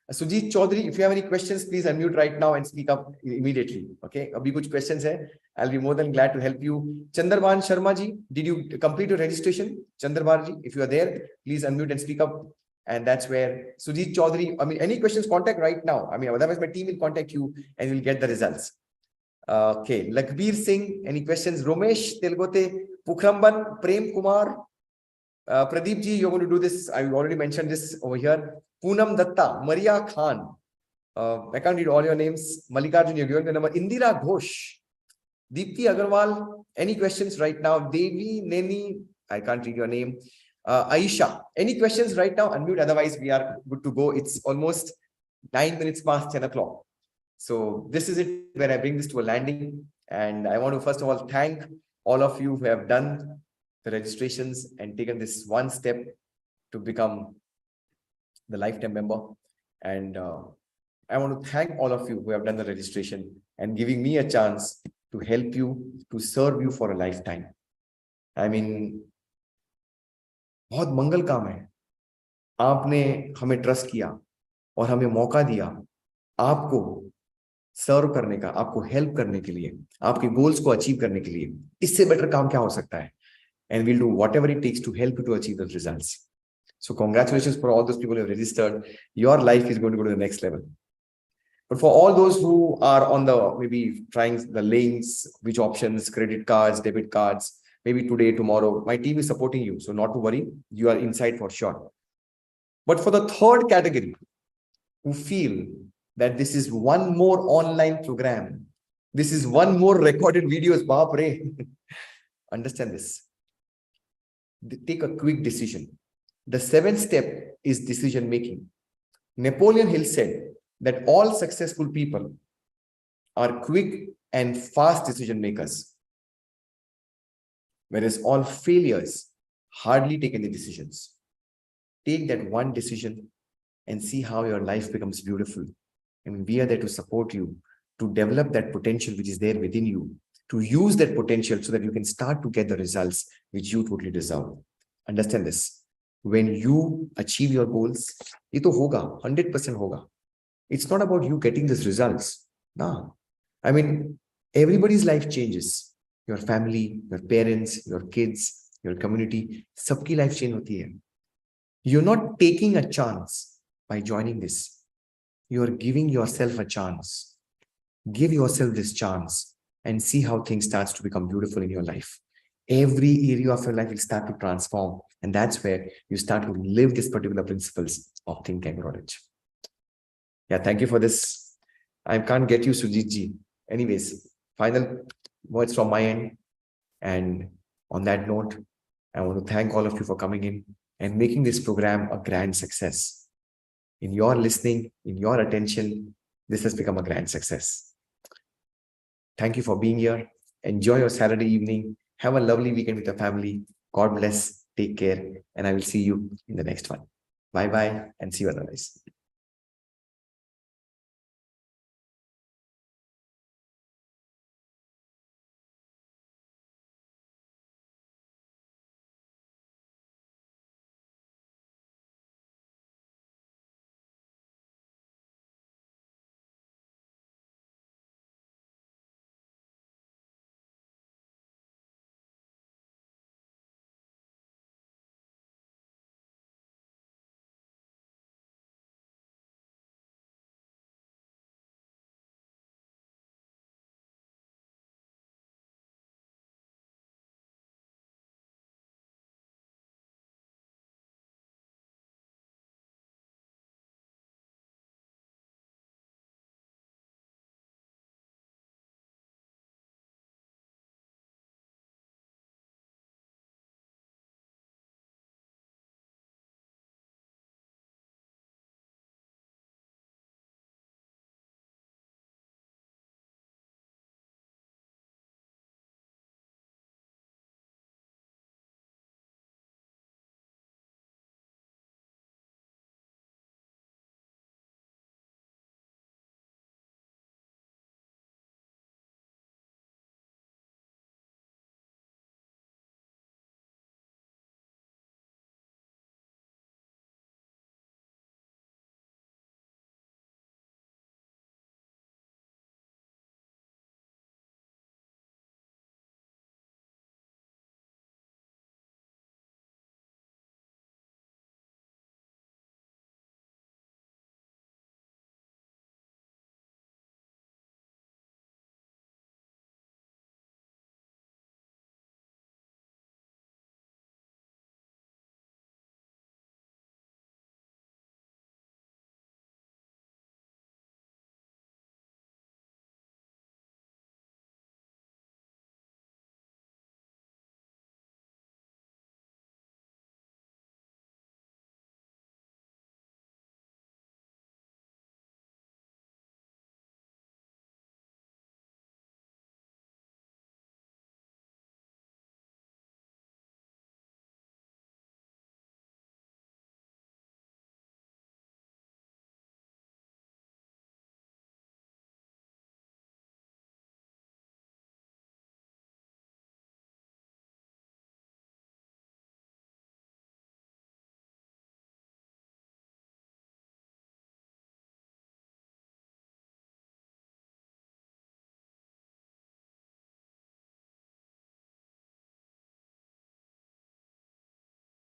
Sujit Chaudhary, if you have any questions, please unmute right now and speak up immediately. Okay. Abhi kuch questions hai. I'll be more than glad to help you. Chandraban Sharma ji, did you complete your registration? Chandraban ji, if you are there, please unmute and speak up. And that's where Sujit Chaudhary, I mean, any questions, contact right now. I mean, otherwise my team will contact you and you'll get the results. Okay. Lakbir Singh, any questions? Romesh Telgote, Pukramban, Prem Kumar, Pradeep ji, you're going to do this. I already mentioned this over here. Poonam Datta, Maria Khan. I can't read all your names. Mallikarjun, you're given the number. Indira Ghosh, Deepti Agarwal, any questions right now? Devi, Neni, I can't read your name. Aisha, any questions right now? Unmute, otherwise we are good to go. It's almost 9 minutes past 10 o'clock. So this is it where I bring this to a landing. And I want to first of all thank all of you who have done the registrations and taken this one step to become the lifetime member. And I want to thank all of you who have done the registration and giving me a chance to help you, to serve you for a lifetime. I mean, बहुत मंगल काम है. आपने हमें trust किया और हमें मौका दिया आपको सर्व करने का, आपको हेल्प करने के लिए, आपके गोल्स को अचीव करने के लिए. इससे बेटर काम क्या हो सकता है? And we'll do whatever it takes to help you to achieve those results. So congratulations for all those people who have registered. Your life is going to go to the next level. But for all those who are on the maybe trying the links, which options, credit cards, debit cards, maybe today, tomorrow, my team is supporting you. So not to worry, you are inside for sure. But for the third category, who feel that this is one more online program, this is one more recorded videos, baap re. Understand this. Take a quick decision. The seventh step is decision making. Napoleon Hill said that all successful people are quick and fast decision makers, whereas all failures hardly take any decisions. Take that one decision and see how your life becomes beautiful. And we are there to support you to develop that potential which is there within you, to use that potential so that you can start to get the results which you totally deserve. Understand this. When you achieve your goals, it hoga, 100% hoga. It's not about you getting these results. No. I mean, everybody's life changes. Your family, your parents, your kids, your community, sabki life change hoti hai. You're not taking a chance by joining this. You're giving yourself a chance. Give yourself this chance and see how things starts to become beautiful in your life. Every area of your life will start to transform. And that's where you start to live these particular principles of think and grow rich. Yeah, thank you for this. I can't get you, Sujit ji. Anyways, final words from my end. And on that note, I want to thank all of you for coming in and making this program a grand success. In your listening, in your attention, this has become a grand success. Thank you for being here. Enjoy your Saturday evening. Have a lovely weekend with your family. God bless. Take care. And I will see you in the next one. Bye-bye and see you otherwise.